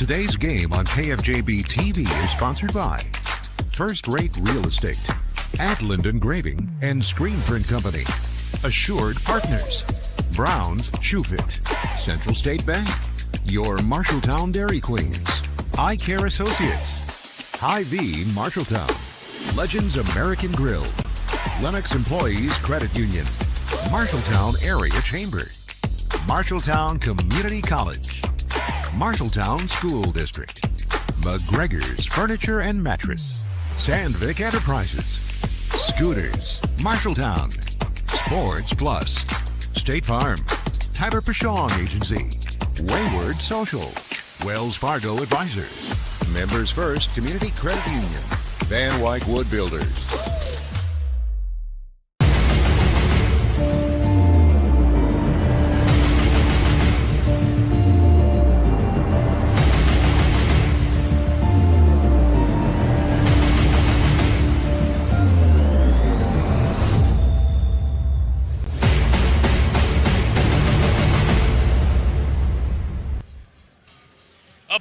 Today's game on KFJB-TV is sponsored by First Rate Real Estate, Atland Engraving and Screen Print Company, Assured Partners, Brown's Shoe Fit, Central State Bank, your Marshalltown Dairy Queens, Eye Care Associates, Hy-Vee Marshalltown, Legends American Grill, Lennox Employees Credit Union, Marshalltown Area Chamber, Marshalltown Community College, Marshalltown School District, McGregor's Furniture and Mattress, Sandvik Enterprises, Scooters, Marshalltown, Sports Plus, State Farm, Tyler Pashong Agency, Wayward Social, Wells Fargo Advisors, Members First Community Credit Union, Van Wyck Wood Builders.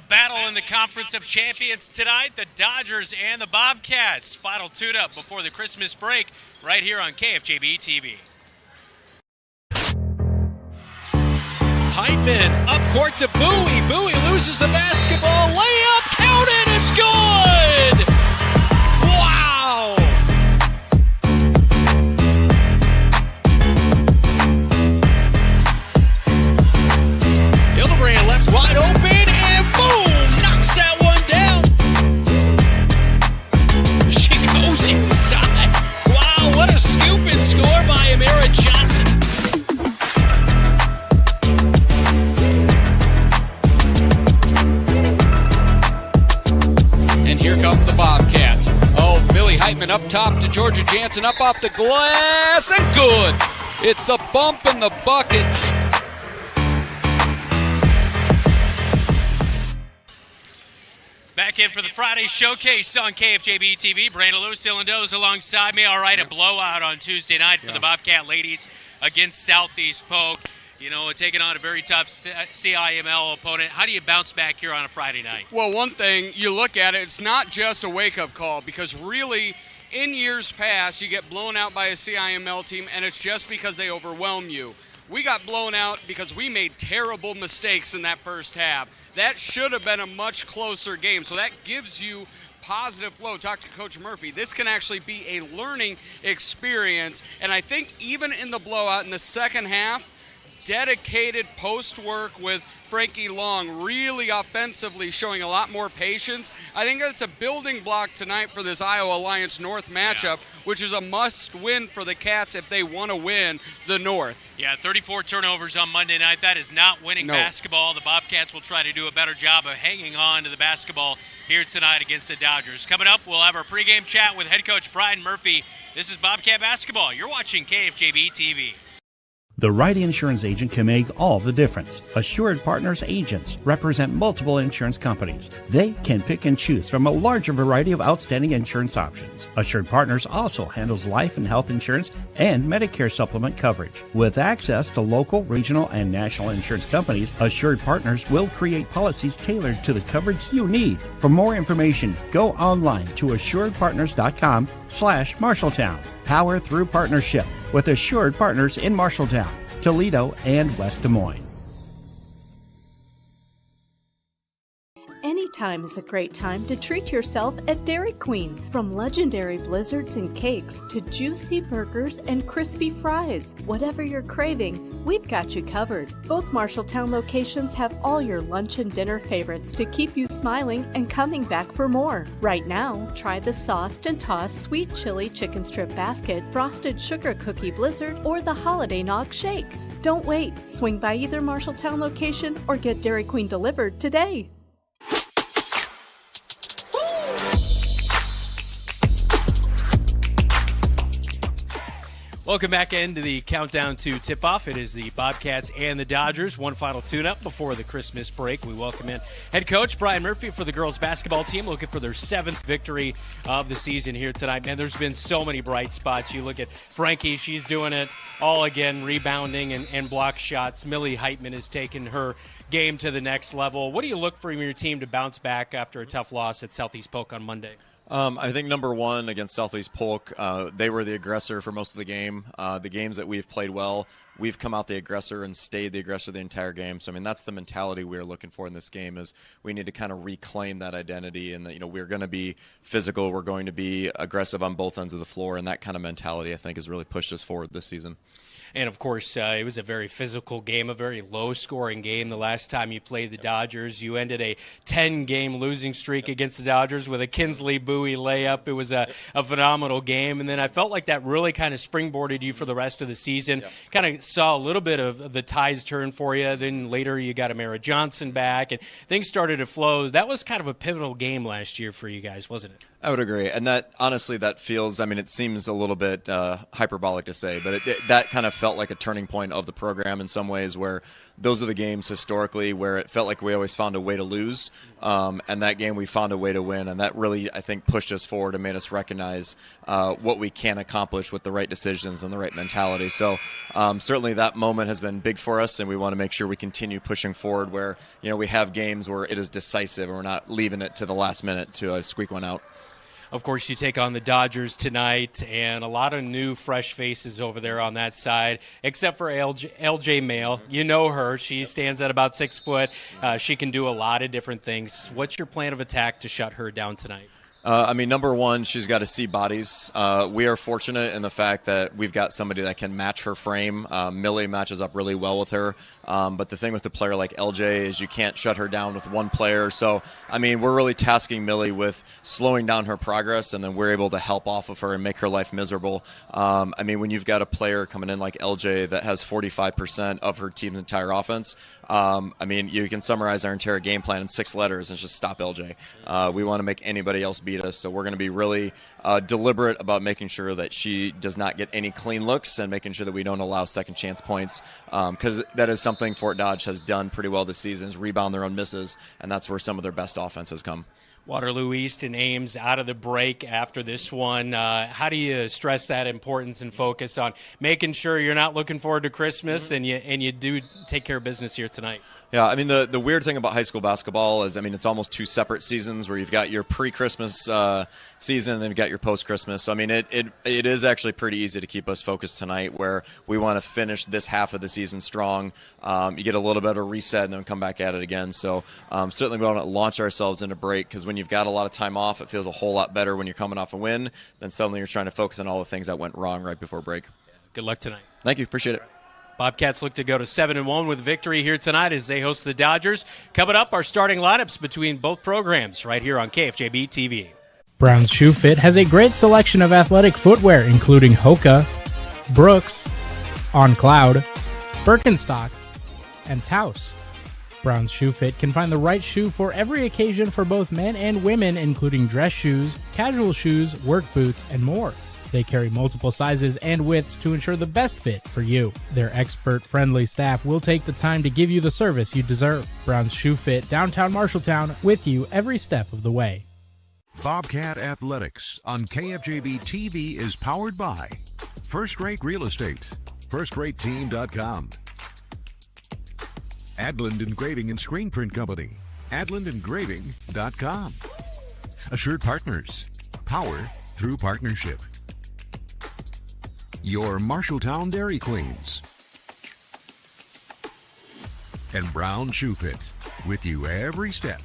Battle in the Conference of Champions tonight, the Dodgers and the Bobcats. Final tune-up before the Christmas break right here on KFJB-TV. Heitman up court to Bowie. Bowie loses the basketball. Layup counted. It's good. Wow. Hildebrand left wide open. Inside. Wow, what a scoop and score by Amira Johnson. And here comes the Bobcats. Oh, Billy Heitman up top to Georgia Jansen, up off the glass, and good. It's the bump in the bucket. Back in for the Friday Showcase on KFJB-TV. Brandon Lewis, Dylan Does alongside me. All right, a blowout on Tuesday night for the Bobcat ladies against Southeast Polk. You know, taking on a very tough CIML opponent. How do you bounce back here on a Friday night? Well, one thing, you look at it, it's not just a wake-up call, because really, in years past, you get blown out by a CIML team, and it's just because they overwhelm you. We got blown out because we made terrible mistakes in that first half. That should have been a much closer game. So that gives you positive flow. Talk to Coach Murphy. This can actually be a learning experience. And I think even in the blowout in the second half, dedicated post work with Frankie Long, really offensively showing a lot more patience. I think that's a building block tonight for this Iowa Alliance North matchup, which is a must-win for the Cats if they want to win the North. Yeah, 34 turnovers on Monday night. That is not winning basketball. The Bobcats will try to do a better job of hanging on to the basketball here tonight against the Dodgers. Coming up, we'll have our pregame chat with head coach Brian Murphy. This is Bobcat Basketball. You're watching KFJB-TV. The right insurance agent can make all the difference. Assured Partners agents represent multiple insurance companies. They can pick and choose from a larger variety of outstanding insurance options. Assured Partners also handles life and health insurance and Medicare supplement coverage. With access to local, regional, and national insurance companies, Assured Partners will create policies tailored to the coverage you need. For more information, go online to assuredpartners.com/Marshalltown. Power through partnership with Assured Partners in Marshalltown, Toledo, and West Des Moines. Anytime is a great time to treat yourself at Dairy Queen. From legendary blizzards and cakes to juicy burgers and crispy fries, whatever you're craving, we've got you covered. Both Marshalltown locations have all your lunch and dinner favorites to keep you smiling and coming back for more. Right now, try the sauced and tossed sweet chili chicken strip basket, frosted sugar cookie blizzard, or the holiday nog shake. Don't wait. Swing by either Marshalltown location or get Dairy Queen delivered today. Welcome back into the countdown to tip-off. It is the Bobcats and the Dodgers. One final tune-up before the Christmas break. We welcome in head coach Brian Murphy for the girls basketball team, looking for their 7th victory of the season here tonight. Man, there's been so many bright spots. You look at Frankie, she's doing it all again, rebounding and block shots. Millie Heitman has taken her game to the next level. What do you look for in your team to bounce back after a tough loss at Southeast Polk on Monday? I think number one against Southeast Polk, they were the aggressor for most of the game. The games that we've played well, we've come out the aggressor and stayed the aggressor the entire game. So, I mean, that's the mentality we're looking for in this game is we need to kind of reclaim that identity and that, you know, we're going to be physical, we're going to be aggressive on both ends of the floor, and that kind of mentality, I think, has really pushed us forward this season. And, of course, it was a very physical game, a very low-scoring game. The last time you played the Dodgers, you ended a 10-game losing streak against the Dodgers with a Kinsley Bowie layup. It was a phenomenal game. And then I felt like that really kind of springboarded you for the rest of the season. Yeah. Kind of saw a little bit of the tides turn for you. Then later you got Amara Johnson back, and things started to flow. That was kind of a pivotal game last year for you guys, wasn't it? I would agree. And that, honestly, that feels, I mean, it seems a little bit hyperbolic to say, but that kind of felt like a turning point of the program in some ways where those are the games historically where it felt like we always found a way to lose. And that game we found a way to win. And that really, I think, pushed us forward and made us recognize what we can accomplish with the right decisions and the right mentality. So certainly that moment has been big for us, and we want to make sure we continue pushing forward where, you know, we have games where it is decisive and we're not leaving it to the last minute to squeak one out. Of course, you take on the Dodgers tonight, and a lot of new, fresh faces over there on that side, except for LJ Mail. You know her. She stands at about 6 foot. She can do a lot of different things. What's your plan of attack to shut her down tonight? I mean, number one, she's got to see bodies. We are fortunate in the fact that we've got somebody that can match her frame. Millie matches up really well with her. But the thing with a player like LJ is you can't shut her down with one player. So, I mean, we're really tasking Millie with slowing down her progress, and then we're able to help off of her and make her life miserable. I mean, when you've got a player coming in like LJ that has 45% of her team's entire offense, I mean, you can summarize our entire game plan in 6 letters and just stop LJ. We want to make anybody else beat us, so we're going to be really deliberate about making sure that she does not get any clean looks and making sure that we don't allow second chance points, because that is something Fort Dodge has done pretty well this season, is rebound their own misses, and that's where some of their best offenses come. Waterloo East and Ames out of the break after this one. How do you stress that importance and focus on making sure you're not looking forward to Christmas and you do take care of business here tonight? Yeah, I mean, the weird thing about high school basketball is, I mean, it's almost 2 separate seasons where you've got your pre-Christmas season and then you've got your post-Christmas. So, I mean, it is actually pretty easy to keep us focused tonight where we want to finish this half of the season strong. You get a little bit of a reset and then come back at it again. So certainly we want to launch ourselves into break, because when you've got a lot of time off, it feels a whole lot better when you're coming off a win than suddenly you're trying to focus on all the things that went wrong right before break. Good luck tonight. Thank you. Appreciate it. Bobcats look to go to 7-1 with victory here tonight as they host the Dodgers. Coming up, our starting lineups between both programs right here on KFJB-TV. Brown's Shoe Fit has a great selection of athletic footwear, including Hoka, Brooks, On Cloud, Birkenstock, and Taos. Brown's Shoe Fit can find the right shoe for every occasion for both men and women, including dress shoes, casual shoes, work boots, and more. They carry multiple sizes and widths to ensure the best fit for you. Their expert-friendly staff will take the time to give you the service you deserve. Brown's Shoe Fit, downtown Marshalltown, with you every step of the way. Bobcat Athletics on KFJB-TV is powered by First Rate Real Estate, FirstRateTeam.com, Adland Engraving and Screen Print Company, AdlandEngraving.com, Assured Partners, power through partnership. Your Marshalltown Dairy Queens. And Brown Shoe Fit, with you every step.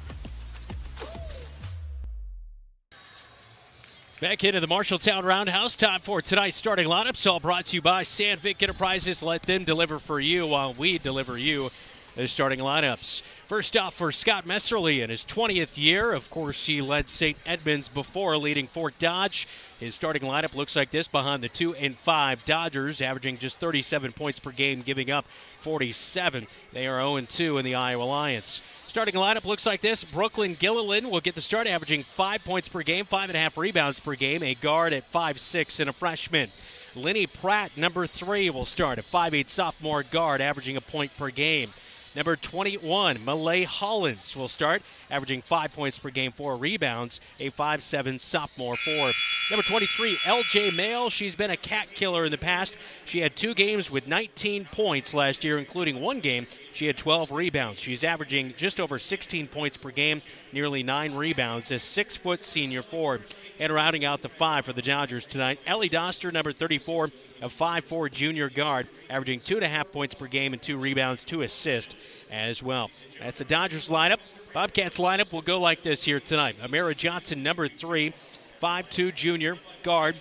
Back into the Marshalltown Roundhouse. Time for tonight's starting lineups, all brought to you by Sandvik Enterprises. Let them deliver for you while we deliver you the starting lineups. First off, for Scott Messerly in his 20th year. Of course, he led St. Edmunds before leading Fort Dodge. His starting lineup looks like this behind the 2 and 5 Dodgers, averaging just 37 points per game, giving up 47. They are 0-2 in the Iowa Alliance. Starting lineup looks like this. Brooklyn Gilliland will get the start, averaging 5 points per game, 5.5 rebounds per game, a guard at 5'6", and a freshman. Lenny Pratt, number 3, will start, a 5'8 sophomore guard, averaging a point per game. Number 21, Malay Hollins will start, averaging 5 points per game, 4 rebounds, a 5'7 sophomore forward. Number 23, LJ Mail. She's been a cat killer in the past. She had 2 games with 19 points last year, including 1 game. She had 12 rebounds. She's averaging just over 16 points per game, nearly 9 rebounds, a 6-foot senior forward. And rounding out the 5 for the Dodgers tonight, Ellie Doster, number 34, a 5'4 junior guard, averaging 2.5 points per game and 2 rebounds, 2 assists as well. That's the Dodgers lineup. Bobcats lineup will go like this here tonight. Amira Johnson, number 3, 5'2 junior guard,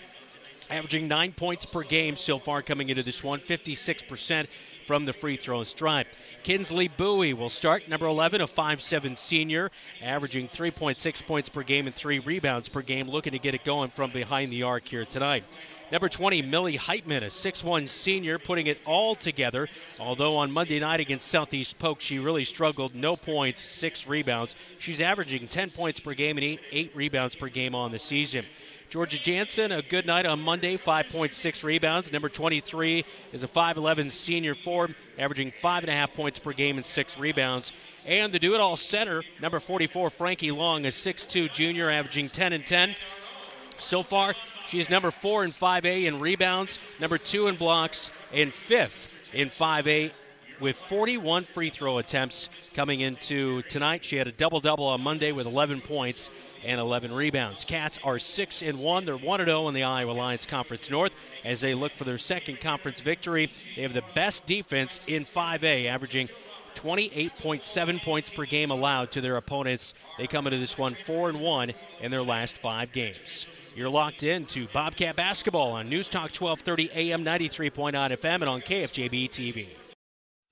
averaging 9 points per game so far coming into this one, 56% from the free throw stripe. Kinsley Bowie will start, number 11, a 5'7 senior, averaging 3.6 points per game and 3 rebounds per game, looking to get it going from behind the arc here tonight. Number 20, Millie Heitman, a 6'1 senior, putting it all together. Although on Monday night against Southeast Polk, she really struggled. No points, 6 rebounds. She's averaging 10 points per game and 8 rebounds per game on the season. Georgia Jansen, a good night on Monday, 5.6 rebounds. Number 23 is a 5'11 senior forward, averaging 5.5 points per game and 6 rebounds. And the do-it-all center, number 44, Frankie Long, a 6'2 junior, averaging 10 and 10. So far, she is number 4 in 5A in rebounds, number 2 in blocks, and 5th in 5A with 41 free throw attempts coming into tonight. She had a double-double on Monday with 11 points and 11 rebounds. Cats are 6-1. They're 1-0 in the Iowa Alliance Conference North as they look for their second conference victory. They have the best defense in 5A, averaging 28.7 points per game allowed to their opponents. They come into this one 4-1 in their last 5 games. You're locked in to Bobcat Basketball on News Talk 1230 AM, 93.9 FM, and on KFJB-TV.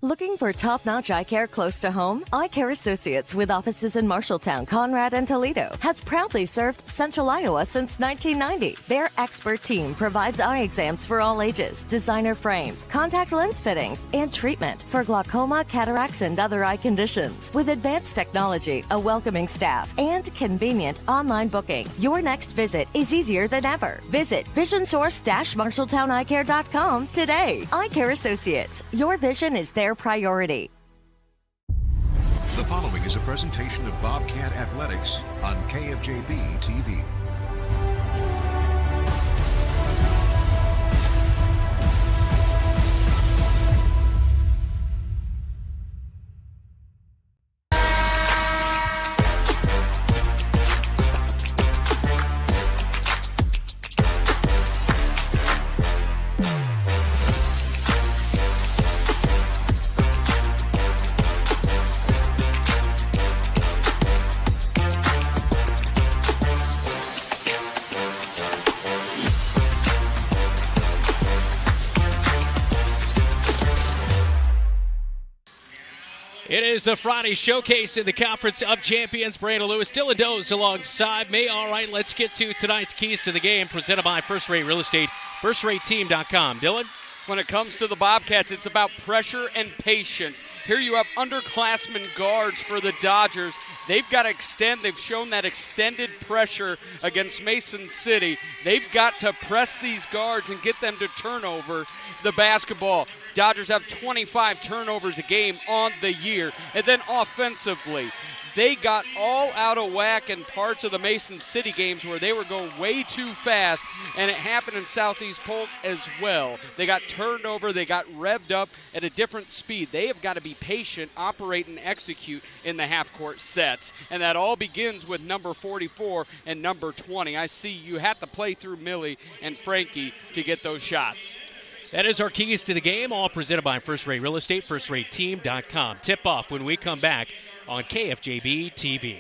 Looking for top-notch eye care close to home? Eye Care Associates, with offices in Marshalltown, Conrad, and Toledo, has proudly served Central Iowa since 1990. Their expert team provides eye exams for all ages, designer frames, contact lens fittings, and treatment for glaucoma, cataracts, and other eye conditions. With advanced technology, a welcoming staff, and convenient online booking, your next visit is easier than ever. Visit VisionSource-MarshalltownEyeCare.com today. Eye Care Associates, your vision is their priority. The following is a presentation of Bobcat Athletics on KFJB-TV. It is the Friday showcase in the Conference of Champions. Brandon Lewis, Dylan Doze alongside me. All right, let's get to tonight's keys to the game, presented by First Rate Real Estate, FirstRateTeam.com. Dylan? When it comes to the Bobcats, it's about pressure and patience. Here you have underclassmen guards for the Dodgers. They've got to extend. They've shown that extended pressure against Mason City. They've got to press these guards and get them to turn over the basketball. Dodgers have 25 turnovers a game on the year. And then offensively, they got all out of whack in parts of the Mason City games where they were going way too fast, and it happened in Southeast Polk as well. They got turned over, they got revved up at a different speed. They have got to be patient, operate, and execute in the half-court sets, and that all begins with number 44 and number 20. I see you have to play through Millie and Frankie to get those shots. That is our keys to the game, all presented by First Rate Real Estate, FirstRateTeam.com. Tip-off when we come back on KFJB-TV.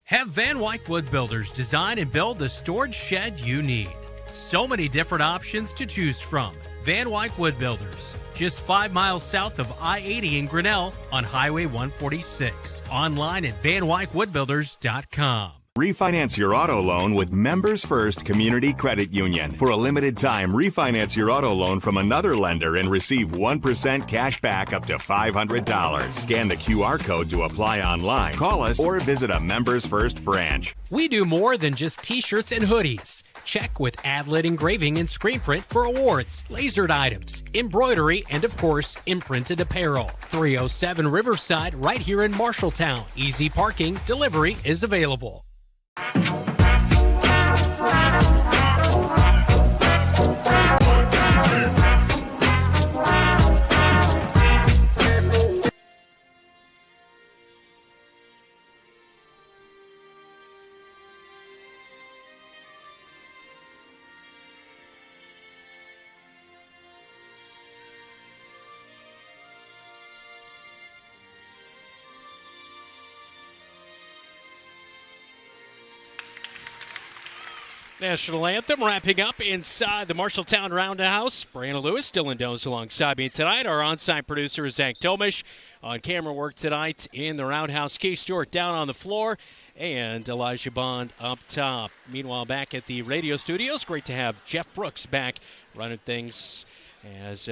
Have Van Wyck Wood Builders design and build the storage shed you need. So many different options to choose from. Van Wyck Wood Builders, just 5 miles south of I-80 in Grinnell on Highway 146. Online at VanWyckWoodBuilders.com. Refinance your auto loan with Members First Community Credit Union. For a limited time, refinance your auto loan from another lender and receive 1% cash back up to $500. Scan the QR code to apply online. Call us or visit a Members First branch. We do more than just t-shirts and hoodies. Check with Adlet Engraving and Screen Print for awards, lasered items, embroidery, and of course, imprinted apparel. 307 Riverside, right here in Marshalltown. Easy parking, delivery is available. National Anthem wrapping up inside the Marshalltown Roundhouse. Brianna Lewis, Dylan Dones alongside me tonight. Our on-site producer is Zach Tomish. On camera work tonight in the Roundhouse, Keith Stewart down on the floor, and Elijah Bond up top. Meanwhile, back at the radio studios, great to have Jeff Brooks back running things. As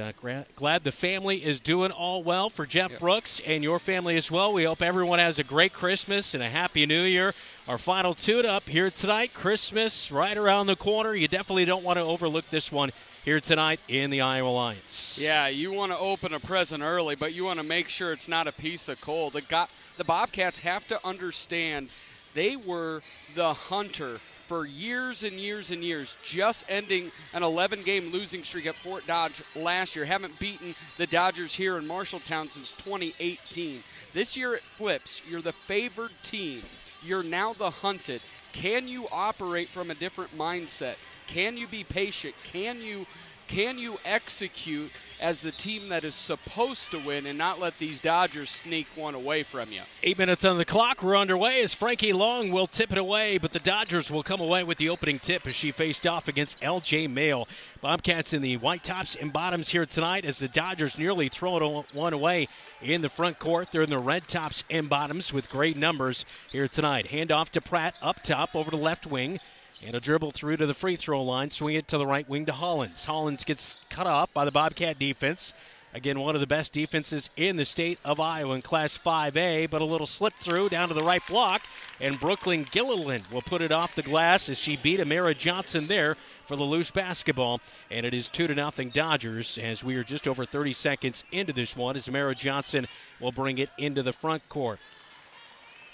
glad the family is doing all well for Jeff Brooks and your family as well. We hope everyone has a great Christmas and a Happy New Year. Our final tune-up here tonight, Christmas right around the corner. You definitely don't want to overlook this one here tonight in the Iowa Alliance. Yeah, you want to open a present early, but you want to make sure it's not a piece of coal. The Bobcats have to understand they were the hunter for years and years and years, just ending an 11-game losing streak at Fort Dodge last year. Haven't beaten the Dodgers here in Marshalltown since 2018. This year it flips. You're the favored team. You're now the hunted. Can you operate from a different mindset? Can you be patient? Can you execute as the team that is supposed to win and not let these Dodgers sneak one away from you? 8 minutes on the clock. We're underway as Frankie Long will tip it away, but the Dodgers will come away with the opening tip as she faced off against LJ Mail. Bobcats in the white tops and bottoms here tonight as the Dodgers nearly throw one away in the front court. They're in the red tops and bottoms with great numbers here tonight. Handoff to Pratt up top over the left wing. And a dribble through to the free throw line, swing it to the right wing to Hollins. Hollins gets cut off by the Bobcat defense. Again, one of the best defenses in the state of Iowa in Class 5A, but a little slip through down to the right block, and Brooklyn Gilliland will put it off the glass as she beat Amara Johnson there for the loose basketball. And it is 2-0 Dodgers as we are just over 30 seconds into this one as Amara Johnson will bring it into the front court.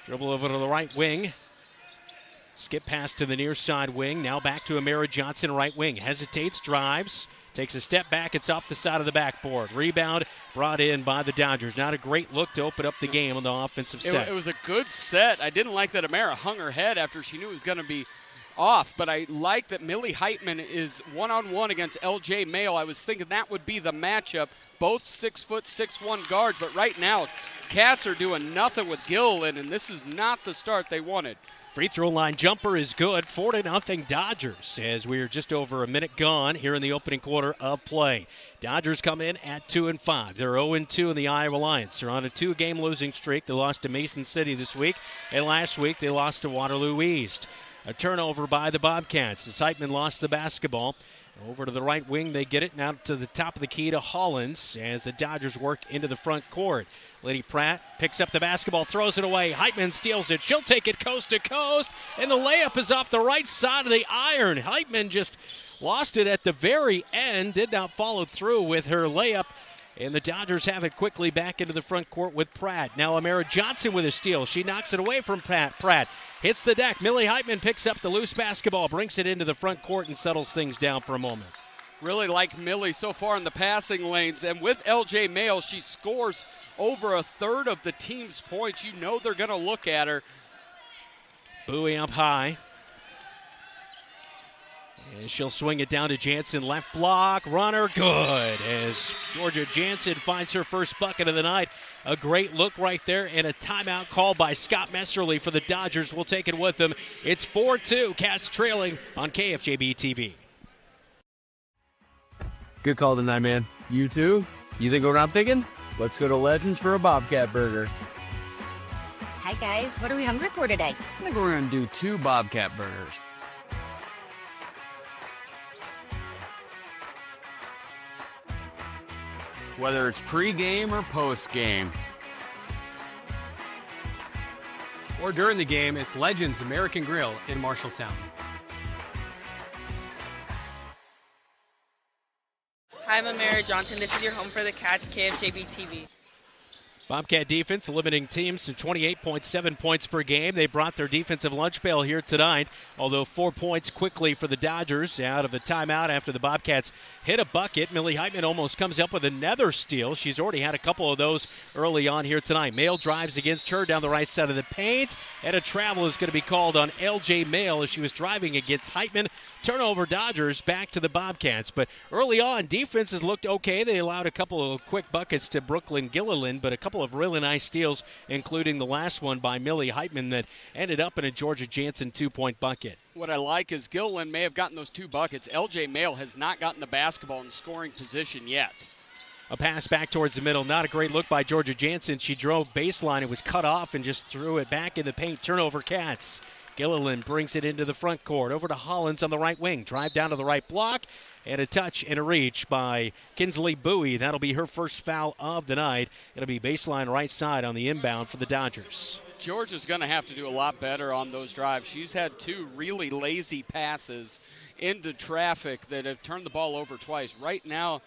Dribble over to the right wing. Skip pass to the near side wing. Now back to Amara Johnson, right wing. Hesitates, drives, takes a step back. It's off the side of the backboard. Rebound brought in by the Dodgers. Not a great look to open up the game on the offensive set. It was a good set. I didn't like that Amara hung her head after she knew it was going to be off, but I like that Millie Heitman is one-on-one against LJ Mayo. I was thinking that would be the matchup. Both 6'6" guards, but right now, Cats are doing nothing with Gilliland, and this is not the start they wanted. Free throw line jumper is good. 4-0 Dodgers as we are just over a minute gone here in the opening quarter of play. Dodgers come in at 2-5. They're 0-2 in the Iowa Alliance. They're on a 2-game losing streak. They lost to Mason City this week, and last week they lost to Waterloo East. A turnover by the Bobcats. As Heitman lost the basketball. Over to the right wing, they get it now to the top of the key to Hollins as the Dodgers work into the front court. Lady Pratt picks up the basketball, throws it away. Heitman steals it. She'll take it coast to coast, and the layup is off the right side of the iron. Heitman just lost it at the very end, did not follow through with her layup. And the Dodgers have it quickly back into the front court with Pratt. Now Amara Johnson with a steal. She knocks it away from Pratt. Hits the deck. Millie Heitman picks up the loose basketball, brings it into the front court, and settles things down for a moment. Really like Millie so far in the passing lanes. And with LJ Mayo, she scores over a third of the team's points. You know they're going to look at her. Bowie up high. And she'll swing it down to Jansen. Left block. Runner good. As Georgia Jansen finds her first bucket of the night. A great look right there. And a timeout called by Scott Messerly for the Dodgers. We'll take it with them. It's 4-2. Cats trailing on KFJB-TV. Good call tonight, man. You too? You think what I'm thinking? Let's go to Legends for a Bobcat burger. Hi, guys. What are we hungry for today? I think we're going to do 2 Bobcat burgers. Whether it's pregame or postgame. Or during the game, it's Legends American Grill in Marshalltown. I'm Amara Johnson. This is your home for the Cats, KFJB-TV. Bobcat defense limiting teams to 28.7 points per game. They brought their defensive lunch pail here tonight, although 4 points quickly for the Dodgers out of the timeout after the Bobcats hit a bucket. Millie Heitman almost comes up with another steal. She's already had a couple of those early on here tonight. Mail drives against her down the right side of the paint, and a travel is going to be called on LJ Mail as she was driving against Heitman. Turnover Dodgers back to the Bobcats. But early on, defenses looked okay. They allowed a couple of quick buckets to Brooklyn Gilliland, but a couple of really nice steals, including the last one by Millie Heitman that ended up in a Georgia Jansen 2-point bucket. What I like is Gilliland may have gotten those 2 buckets. LJ Mail has not gotten the basketball in scoring position yet. A pass back towards the middle. Not a great look by Georgia Jansen. She drove baseline. It was cut off and just threw it back in the paint. Turnover Cats. Gilliland brings it into the front court. Over to Hollins on the right wing. Drive down to the right block. And a touch and a reach by Kinsley Bowie. That'll be her first foul of the night. It'll be baseline right side on the inbound for the Dodgers. Georgia's going to have to do a lot better on those drives. She's had 2 really lazy passes into traffic that have turned the ball over twice. Right now,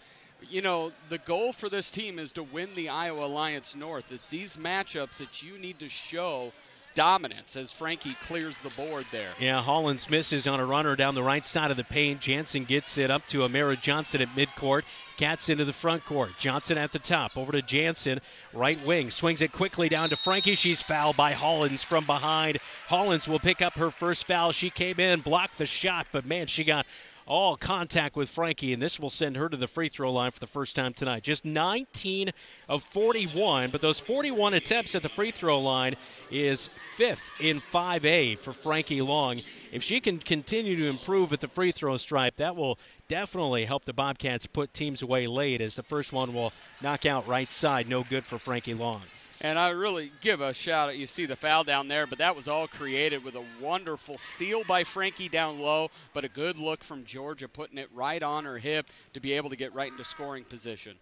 you know, the goal for this team is to win the Iowa Alliance North. It's these matchups that you need to show dominance as Frankie clears the board there. Yeah, Hollins misses on a runner down the right side of the paint. Jansen gets it up to Amara Johnson at midcourt. Cats into the front court. Johnson at the top. Over to Jansen, right wing. Swings it quickly down to Frankie. She's fouled by Hollins from behind. Hollins will pick up her first foul. She came in, blocked the shot, but man, she got all contact with Frankie, and this will send her to the free throw line for the first time tonight. Just 19 of 41, but those 41 attempts at the free throw line is 5th in 5A for Frankie Long. If she can continue to improve at the free throw stripe, that will definitely help the Bobcats put teams away late, as the first one will knock out right side. No good for Frankie Long. And I really give a shout out. You see the foul down there, but that was all created with a wonderful seal by Frankie down low, but a good look from Georgia, putting it right on her hip to be able to get right into scoring position.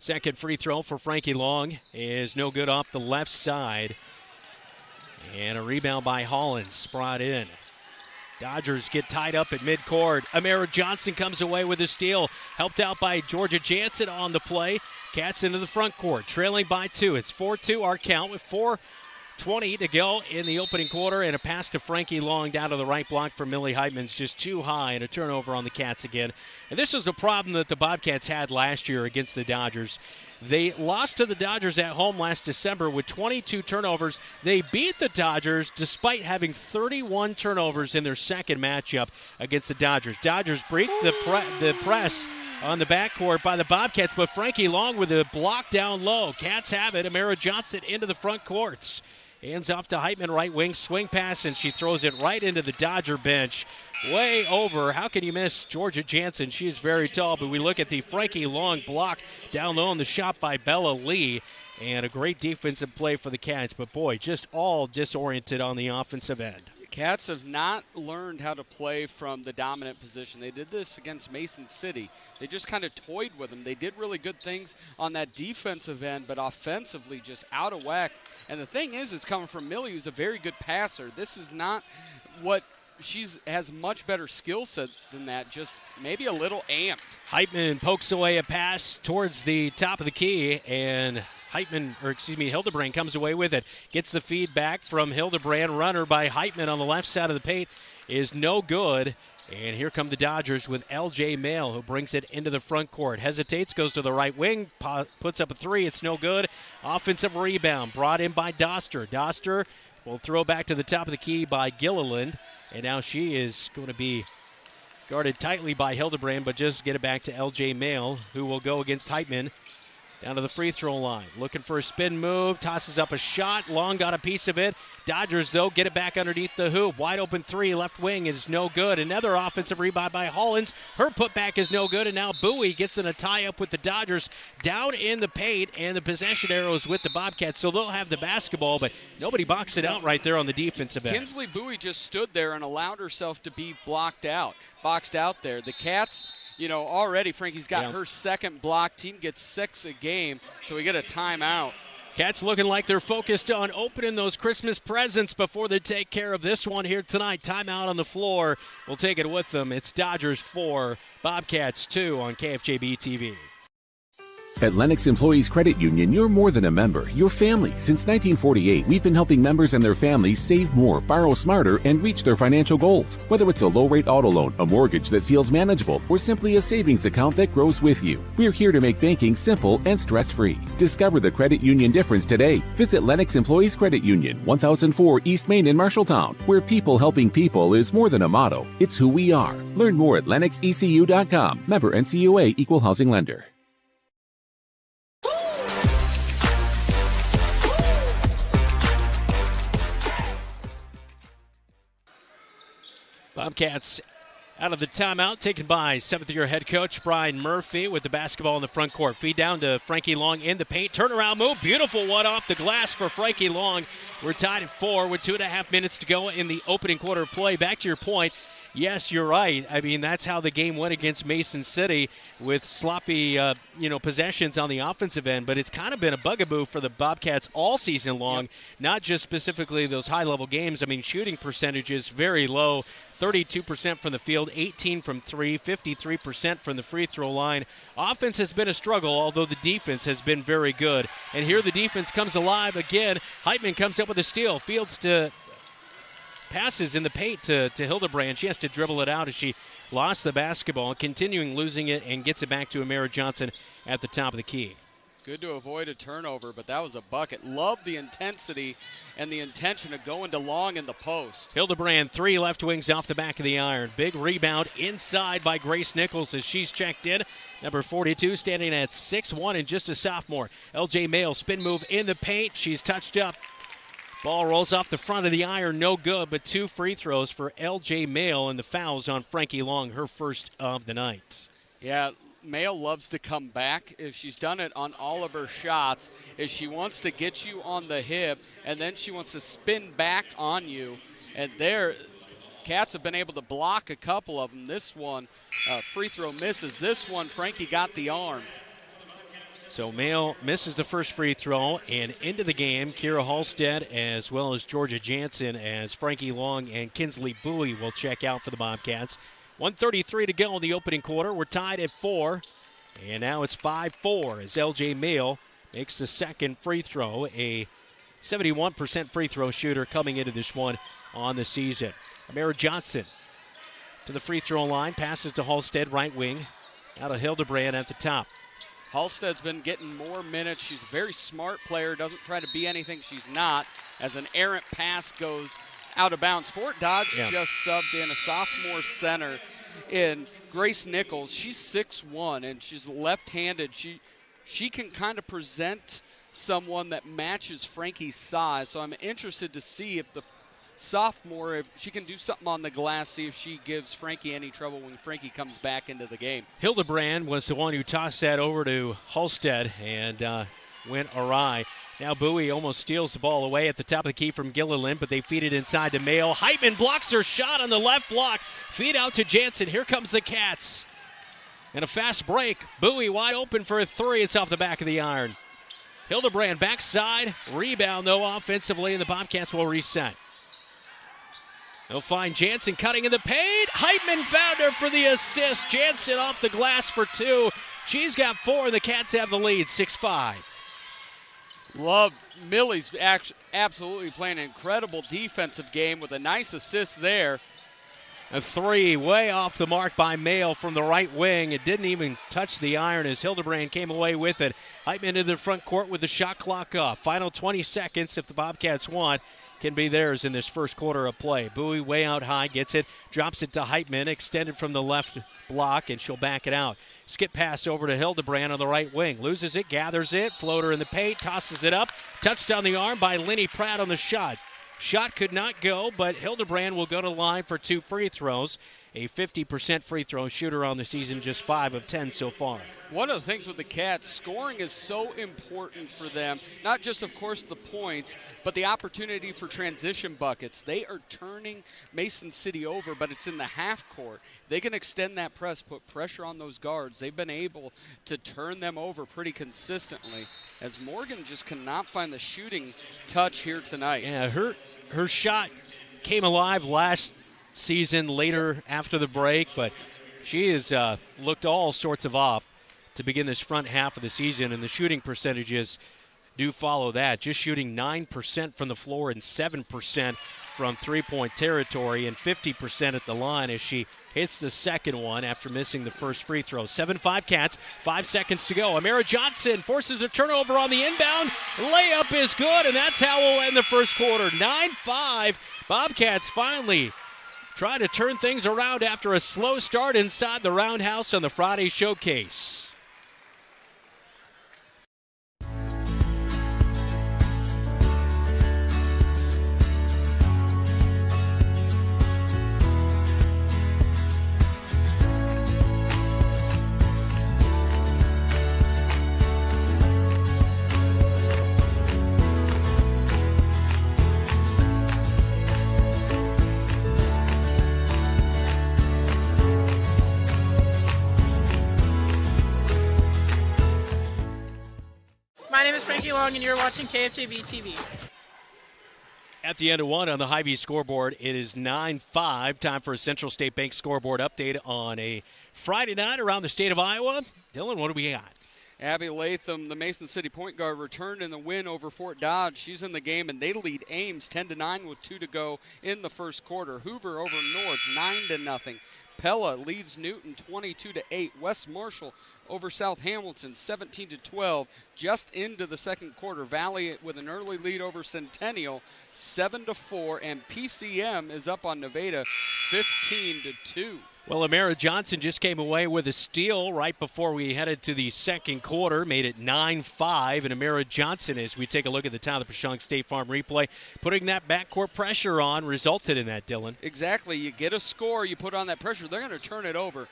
Second free throw for Frankie Long is no good off the left side. And a rebound by Hollins brought in. Dodgers get tied up at midcourt. Amara Johnson comes away with a steal, helped out by Georgia Jansen on the play. Cats into the front court, trailing by 2. It's 4-2 our count with 4:20 to go in the opening quarter, and a pass to Frankie Long down to the right block for Millie Heitman's just too high, and a turnover on the Cats again. And this is a problem that the Bobcats had last year against the Dodgers. They lost to the Dodgers at home last December with 22 turnovers. They beat the Dodgers despite having 31 turnovers in their second matchup against the Dodgers. Dodgers break the press on the backcourt by the Bobcats, but Frankie Long with a block down low. Cats have it. Amara Johnson into the front courts. Hands off to Heitman, right wing, swing pass, and she throws it right into the Dodger bench. Way over. How can you miss Georgia Jansen? She is very tall, but we look at the Frankie Long block down low on the shot by Bella Lee, and a great defensive play for the Cats, but boy, just all disoriented on the offensive end. Cats have not learned how to play from the dominant position. They did this against Mason City. They just kind of toyed with them. They did really good things on that defensive end, but offensively just out of whack. And the thing is, it's coming from Millie, who's a very good passer. This is not what has much better skill set than that, just maybe a little amped. Heitman pokes away a pass towards the top of the key, and Hildebrand comes away with it. Gets the feedback from Hildebrand. Runner by Heitman on the left side of the paint is no good. And here come the Dodgers with LJ Mail, who brings it into the front court. Hesitates, goes to the right wing, puts up a 3. It's no good. Offensive rebound brought in by Doster. Doster will throw back to the top of the key by Gilliland. And now she is going to be guarded tightly by Hildebrand, but just get it back to LJ Mail, who will go against Heitman. Down to the free throw line. Looking for a spin move. Tosses up a shot. Long got a piece of it. Dodgers, though, get it back underneath the hoop. Wide open 3. Left wing is no good. Another offensive rebound by Hollins. Her putback is no good. And now Bowie gets in a tie-up with the Dodgers down in the paint. And the possession arrow is with the Bobcats. So they'll have the basketball, but nobody boxed it out right there on the defensive end. Kinsley Bowie just stood there and allowed herself to be boxed out there. The Cats, already Frankie's got her second block. Team gets 6 a game, so we get a timeout. Cats looking like they're focused on opening those Christmas presents before they take care of this one here tonight. Timeout on the floor. We'll take it with them. It's Dodgers 4, Bobcats 2 on KFJB-TV. At Lennox Employees Credit Union, you're more than a member, you're family. Since 1948, we've been helping members and their families save more, borrow smarter, and reach their financial goals. Whether it's a low-rate auto loan, a mortgage that feels manageable, or simply a savings account that grows with you, we're here to make banking simple and stress-free. Discover the credit union difference today. Visit Lennox Employees Credit Union, 1004 East Main in Marshalltown, where people helping people is more than a motto, it's who we are. Learn more at lennoxecu.com. Member NCUA, Equal Housing Lender. Bobcats out of the timeout, taken by seventh-year head coach Brian Murphy with the basketball in the front court. Feed down to Frankie Long in the paint. Turnaround move. Beautiful one off the glass for Frankie Long. We're tied at 4 with 2.5 minutes to go in the opening quarter of play. Back to your point. Yes, you're right. I mean, that's how the game went against Mason City with sloppy, possessions on the offensive end. But it's kind of been a bugaboo for the Bobcats all season long, not just specifically those high-level games. I mean, shooting percentages very low, 32% from the field, 18 from 3, 53% from the free throw line. Offense has been a struggle, although the defense has been very good. And here the defense comes alive again. Heitman comes up with a steal. Fields to passes in the paint to Hildebrand. She has to dribble it out as she lost the basketball, continuing losing it, and gets it back to Amara Johnson at the top of the key. Good to avoid a turnover, but that was a bucket. Love the intensity and the intention of going to Long in the post. Hildebrand, 3 left wings off the back of the iron. Big rebound inside by Grace Nichols as she's checked in. Number 42 standing at 6'1" and just a sophomore. LJ Mail, spin move in the paint. She's touched up. Ball rolls off the front of the iron, no good, but 2 free throws for L.J. Mail, and the fouls on Frankie Long, her first of the night. Yeah, Mail loves to come back. If she's done it on all of her shots, is she wants to get you on the hip, and then she wants to spin back on you. And there, Cats have been able to block a couple of them. This one, free throw misses. This one, Frankie got the arm. So Mail misses the first free throw, and into the game, Kira Halstead as well as Georgia Jansen as Frankie Long and Kinsley Bowie will check out for the Bobcats. 1:33 to go in the opening quarter. We're tied at 4, and now it's 5-4 as L.J. Mail makes the second free throw, a 71% free throw shooter coming into this one on the season. Amara Johnson to the free throw line, passes to Halstead, right wing, out of Hildebrand at the top. Halstead's been getting more minutes. She's a very smart player, doesn't try to be anything she's not, as an errant pass goes out of bounds. Fort Dodge just subbed in a sophomore center in Grace Nichols. She's 6'1", and she's left-handed. She can kind of present someone that matches Frankie's size, so I'm interested to see if the sophomore, if she can do something on the glass, see if she gives Frankie any trouble when Frankie comes back into the game. Hildebrand was the one who tossed that over to Halstead and went awry. Now Bowie almost steals the ball away at the top of the key from Gilliland, but they feed it inside to Mayo. Heitman blocks her shot on the left block. Feed out to Jansen. Here comes the Cats. And a fast break. Bowie wide open for a 3. It's off the back of the iron. Hildebrand backside. Rebound, though, offensively, and the Bobcats will reset. They'll find Jansen cutting in the paint. Heitman found her for the assist. Jansen off the glass for 2. She's got 4, and the Cats have the lead, 6-5. Love Millie's absolutely playing an incredible defensive game with a nice assist there. A 3 way off the mark by Mail from the right wing. It didn't even touch the iron as Hildebrand came away with it. Heitman into the front court with the shot clock off. Final 20 seconds if the Bobcats want. Can be theirs in this first quarter of play. Bowie way out high, gets it, drops it to Heitman, extended from the left block, and she'll back it out. Skip pass over to Hildebrand on the right wing. Loses it, gathers it, floater in the paint, tosses it up. Touched on the arm by Lenny Pratt on the shot. Shot could not go, but Hildebrand will go to the line for 2 free throws. a 50% free throw shooter on the season, just 5 of 10 so far. One of the things with the Cats, scoring is so important for them. Not just, of course, the points, but the opportunity for transition buckets. They are turning Mason City over, but it's in the half court. They can extend that press, put pressure on those guards. They've been able to turn them over pretty consistently, as Morgan just cannot find the shooting touch here tonight. Yeah, her shot came alive last season later after the break, but she has looked all sorts of off to begin this front half of the season, and the shooting percentages do follow that. Just shooting 9% from the floor and 7% from three-point territory and 50% at the line as she hits the second one after missing the first free throw. 7-5 Cats, 5 seconds to go. Amira Johnson forces a turnover on the inbound. Layup is good, and that's how we'll end the first quarter. 9-5. Bobcats finally try to turn things around after a slow start inside the Roundhouse on the Friday Showcase. My name is Frankie Long, and you're watching KFJB-TV. At the end of one on the Hy-Vee scoreboard, it is 9-5. Time for a Central State Bank scoreboard update on a Friday night around the state of Iowa. Dylan, what do we got? Abby Latham, the Mason City point guard, returned in the win over Fort Dodge. She's in the game, and they lead Ames 10-9 with 2 to go in the first quarter. Hoover over North 9-0. Pella leads Newton 22-8. West Marshall over South Hamilton 17-12. Just into the second quarter, Valley with an early lead over Centennial 7-4, and PCM is up on Nevada 15-2. Well, Amira Johnson just came away with a steal right before we headed to the second quarter, made it 9-5, and Amira Johnson, as we take a look at the Town of Pashong State Farm replay, putting that backcourt pressure on, resulted in that, Dylan. Exactly. You get a score, you put on that pressure, they're going to turn it over.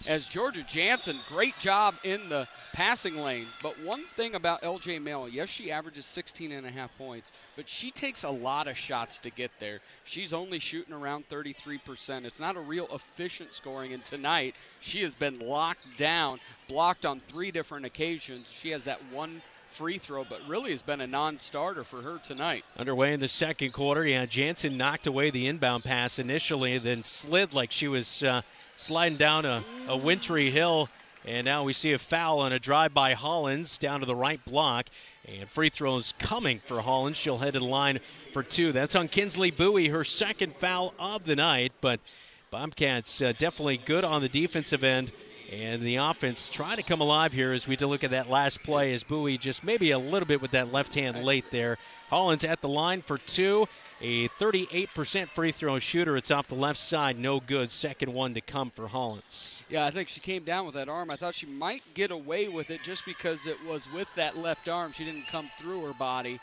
As Georgia Jansen, great job in the passing lane. But one thing about LJ Mail, yes, she averages 16.5 points, but she takes a lot of shots to get there. She's only shooting around 33%. It's not a real efficient scoring, and tonight she has been locked down, blocked on 3 different occasions. She has that one free throw, but really has been a non-starter for her tonight. Underway in the second quarter, yeah, Jansen knocked away the inbound pass initially, then slid like she was sliding down a wintry hill, and now we see a foul on a drive by Hollins down to the right block, and free throws coming for Hollins. She'll head to the line for 2. That's on Kinsley Bowie, her second foul of the night, but Bobcats definitely good on the defensive end. And the offense trying to come alive here as we look at that last play as Bowie just maybe a little bit with that left hand late there. Hollins at the line for 2. A 38% free throw shooter. It's off the left side. No good. Second one to come for Hollins. Yeah, I think she came down with that arm. I thought she might get away with it just because it was with that left arm. She didn't come through her body.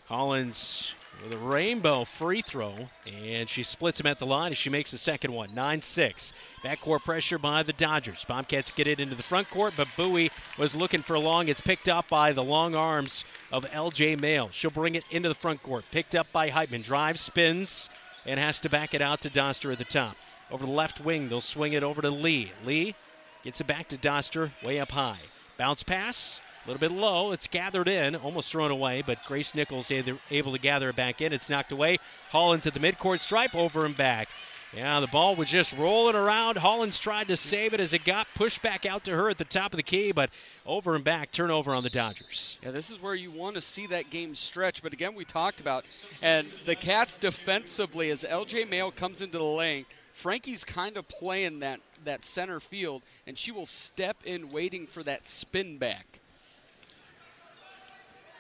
Hollins with a rainbow free throw, and she splits him at the line as she makes the second one. 9-6. Backcourt pressure by the Dodgers. Bobcats get it into the front court, but Bowie was looking for long. It's picked up by the long arms of LJ Mail. She'll bring it into the front court. Picked up by Heitman. Drives, spins, and has to back it out to Doster at the top. Over the left wing, they'll swing it over to Lee. Lee gets it back to Doster, way up high. Bounce pass. A little bit low. It's gathered in, almost thrown away, but Grace Nichols able to gather it back in. It's knocked away. Hollins at the midcourt stripe, over and back. Yeah, the ball was just rolling around. Hollins tried to save it as it got pushed back out to her at the top of the key, but over and back, turnover on the Dodgers. Yeah, this is where you want to see that game stretch, but again, we talked about, and the Cats defensively, as LJ Mail comes into the lane, Frankie's kind of playing that center field, and she will step in waiting for that spin back.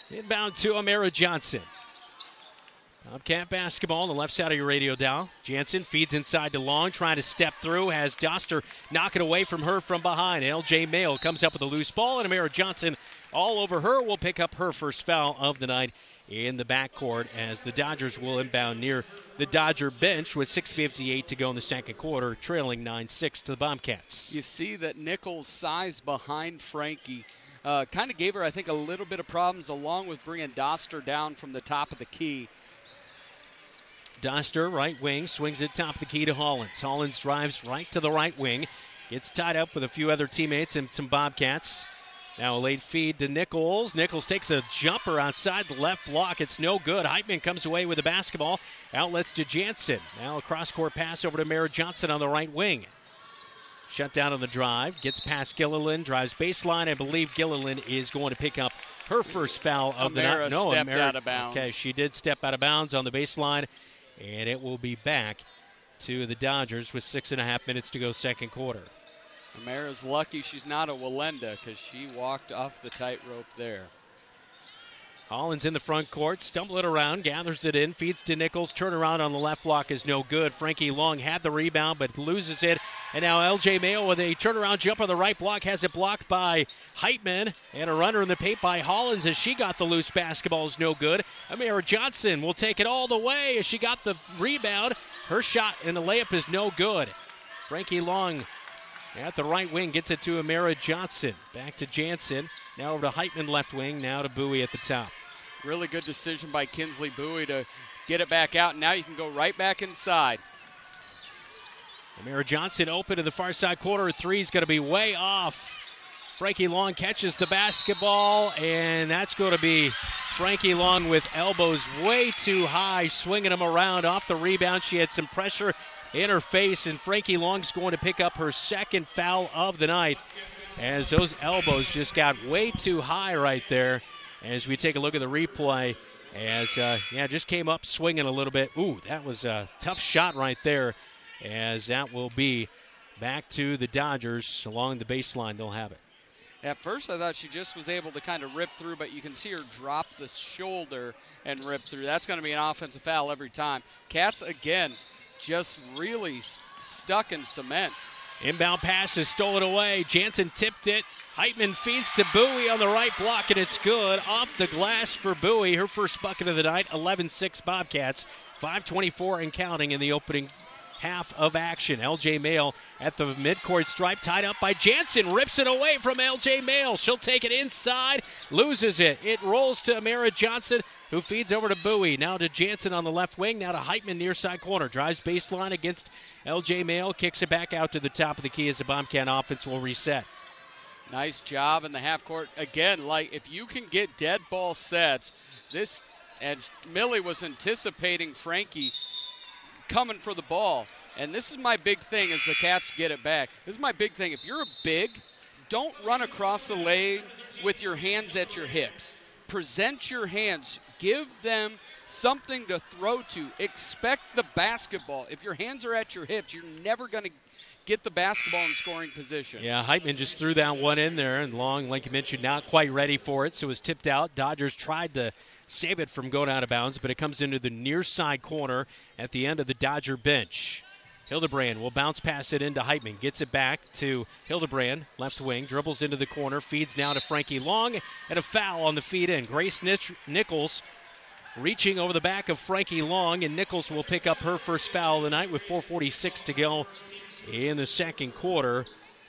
Inbound to Amira Johnson. Bobcat basketball on the left side of your radio dial. Jansen feeds inside to Long, trying to step through, has Doster knock it away from her from behind. LJ Mayo comes up with a loose ball, and Amira Johnson all over her will pick up her first foul of the night in the backcourt as the Dodgers will inbound near the Dodger bench with 6:58 to go in the second quarter, trailing 9-6 to the Bobcats. You see that Nichols' size behind Frankie kind of gave her, I think, a little bit of problems, along with bringing Doster down from the top of the key. Doster, right wing, swings it top of the key to Hollins. Hollins drives right to the right wing, gets tied up with a few other teammates and some Bobcats. Now a late feed to Nichols. Nichols takes a jumper outside the left block. It's no good. Heitman comes away with the basketball. Outlets to Jansen. Now a cross-court pass over to Mara Johnson on the right wing. Shut down on the drive. Gets past Gilliland. Drives baseline. I believe Gilliland is going to pick up her first foul of the night. No, stepped out of bounds. Okay, she did step out of bounds on the baseline. And it will be back to the Dodgers with 6.5 minutes to go second quarter. Amara's lucky she's not a Walenda because she walked off the tightrope there. Hollins in the front court, stumble it around, gathers it in, feeds to Nichols. Turnaround on the left block is no good. Frankie Long had the rebound but loses it. And now LJ Mayo with a turnaround jump on the right block has it blocked by Heitman. And a runner in the paint by Hollins as she got the loose basketball is no good. Amira Johnson will take it all the way as she got the rebound. Her shot and the layup is no good. Frankie Long at the right wing gets it to Amira Johnson. Back to Jansen. Now over to Heitman left wing. Now to Bowie at the top. Really good decision by Kinsley Bowie to get it back out. Now you can go right back inside. Amira Johnson open to the far side corner. Three is going to be way off. Frankie Long catches the basketball, and that's going to be Frankie Long with elbows way too high, swinging them around off the rebound. She had some pressure in her face, and Frankie Long's going to pick up her second foul of the night as those elbows just got way too high right there. As we take a look at the replay, as just came up swinging a little bit. Ooh, that was a tough shot right there, as that will be back to the Dodgers along the baseline. They'll have it. At first, I thought she just was able to kind of rip through, but you can see her drop the shoulder and rip through. That's going to be an offensive foul every time. Cats, again, just really stuck in cement. Inbound pass is stolen away. Jansen tipped it. Heitman feeds to Bowie on the right block, and it's good. Off the glass for Bowie. Her first bucket of the night, 11-6 Bobcats. 5:24 and counting in the opening half of action. LJ Mail at the midcourt stripe, tied up by Jansen. Rips it away from LJ Mail. She'll take it inside, loses it. It rolls to Amira Johnson, who feeds over to Bowie. Now to Jansen on the left wing. Now to Heitman near side corner. Drives baseline against LJ Mail. Kicks it back out to the top of the key as the Bobcat offense will reset. Nice job in the half court. Again, like if you can get dead ball sets, this, and Millie was anticipating Frankie coming for the ball. And this is my big thing as the Cats get it back. This is my big thing. If you're a big, don't run across the lane with your hands at your hips. Present your hands. Give them something to throw to. Expect the basketball. If your hands are at your hips, you're never going to get the basketball in scoring position. Yeah, Heitman just threw that one in there, and Long, like you mentioned, not quite ready for it, so it was tipped out. Dodgers tried to save it from going out of bounds, but it comes into the near side corner at the end of the Dodger bench. Hildebrand will bounce pass it into Heitman. Gets it back to Hildebrand, left wing, dribbles into the corner, feeds now to Frankie Long, and a foul on the feed in. Grace Nichols reaching over the back of Frankie Long, and Nichols will pick up her first foul of the night with 4:46 to go in the second quarter.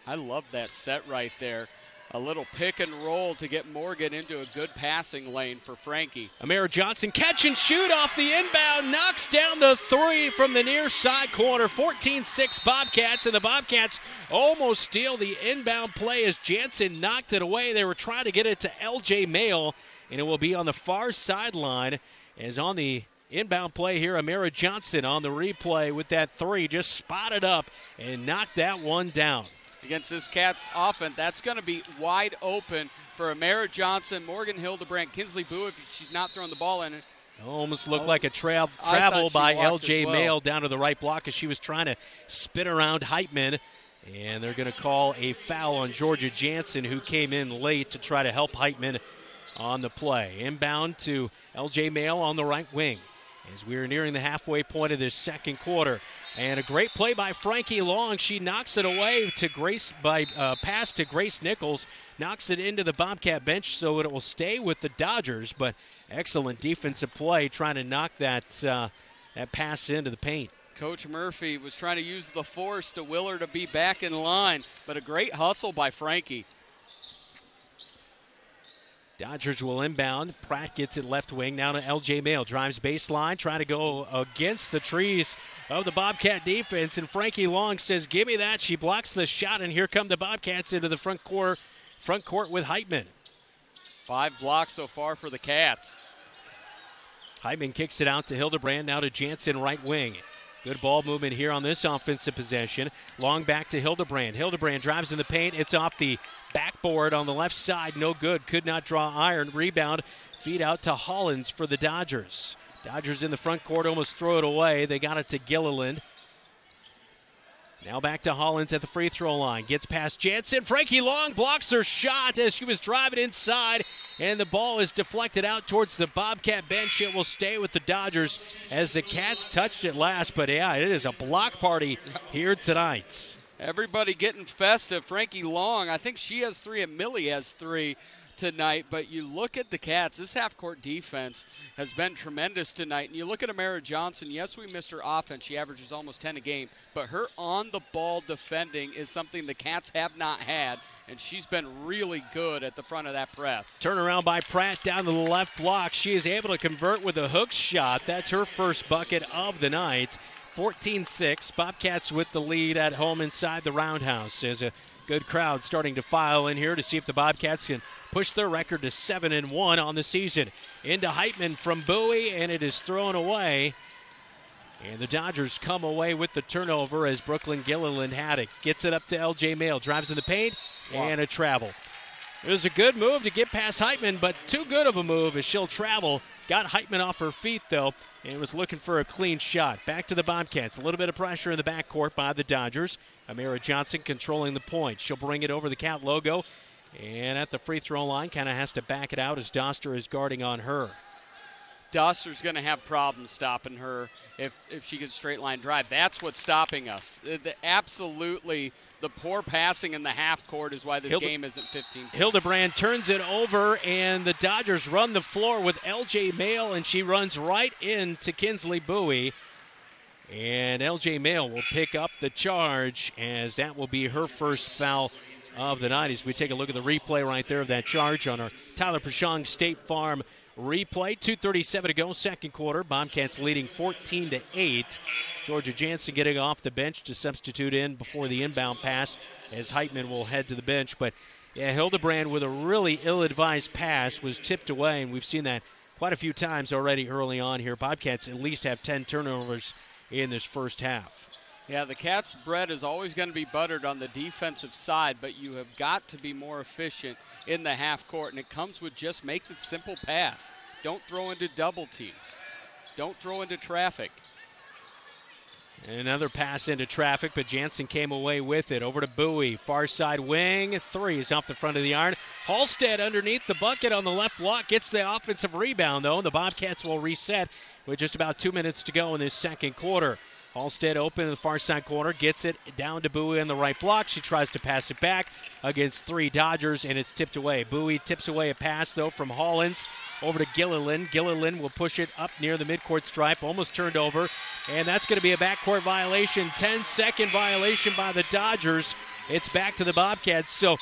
I love that set right there. A little pick and roll to get Morgan into a good passing lane for Frankie. Amira Johnson catch and shoot off the inbound, knocks down the three from the near side corner. 14-6 Bobcats, and the Bobcats almost steal the inbound play as Jansen knocked it away. They were trying to get it to LJ Mail, and it will be on the far sideline as on the inbound play here, Amira Johnson on the replay with that three, just spotted up and knocked that one down. Against this Cats offense, that's going to be wide open for Amira Johnson, Morgan Hildebrand, Kinsley Boo if she's not throwing the ball in it. Almost looked like a travel by LJ Mail down to the right block as she was trying to spin around Heitman. And they're going to call a foul on Georgia Jansen, who came in late to try to help Heitman on the play. Inbound to LJ Mail on the right wing. as we are nearing the halfway point of this second quarter. And a great play by Frankie Long. She knocks it away to Grace by pass to Grace Nichols, knocks it into the Bobcat bench so it will stay with the Dodgers. But excellent defensive play trying to knock that pass into the paint. Coach Murphy was trying to use the force to will her to be back in line, but a great hustle by Frankie. Dodgers will inbound. Pratt gets it left wing. Now to LJ Mail. Drives baseline. Trying to go against the trees of the Bobcat defense. And Frankie Long says, give me that. She blocks the shot. And here come the Bobcats into the front court with Heitman. 5 blocks so far for the Cats. Heitman kicks it out to Hildebrand. Now to Jansen right wing. Good ball movement here on this offensive possession. Long back to Hildebrand. Hildebrand drives in the paint. It's off the backboard on the left side. No good. Could not draw iron. Rebound. Feed out to Hollins for the Dodgers. Dodgers in the front court almost throw it away. They got it to Gilliland. Now back to Hollins at the free throw line. Gets past Jansen. Frankie Long blocks her shot as she was driving inside. And the ball is deflected out towards the Bobcat bench. It will stay with the Dodgers as the Cats touched it last. But, yeah, it is a block party here tonight. Everybody getting festive. Frankie Long, I think she has 3 and Millie has 3 tonight. But you look at the Cats, this half-court defense has been tremendous tonight. And you look at Amara Johnson, yes, we missed her offense. She averages almost 10 a game. But her on-the-ball defending is something the Cats have not had. And she's been really good at the front of that press. Turnaround by Pratt down to the left block. She is able to convert with a hook shot. That's her first bucket of the night. 14-6. Bobcats with the lead at home inside the Roundhouse. There's a good crowd starting to file in here to see if the Bobcats can push their record to 7-1 on the season. Into Heitman from Bowie, and it is thrown away. And the Dodgers come away with the turnover as Brooklyn Gilliland had it. Gets it up to LJ Mail. Drives in the paint, and a travel. It was a good move to get past Heitman, but too good of a move as she'll travel. Got Heitman off her feet, though, and was looking for a clean shot. Back to the Bobcats. A little bit of pressure in the backcourt by the Dodgers. Amira Johnson controlling the point. She'll bring it over the Cat logo. And at the free throw line, kind of has to back it out as Doster is guarding on her. Doster's going to have problems stopping her if she gets straight line drive. That's what's stopping us. Absolutely, the poor passing in the half court is why this game isn't 15 points. Hildebrand turns it over, and the Dodgers run the floor with LJ Mail, and she runs right into Kinsley Bowie. And LJ Mail will pick up the charge as that will be her first foul of the night. As we take a look at the replay right there of that charge on our Tyler Pashong State Farm replay. 2:37 to go, second quarter. Bobcats leading 14-8. Georgia Jansen getting off the bench to substitute in before the inbound pass as Heitman will head to the bench. But, yeah, Hildebrand with a really ill-advised pass was tipped away, and we've seen that quite a few times already early on here. Bobcats at least have 10 turnovers in this first half. Yeah, the Cats' bread is always going to be buttered on the defensive side, but you have got to be more efficient in the half court, and it comes with just make the simple pass. Don't throw into double teams. Don't throw into traffic. Another pass into traffic, but Jansen came away with it. Over to Bowie, far side wing. 3 is off the front of the iron. Halstead underneath the bucket on the left block gets the offensive rebound, though. The Bobcats will reset with just about 2 minutes to go in this second quarter. Halstead open in the far side corner, gets it down to Bowie on the right block. She tries to pass it back against 3 Dodgers, and it's tipped away. Bowie tips away a pass, though, from Hollins over to Gilliland. Gilliland will push it up near the midcourt stripe, almost turned over, and that's going to be a backcourt violation. 10-second violation by the Dodgers. It's back to the Bobcats. So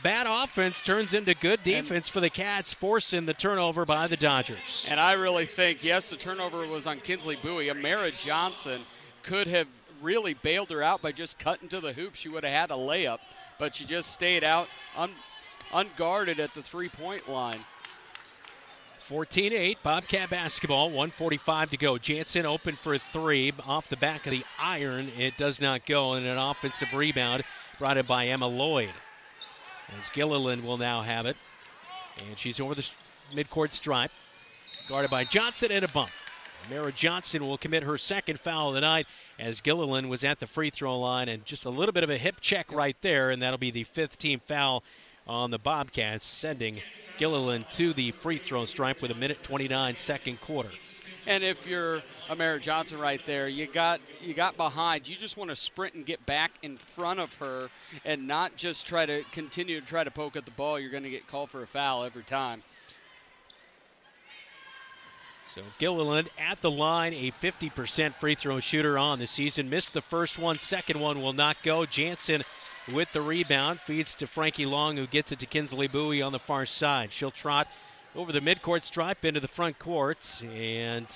bad offense turns into good defense for the Cats, forcing the turnover by the Dodgers. And I really think, yes, the turnover was on Kinsley Bowie. Amara Johnson could have really bailed her out by just cutting to the hoop. She would have had a layup, but she just stayed out unguarded at the three-point line. 14-8, Bobcat basketball, 1:45 to go. Jansen open for 3 off the back of the iron. It does not go, and an offensive rebound brought in by Emma Lloyd. As Gilliland will now have it, and she's over the midcourt stripe, guarded by Johnson, and a bump. Mara Johnson will commit her second foul of the night as Gilliland was at the free throw line, and just a little bit of a hip check right there, and that'll be the 5th team foul on the Bobcats, sending Gilliland to the free throw stripe with 1:29 second quarter. And if you're Amara Johnson right there, you got behind. You just want to sprint and get back in front of her and not just continue to try to poke at the ball. You're going to get called for a foul every time. So Gilliland at the line, a 50% free throw shooter on the season. Missed the first one, second one will not go. Jansen with the rebound, feeds to Frankie Long, who gets it to Kinsley Bowie on the far side. She'll trot over the midcourt stripe into the front court, and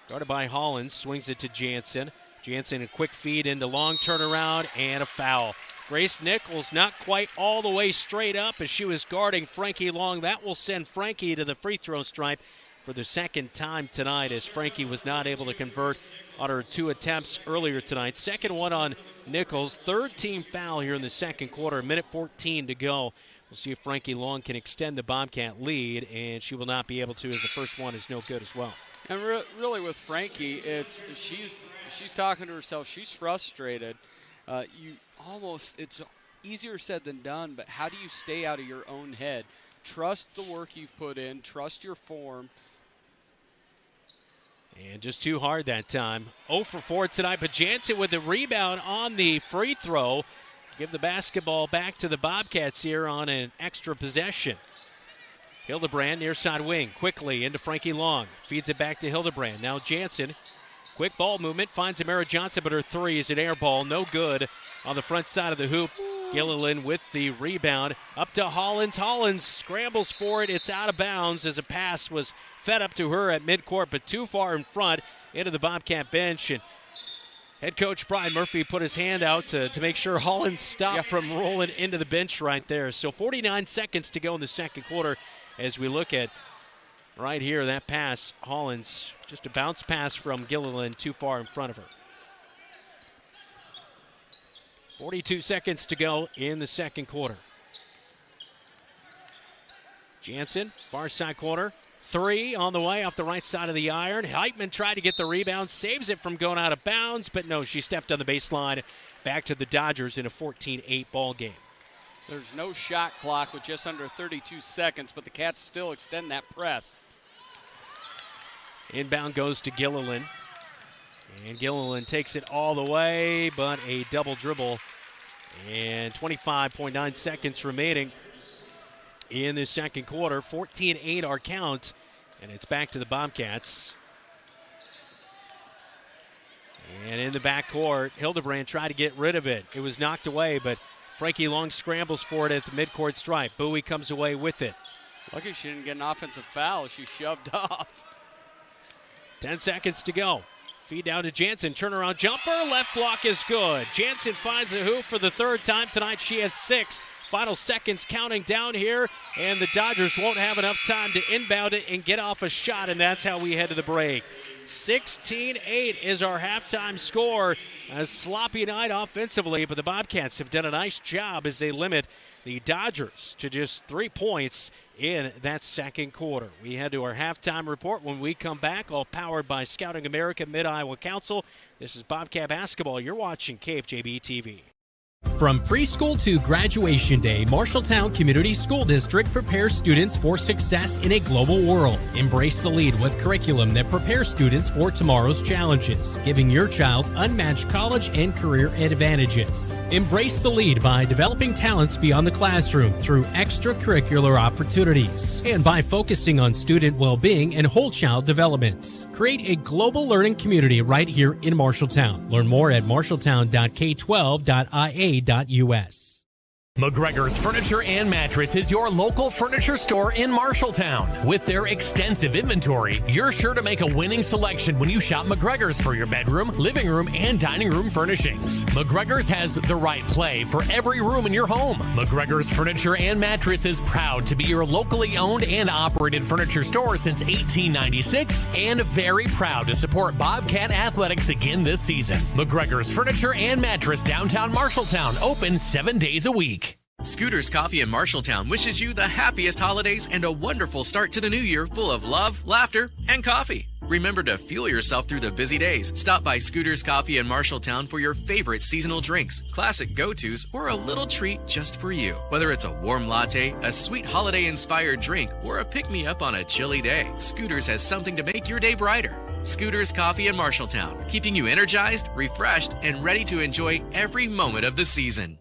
guarded by Hollins, swings it to Jansen. Jansen a quick feed into Long, turnaround, and a foul. Grace Nichols not quite all the way straight up as she was guarding Frankie Long. That will send Frankie to the free throw stripe for the second time tonight, as Frankie was not able to convert on her 2 attempts earlier tonight. Second one on Nichols. Third team foul here in the second quarter. 1:14 to go. We'll see if Frankie Long can extend the Bobcat lead, and she will not be able to, as the first one is no good as well. And really with Frankie, she's talking to herself. She's frustrated. It's easier said than done, but how do you stay out of your own head? Trust the work you've put in. Trust your form. And just too hard that time. 0 for 4 tonight, but Jansen with the rebound on the free throw. Give the basketball back to the Bobcats here on an extra possession. Hildebrand near side wing, quickly into Frankie Long. Feeds it back to Hildebrand. Now Jansen, quick ball movement, finds Amara Johnson, but her three is an air ball. No good on the front side of the hoop. Gilliland with the rebound. Up to Hollins. Hollins scrambles for it. It's out of bounds as a pass was fed up to her at midcourt, but too far in front into the Bobcat bench. And head coach Brian Murphy put his hand out to make sure Hollins stopped from rolling into the bench right there. So 49 seconds to go in the second quarter as we look at right here that pass. Hollins, just a bounce pass from Gilliland too far in front of her. 42 seconds to go in the second quarter. Jansen, far side corner. Three on the way off the right side of the iron. Heitman tried to get the rebound, saves it from going out of bounds, but no, she stepped on the baseline. Back to the Dodgers in a 14-8 ball game. There's no shot clock with just under 32 seconds, but the Cats still extend that press. Inbound goes to Gilliland. And Gilliland takes it all the way, but a double dribble. And 25.9 seconds remaining in the second quarter. 14-8 our count, and it's back to the Bobcats. And in the backcourt, Hildebrand tried to get rid of it. It was knocked away, but Frankie Long scrambles for it at the midcourt stripe. Bowie comes away with it. Lucky she didn't get an offensive foul. She shoved off. 10 seconds to go. Feed down to Jansen. Turnaround jumper. Left block is good. Jansen finds the hoop for the third time tonight. She has 6. Final seconds counting down here, and the Dodgers won't have enough time to inbound it and get off a shot, and that's how we head to the break. 16-8 is our halftime score. A sloppy night offensively, but the Bobcats have done a nice job as they limit the Dodgers to just 3 points in that second quarter. We head to our halftime report when we come back, all powered by Scouting America Mid-Iowa Council. This is Bobcat Basketball. You're watching KFJB-TV. From preschool to graduation day, Marshalltown Community School District prepares students for success in a global world. Embrace the lead with curriculum that prepares students for tomorrow's challenges, giving your child unmatched college and career advantages. Embrace the lead by developing talents beyond the classroom through extracurricular opportunities and by focusing on student well-being and whole child development. Create a global learning community right here in Marshalltown. Learn more at marshalltown.k12.ia.us. McGregor's Furniture and Mattress is your local furniture store in Marshalltown. With their extensive inventory, you're sure to make a winning selection when you shop McGregor's for your bedroom, living room, and dining room furnishings. McGregor's has the right play for every room in your home. McGregor's Furniture and Mattress is proud to be your locally owned and operated furniture store since 1896 and very proud to support Bobcat Athletics again this season. McGregor's Furniture and Mattress, downtown Marshalltown, open 7 days a week. Scooter's Coffee in Marshalltown wishes you the happiest holidays and a wonderful start to the new year full of love, laughter, and coffee. Remember to fuel yourself through the busy days. Stop by Scooter's Coffee in Marshalltown for your favorite seasonal drinks, classic go-tos, or a little treat just for you. Whether it's a warm latte, a sweet holiday-inspired drink, or a pick-me-up on a chilly day, Scooter's has something to make your day brighter. Scooter's Coffee in Marshalltown, keeping you energized, refreshed, and ready to enjoy every moment of the season.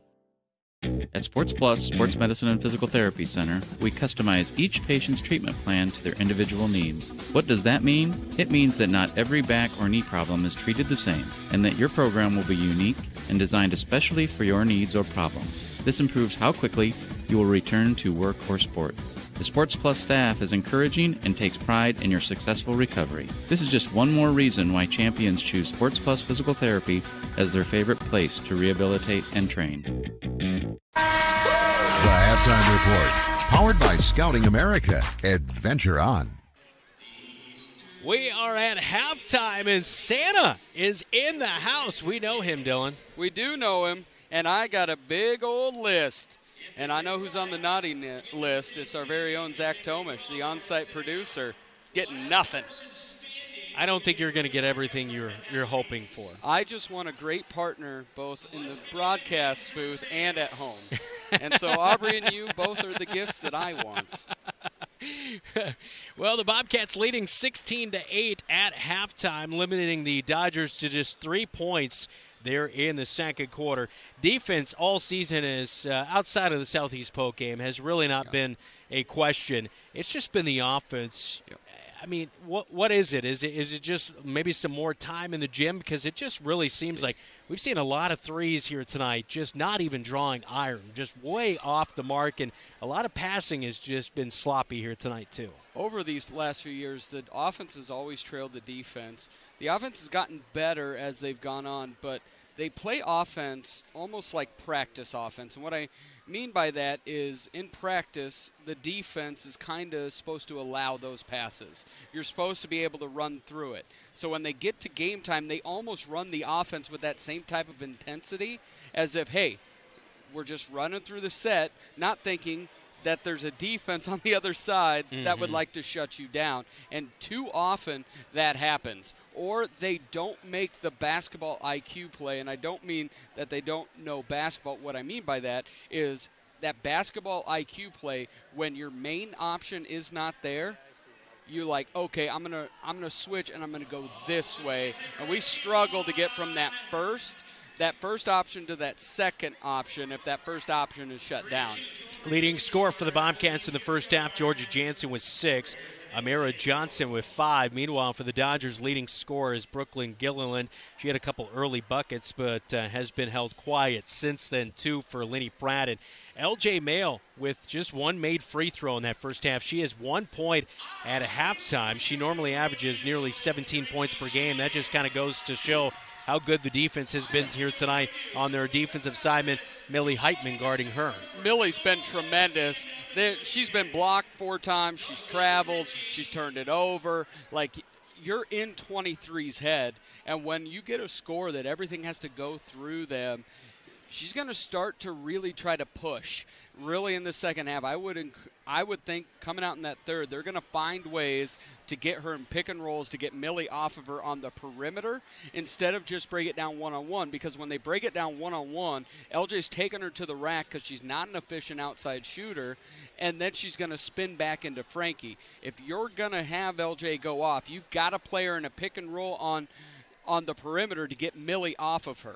At Sports Plus Sports Medicine and Physical Therapy Center, we customize each patient's treatment plan to their individual needs. What does that mean? It means that not every back or knee problem is treated the same, and that your program will be unique and designed especially for your needs or problem. This improves how quickly you will return to work or sports. The Sports Plus staff is encouraging and takes pride in your successful recovery. This is just one more reason why champions choose Sports Plus Physical Therapy as their favorite place to rehabilitate and train. The Halftime Report, powered by Scouting America. Adventure on. We are at halftime, and Santa is in the house. We know him, Dylan. We do know him, and I got a big old list. And I know who's on the naughty list. It's our very own Zach Tomish, the on-site producer, getting nothing. I don't think you're going to get everything you're hoping for. I just want a great partner both in the broadcast booth and at home. And so Aubrey and you both are the gifts that I want. Well, the Bobcats leading 16-8 at halftime, limiting the Dodgers to just 3 points there in the second quarter. Defense all season is, outside of the Southeast Postgame, has really not been a question. It's just been the offense. I mean, what is it? Is it just maybe some more time in the gym? Because it just really seems like we've seen a lot of threes here tonight, just not even drawing iron, just way off the mark, and a lot of passing has just been sloppy here tonight too. Over these last few years, the offense has always trailed the defense. The offense has gotten better as they've gone on, but they play offense almost like practice offense. And what I mean by that is in practice, the defense is kind of supposed to allow those passes. You're supposed to be able to run through it. So when they get to game time, they almost run the offense with that same type of intensity as if, hey, we're just running through the set, not thinking that there's a defense on the other side that would like to shut you down. And too often that happens. Or they don't make the basketball IQ play, and I don't mean that they don't know basketball. What I mean by that is that basketball IQ play, when your main option is not there, you're like, okay, I'm gonna switch and I'm gonna go this way. And we struggle to get from that first option to that second option if that first option is shut down. Leading scorer for the Bobcats in the first half, Georgia Jansen with 6. Amira Johnson with 5. Meanwhile, for the Dodgers, leading scorer is Brooklyn Gilliland. She had a couple early buckets, but has been held quiet since then, 2 for Lenny Pratt. And LJ Mail with just 1 made free throw in that first half. She has 1 point at a halftime. She normally averages nearly 17 points per game. That just kind of goes to show how good the defense has been here tonight on their defensive side. Millie Heitman guarding her. Millie's been tremendous. She's been blocked 4 times. She's traveled. She's turned it over. Like, you're in 23's head, and when you get a score that everything has to go through them, she's going to start to really try to push. Really in the second half, I would think coming out in that third, they're going to find ways to get her in pick and rolls to get Millie off of her on the perimeter instead of just break it down one-on-one, because when they break it down one-on-one, LJ's taking her to the rack because she's not an efficient outside shooter, and then she's going to spin back into Frankie. If you're going to have LJ go off, you've got to play her in a pick and roll on the perimeter to get Millie off of her.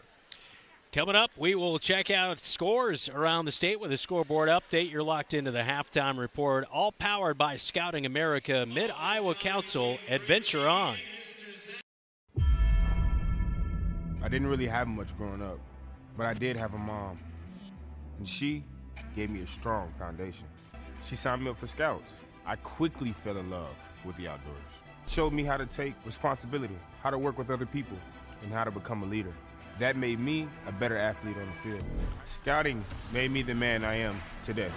Coming up, we will check out scores around the state with a scoreboard update. You're locked into the Halftime Report, all powered by Scouting America, Mid-Iowa Council. Adventure on. I didn't really have much growing up, but I did have a mom, and she gave me a strong foundation. She signed me up for Scouts. I quickly fell in love with the outdoors. Showed me how to take responsibility, how to work with other people, and how to become a leader. That made me a better athlete on the field. Scouting made me the man I am today.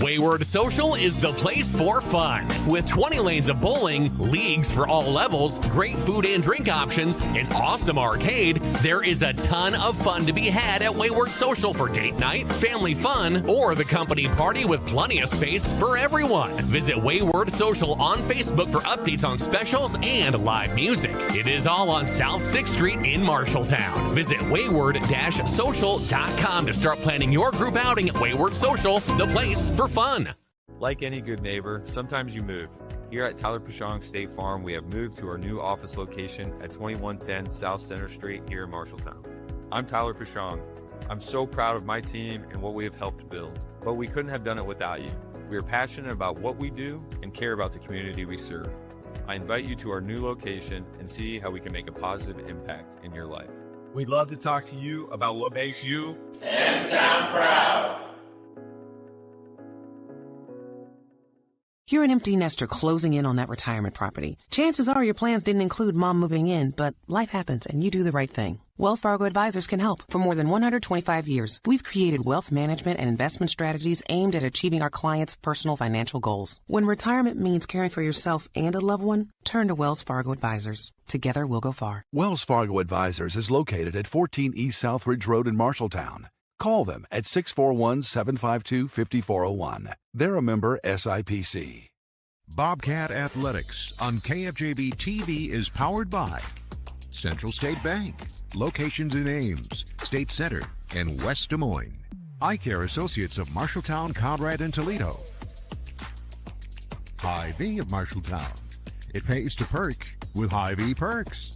Wayward Social is the place for fun. With 20 lanes of bowling, leagues for all levels, great food and drink options, an awesome arcade, there is a ton of fun to be had at Wayward Social for date night, family fun, or the company party with plenty of space for everyone. Visit Wayward Social on Facebook for updates on specials and live music. It is all on South 6th Street in Marshalltown. Visit wayward-social.com to start planning your group outing at Wayward Social, the place for fun. Like any good neighbor, sometimes you move. Here at Tyler Pashong State Farm, we have moved to our new office location at 2110 South Center Street here in Marshalltown. I'm Tyler Pashong. I'm so proud of my team and what we have helped build, but we couldn't have done it without you. We are passionate about what we do and care about the community we serve. I invite you to our new location and see how we can make a positive impact in your life. We'd love to talk to you about what makes you M-Town proud. You're an empty nester closing in on that retirement property. Chances are your plans didn't include mom moving in, but life happens and you do the right thing. Wells Fargo Advisors can help. For more than 125 years, we've created wealth management and investment strategies aimed at achieving our clients' personal financial goals. When retirement means caring for yourself and a loved one, turn to Wells Fargo Advisors. Together, we'll go far. Wells Fargo Advisors is located at 14 East Southridge Road in Marshalltown. Call them at 641-752-5401. They're a member SIPC. Bobcat Athletics on KFJB-TV is powered by Central State Bank. Locations in Ames, State Center, and West Des Moines. Eye Care Associates of Marshalltown, Conrad, and Toledo. Hy-Vee of Marshalltown. It pays to perk with Hy-Vee Perks.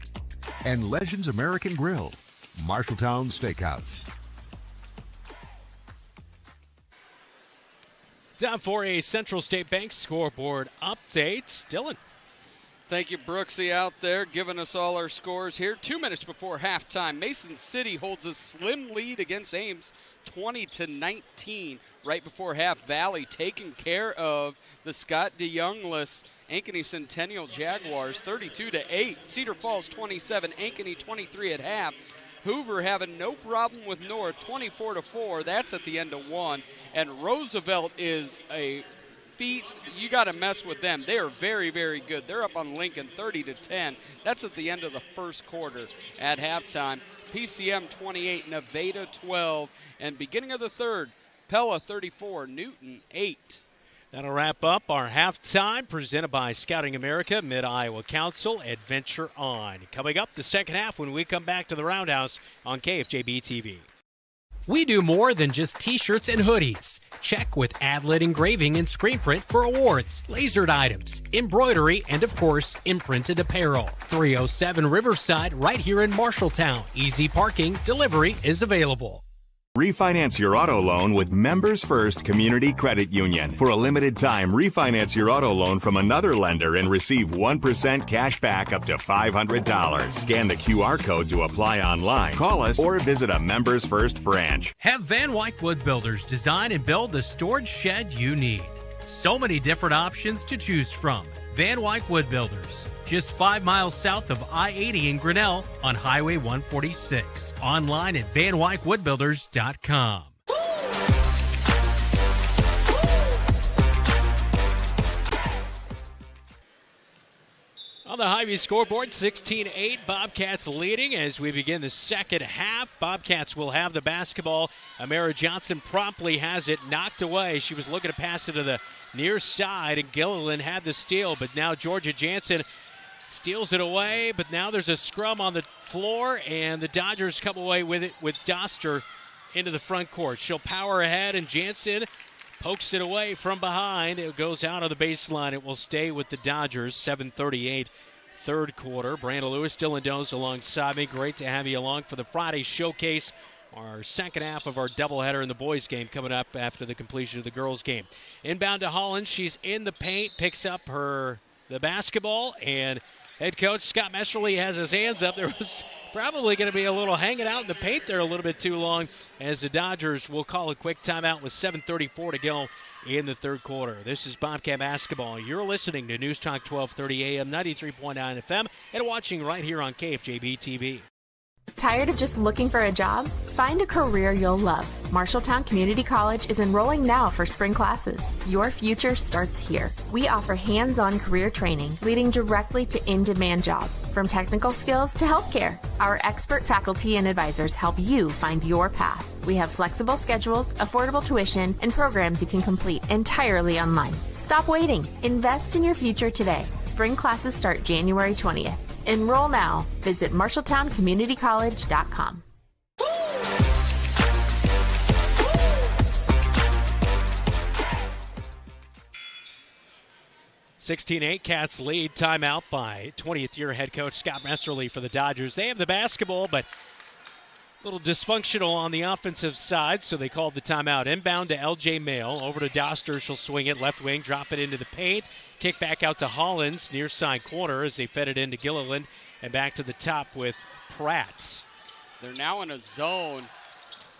And Legends American Grill, Marshalltown Steakhouse. Time for a Central State Bank scoreboard update. Dylan. Thank you, Brooksy, out there giving us all our scores here. 2 minutes before halftime, Mason City holds a slim lead against Ames, 20-19. Right before half, Valley taking care of the Scott DeYoung-less Ankeny Centennial Jaguars, 32-8. Cedar Falls 27, Ankeny 23 at half. Hoover having no problem with North, 24-4. That's at the end of one. And Roosevelt is a feat. You got to mess with them. They are very, very good. They're up on Lincoln 30-10. That's at the end of the first quarter. At halftime, PCM 28, Nevada 12, and beginning of the third, Pella 34, Newton 8. That'll wrap up our halftime, presented by Scouting America, Mid-Iowa Council, Adventure On. Coming up the second half when we come back to the Roundhouse on KFJB-TV. We do more than just t-shirts and hoodies. Check with Adlet Engraving and Screen Print for awards, lasered items, embroidery, and of course, imprinted apparel. 307 Riverside, right here in Marshalltown. Easy parking, delivery is available. Refinance your auto loan with Members First Community Credit Union. For a limited time, refinance your auto loan from another lender and receive 1% cash back up to $500. Scan the QR code to apply online. Call us or visit a Members First branch. Have Van Wyck Wood Builders design and build the storage shed you need. So many different options to choose from. Van Wyck Wood Builders, just 5 miles south of I-80 in Grinnell on Highway 146. Online at VanWyckWoodBuilders.com. On the Hy-Vee scoreboard, 16-8, Bobcats leading as we begin the second half. Bobcats will have the basketball. Amara Johnson promptly has it knocked away. She was looking to pass it to the near side, and Gilliland had the steal, but now Georgia Jansen steals it away, but now there's a scrum on the floor, and the Dodgers come away with it with Doster into the front court. She'll power ahead, and Jansen pokes it away from behind. It goes out of the baseline. It will stay with the Dodgers. 7:38, third quarter. Brandon Lewis, Dylan Dones alongside me. Great to have you along for the Friday showcase. Our second half of our doubleheader in the boys' game coming up after the completion of the girls' game. Inbound to Holland. She's in the paint, picks up the basketball, and head coach Scott Messerly has his hands up. There was probably going to be a little hanging out in the paint there a little bit too long, as the Dodgers will call a quick timeout with 7:34 to go in the third quarter. This is Bobcat Basketball. You're listening to News Talk 1230 AM, 93.9 FM, and watching right here on KFJB-TV. Tired of just looking for a job? Find a career you'll love. Marshalltown Community College is enrolling now for spring classes. Your future starts here. We offer hands-on career training leading directly to in-demand jobs, from technical skills to healthcare. Our expert faculty and advisors help you find your path. We have flexible schedules, affordable tuition, and programs you can complete entirely online. Stop waiting. Invest in your future today. Spring classes start January 20th. Enroll now. Visit MarshalltownCommunityCollege.com. 16-8, Cats lead. Timeout by 20th-year head coach Scott Messerly for the Dodgers. They have the basketball, but a little dysfunctional on the offensive side, so they called the timeout. Inbound to L.J. Mail. Over to Doster. She'll swing it left wing, drop it into the paint. Kick back out to Hollins, near side corner as they fed it into Gilliland. And back to the top with Pratt. They're now in a zone.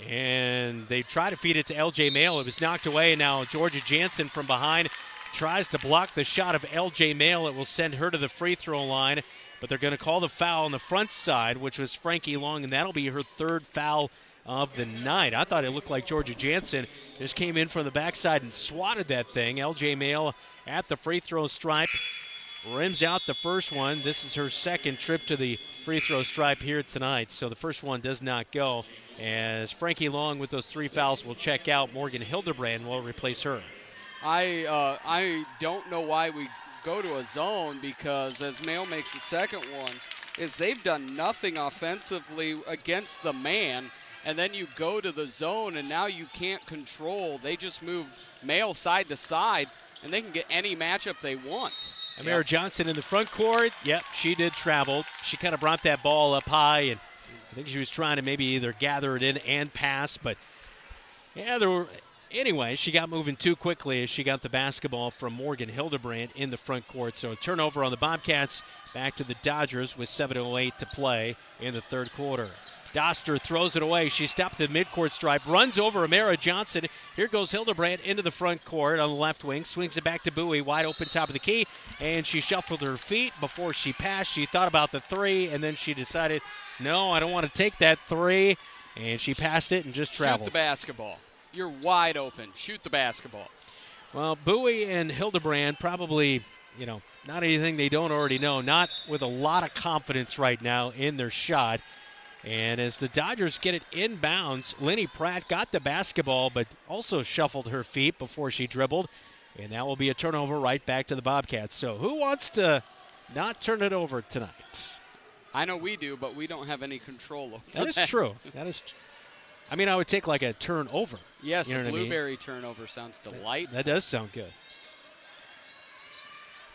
And they try to feed it to L.J. Mail. It was knocked away. Now Georgia Jansen from behind tries to block the shot of L.J. Mail. It will send her to the free throw line. But they're going to call the foul on the front side, which was Frankie Long, and that'll be her third foul of the night. I thought it looked like Georgia Jansen just came in from the backside and swatted that thing. L.J. Mail at the free throw stripe. Rims out the first one. This is her second trip to the free throw stripe here tonight, so the first one does not go. As Frankie Long with those 3 fouls will check out, Morgan Hildebrand will replace her. I don't know why we go to a zone, because as Mail makes the second one, is they've done nothing offensively against the man, and then you go to the zone and now you can't control. They just move Mail side to side, and they can get any matchup they want. Amira Johnson in the front court. Yep, she did travel. She kind of brought that ball up high, and I think she was trying to maybe either gather it in and pass, but anyway, she got moving too quickly as she got the basketball from Morgan Hildebrand in the front court. So a turnover on the Bobcats, back to the Dodgers with 7:08 to play in the third quarter. Doster throws it away. She stopped the midcourt stripe, runs over Amira Johnson. Here goes Hildebrand into the front court on the left wing, swings it back to Bowie, wide open top of the key, and she shuffled her feet before she passed. She thought about the three, and then she decided, no, I don't want to take that three, and she passed it and just traveled. Shoot the basketball. You're wide open. Shoot the basketball. Well, Bowie and Hildebrand probably, not anything they don't already know, not with a lot of confidence right now in their shot. And as the Dodgers get it inbounds, Lenny Pratt got the basketball but also shuffled her feet before she dribbled. And that will be a turnover right back to the Bobcats. So who wants to not turn it over tonight? I know we do, but we don't have any control over that. That is true. I would take like a turnover. Yes, you know a blueberry turnover sounds delightful. That does sound good.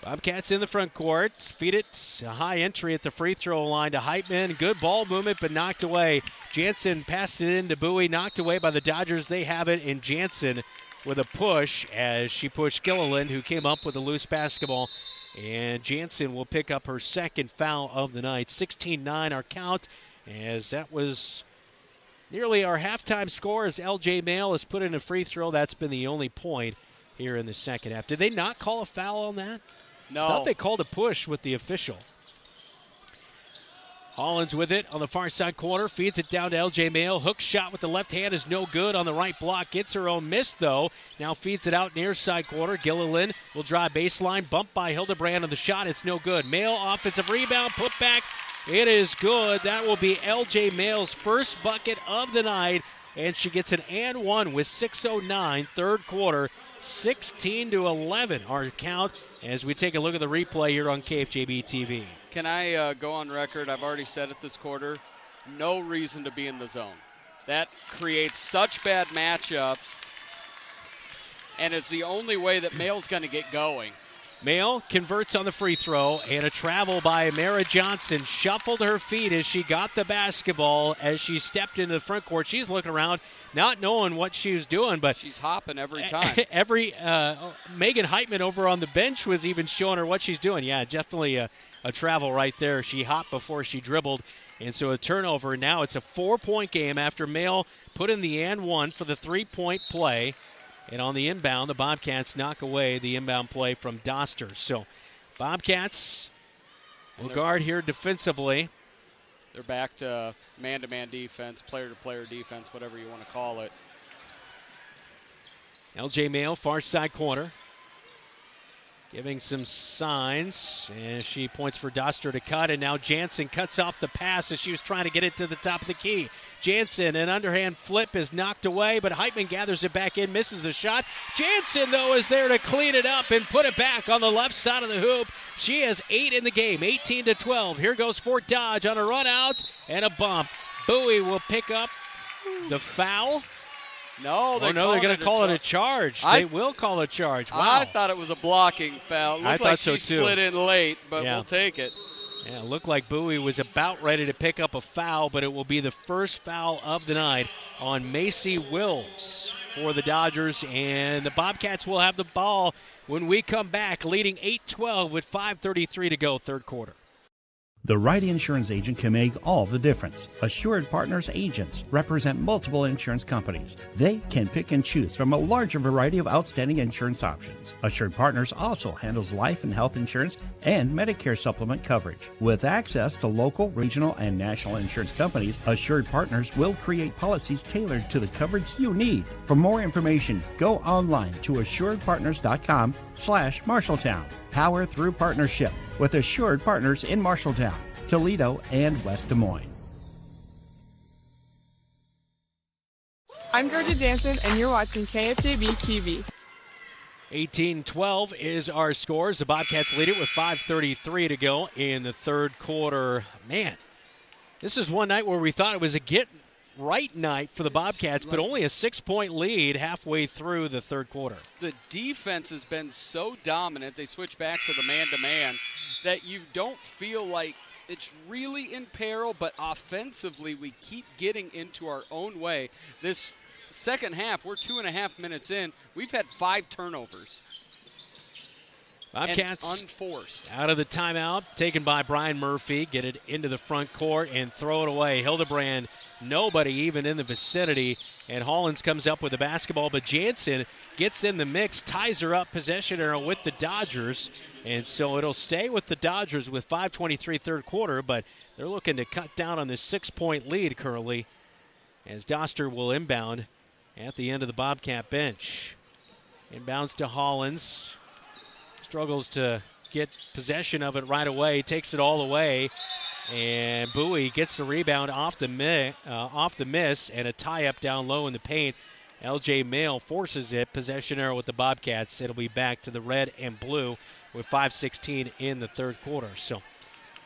Bobcats in the front court. Feed it. A high entry at the free throw line to Heitman. Good ball movement, but knocked away. Jansen passed it in to Bowie, knocked away by the Dodgers. They have it, and Jansen with a push as she pushed Gilliland, who came up with a loose basketball. And Jansen will pick up her second foul of the night. 16-9 our count, as that was nearly our halftime score as L.J. Mail has put in a free throw. That's been the only point here in the second half. Did they not call a foul on that? No. I thought they called a push with the official. Hollins with it on the far side corner. Feeds it down to L.J. Mail. Hook shot with the left hand is no good on the right block. Gets her own miss, though. Now feeds it out near side corner. Gilliland will drive baseline. Bumped by Hildebrand on the shot. It's no good. Mail offensive rebound. Put back. It is good. That will be L.J. Mail's first bucket of the night. And she gets an and one with 6:09 third quarter. 16-11 our count as we take a look at the replay here on KFJB-TV. Can I go on record? I've already said it this quarter. No reason to be in the zone. That creates such bad matchups, and it's the only way that Mail's going to get going. Mail converts on the free throw, and a travel by Amira Johnson shuffled her feet as she got the basketball as she stepped into the front court. She's looking around, not knowing what she was doing, but she's hopping every time. Megan Heitman over on the bench was even showing her what she's doing. Yeah, definitely a travel right there. She hopped before she dribbled, and so a turnover. Now it's a 4-point game after Mail put in the and one for the 3-point play. And on the inbound, the Bobcats knock away the inbound play from Doster. So Bobcats will guard here defensively. They're back to man-to-man defense, player-to-player defense, whatever you want to call it. LJ Mayo, far side corner. Giving some signs, and she points for Doster to cut, and now Jansen cuts off the pass as she was trying to get it to the top of the key. Jansen, an underhand flip is knocked away, but Heitman gathers it back in, misses the shot. Jansen, though, is there to clean it up and put it back on the left side of the hoop. She has 8 in the game, 18-12. Here goes Fort Dodge on a run out and a bump. Bowie will pick up the foul. No, they're going to call it a charge. They will call a charge. Wow. I thought it was a blocking foul. It looked like she slid in late, but we'll take it. Yeah, it looked like Bowie was about ready to pick up a foul, but it will be the first foul of the night on Macy Wills for the Dodgers, and the Bobcats will have the ball when we come back, leading 8-12 with 5:33 to go, third quarter. The right insurance agent can make all the difference. Assured Partners agents represent multiple insurance companies. They can pick and choose from a larger variety of outstanding insurance options. Assured Partners also handles life and health insurance and Medicare supplement coverage. With access to local, regional, and national insurance companies, Assured Partners will create policies tailored to the coverage you need. For more information, go online to assuredpartners.com/Marshalltown. Power through partnership with Assured Partners in Marshalltown, Toledo, and West Des Moines. I'm Georgia Jansen, and you're watching KFJB-TV. 18-12 is our scores. The Bobcats lead it with 5:33 to go in the third quarter. Man, this is one night where we thought it was a get-right night for the Bobcats, but only a 6-point lead halfway through the third quarter. The defense has been so dominant, they switch back to the man-to-man, that you don't feel like it's really in peril, but offensively we keep getting into our own way. This second half, we're 2.5 minutes in. We've had 5 turnovers. Bobcats unforced. Out of the timeout, taken by Brian Murphy. Get it into the front court and throw it away. Hildebrand, nobody even in the vicinity. And Hollins comes up with the basketball, but Jansen gets in the mix, ties her up, possession arrow with the Dodgers. And so it'll stay with the Dodgers with 5:23 third quarter, but they're looking to cut down on this 6-point lead currently as Doster will inbound at the end of the Bobcat bench. Inbounds to Hollins. Struggles to get possession of it right away, takes it all away, and Bowie gets the rebound off the miss, and a tie-up down low in the paint. LJ Mail forces it, possession arrow with the Bobcats. It'll be back to the red and blue with 5:16 in the third quarter. So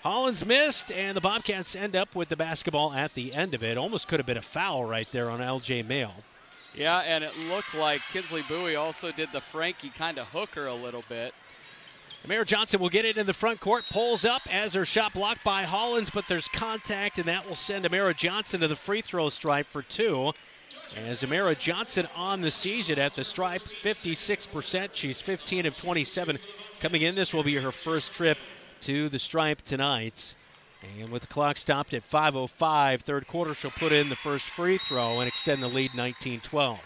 Hollins missed, and the Bobcats end up with the basketball at the end of it. Almost could have been a foul right there on LJ Mail. Yeah, and it looked like Kinsley Bowie also did the Frankie kind of hook her a little bit. Amira Johnson will get it in the front court, pulls up as her shot blocked by Hollins, but there's contact, and that will send Amira Johnson to the free throw stripe for 2. As Amira Johnson on the season at the stripe, 56%. She's 15 of 27 coming in. This will be her first trip to the stripe tonight. And with the clock stopped at 5:05, third quarter, she'll put in the first free throw and extend the lead 19-12.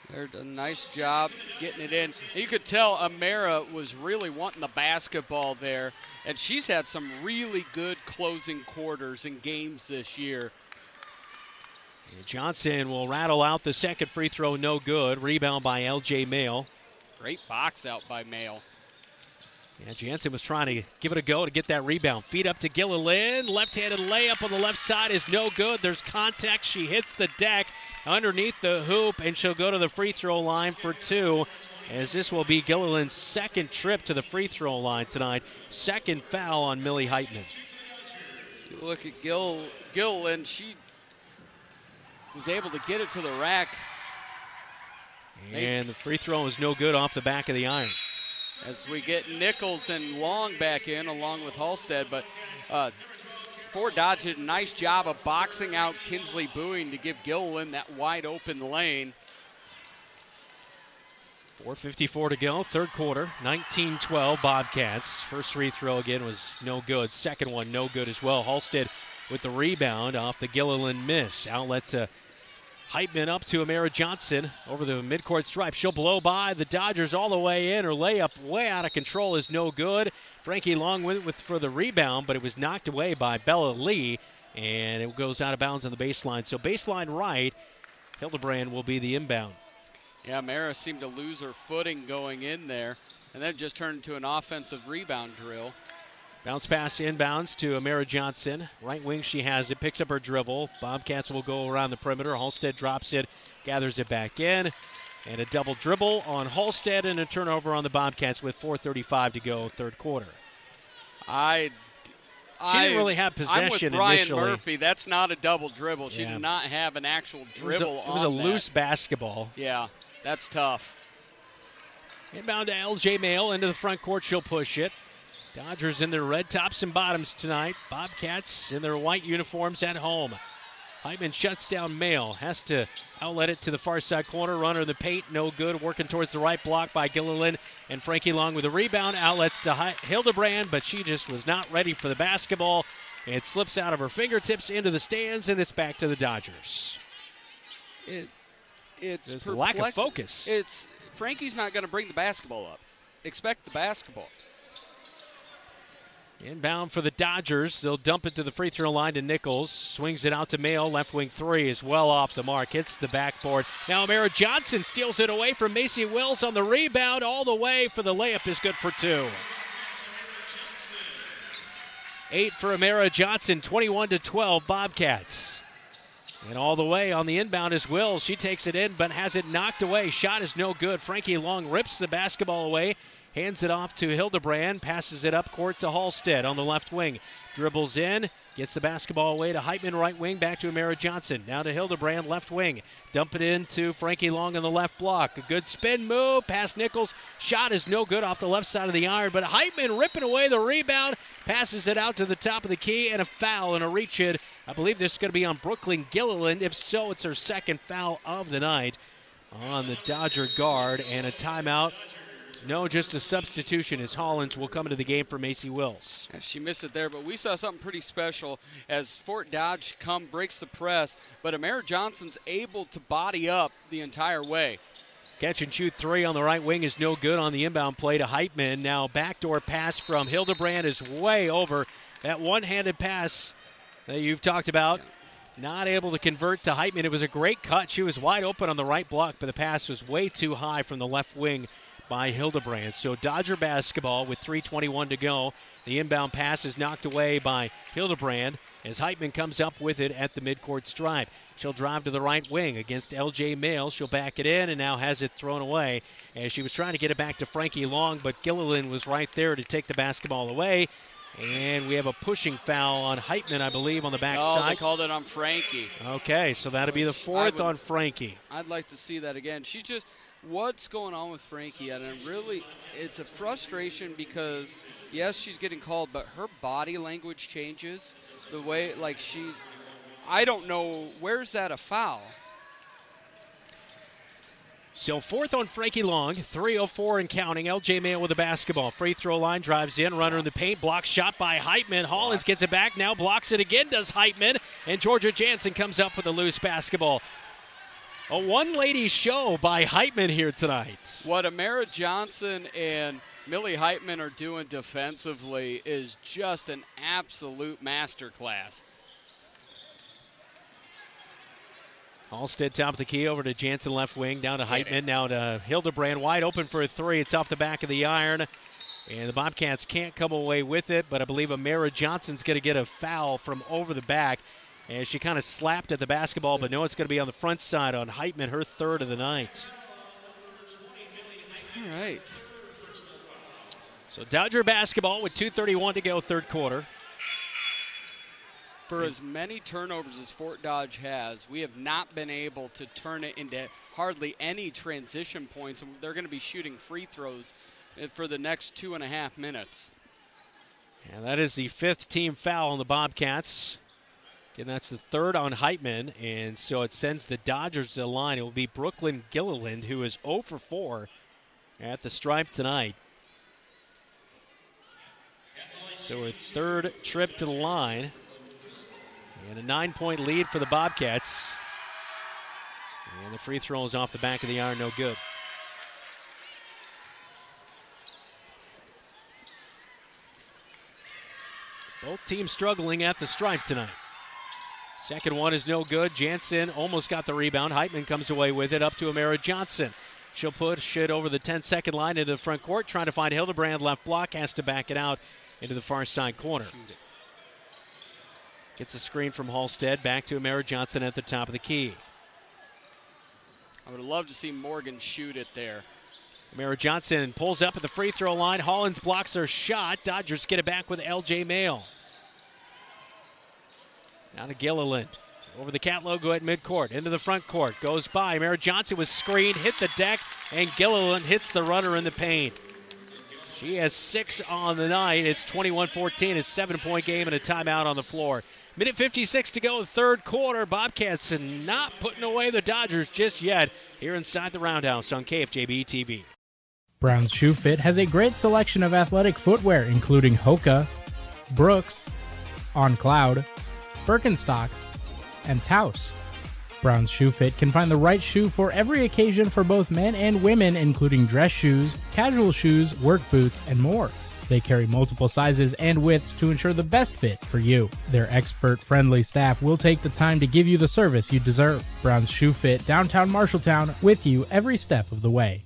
They're doing a nice job getting it in. You could tell Amira was really wanting the basketball there, and she's had some really good closing quarters in games this year. And Johnson will rattle out the second free throw, no good. Rebound by LJ Mail. Great box out by Mail. Yeah, Jansen was trying to give it a go to get that rebound. Feed up to Gilliland. Left-handed layup on the left side is no good. There's contact. She hits the deck underneath the hoop, and she'll go to the free throw line for 2, as this will be Gilliland's second trip to the free throw line tonight. Second foul on Millie Heitman. You look at Gilliland. She was able to get it to the rack. And the free throw is no good off the back of the iron. As we get Nichols and Long back in along with Halstead, but Fort Dodge did a nice job of boxing out Kinsley Bowie to give Gilliland that wide open lane. 4:54 to go, third quarter, 19-12 Bobcats. First free throw again was no good. Second one no good as well. Halstead with the rebound off the Gilliland miss. Outlet to Heitman up to Amira Johnson over the midcourt stripe. She'll blow by the Dodgers all the way in. Her layup way out of control is no good. Frankie Long with for the rebound, but it was knocked away by Bella Lee, and it goes out of bounds on the baseline. So baseline right, Hildebrand will be the inbound. Yeah, Mara seemed to lose her footing going in there, and then just turned into an offensive rebound drill. Bounce pass inbounds to Amara Johnson. Right wing, she has it, picks up her dribble. Bobcats will go around the perimeter. Halstead drops it, gathers it back in. And a double dribble on Halstead and a turnover on the Bobcats with 4:35 to go, third quarter. She didn't really have possession I'm with Brian initially. Murphy. That's not a double dribble. She did not have an actual dribble It was a loose basketball. Yeah, that's tough. Inbound to LJ Mail into the front court. She'll push it. Dodgers in their red tops and bottoms tonight. Bobcats in their white uniforms at home. Heitman shuts down Mail. Has to outlet it to the far side corner. Runner in the paint, no good. Working towards the right block by Gilliland. And Frankie Long with a rebound. Outlets to Hildebrand, but she just was not ready for the basketball. It slips out of her fingertips into the stands, and it's back to the Dodgers. It's a lack of focus. Frankie's not going to bring the basketball up. Expect the basketball. Inbound for the Dodgers. They'll dump it to the free throw line to Nichols. Swings it out to Mail. Left wing three is well off the mark. Hits the backboard. Now Amara Johnson steals it away from Macy Wills on the rebound. All the way for the layup is good for two. 8 for Amara Johnson. 21-12 Bobcats. And all the way on the inbound is Wills. She takes it in but has it knocked away. Shot is no good. Frankie Long rips the basketball away. Hands it off to Hildebrand, passes it up court to Halstead on the left wing. Dribbles in, gets the basketball away to Heitman, right wing, back to Amara Johnson. Now to Hildebrand, left wing. Dump it into Frankie Long on the left block. A good spin move, past Nichols. Shot is no good off the left side of the iron, but Heitman ripping away the rebound, passes it out to the top of the key, and a foul and a reach-in. I believe this is going to be on Brooklyn Gilliland. If so, it's her second foul of the night on the Dodger guard, and a timeout. No, just a substitution as Hollins will come into the game for Macy Wills. She missed it there, but we saw something pretty special as Fort Dodge breaks the press, but Amara Johnson's able to body up the entire way. Catch and shoot three on the right wing is no good on the inbound play to Heitman. Now backdoor pass from Hildebrand is way over. That one-handed pass that you've talked about, not able to convert to Heitman. It was a great cut. She was wide open on the right block, but the pass was way too high from the left wing by Hildebrand. So Dodger basketball with 3:21 to go. The inbound pass is knocked away by Hildebrand as Heitman comes up with it at the midcourt stripe. She'll drive to the right wing against LJ Mail. She'll back it in and now has it thrown away as she was trying to get it back to Frankie Long, but Gilliland was right there to take the basketball away. And we have a pushing foul on Heitman, I believe, on the backside. Oh, they called it on Frankie. Okay, so that'll be the fourth on Frankie. I'd like to see that again. What's going on with Frankie? And it's a frustration because, yes, she's getting called, but her body language changes. The way, I don't know, where's that a foul? So fourth on Frankie Long, 3:04 and counting. LJ Mail with the basketball. Free throw line, drives in, runner in the paint, block shot by Heitman. Hollins gets it back, now blocks it again, does Heitman. And Georgia Jansen comes up with a loose basketball. A one-lady show by Heitman here tonight. What Amara Johnson and Millie Heitman are doing defensively is just an absolute masterclass. Halstead top of the key over to Jansen left wing, down to Heitman, now to Hildebrand, wide open for a three. It's off the back of the iron, and the Bobcats can't come away with it, but I believe Amara Johnson's going to get a foul from over the back. And she kind of slapped at the basketball, but no, it's going to be on the front side on Heitman, her third of the night. All right. So Dodger basketball with 2:31 to go, third quarter. For as many turnovers as Fort Dodge has, we have not been able to turn it into hardly any transition points. They're going to be shooting free throws for the next 2.5 minutes. And that is the fifth team foul on the Bobcats. Again, that's the third on Heitman, and so it sends the Dodgers to the line. It will be Brooklyn Gilliland, who is 0 for 4 at the stripe tonight. So her third trip to the line, and a 9-point lead for the Bobcats. And the free throw is off the back of the iron, no good. Both teams struggling at the stripe tonight. Second one is no good. Jansen almost got the rebound. Heitman comes away with it up to Amara Johnson. She'll push it over the 10-second line into the front court, trying to find Hildebrand. Left block, has to back it out into the far side corner. Gets a screen from Halstead. Back to Amara Johnson at the top of the key. I would love to see Morgan shoot it there. Amara Johnson pulls up at the free throw line. Hollins blocks her shot. Dodgers get it back with L.J. Mail. Now to Gilliland. Over the cat logo at midcourt. Into the front court. Goes by. Amara Johnson was screened. Hit the deck. And Gilliland hits the runner in the paint. She has 6 on the night. It's 21-14. A 7-point game and a timeout on the floor. Minute 56 to go, third quarter. Bobcats not putting away the Dodgers just yet here inside the Roundhouse on KFJB-TV. Brown's Shoe Fit has a great selection of athletic footwear, including Hoka, Brooks, On Cloud, Birkenstock, and Taos. Brown's Shoe Fit can find the right shoe for every occasion for both men and women, including dress shoes, casual shoes, work boots, and more. They carry multiple sizes and widths to ensure the best fit for you. Their expert-friendly staff will take the time to give you the service you deserve. Brown's Shoe Fit, downtown Marshalltown, with you every step of the way.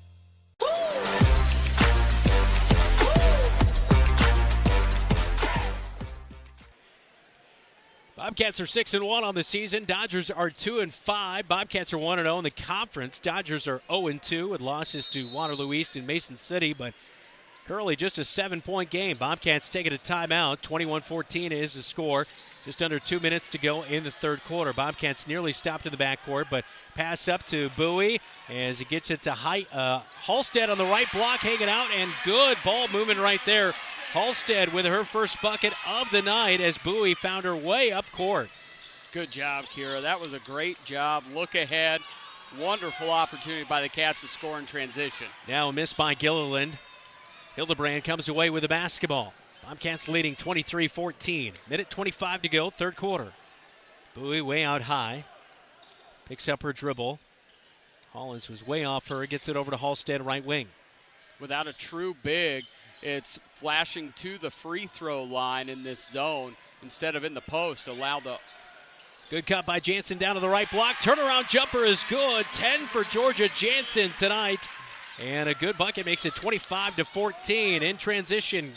Bobcats are 6-1 on the season. Dodgers are 2-5. Bobcats are 1-0 in the conference. Dodgers are 0-2 with losses to Waterloo East and Mason City, but currently just a 7-point game. Bobcats taking a timeout. 21-14 is the score. Just under 2 minutes to go in the third quarter. Bobcats nearly stopped in the backcourt, but pass up to Bowie as he gets it to Halstead on the right block, hanging out, and good ball movement right there. Halstead with her first bucket of the night as Bowie found her way up court. Good job, Kira. That was a great job. Look ahead. Wonderful opportunity by the Cats to score in transition. Now a miss by Gilliland. Hildebrand comes away with the basketball. Bobcats leading 23-14. Minute 25 to go, third quarter. Bowie way out high. Picks up her dribble. Hollins was way off her. Gets it over to Halstead, right wing. Without a true big, it's flashing to the free throw line in this zone instead of in the post. Good cut by Jansen down to the right block. Turnaround jumper is good. 10 for Georgia Jansen tonight. And a good bucket makes it 25-14. In transition,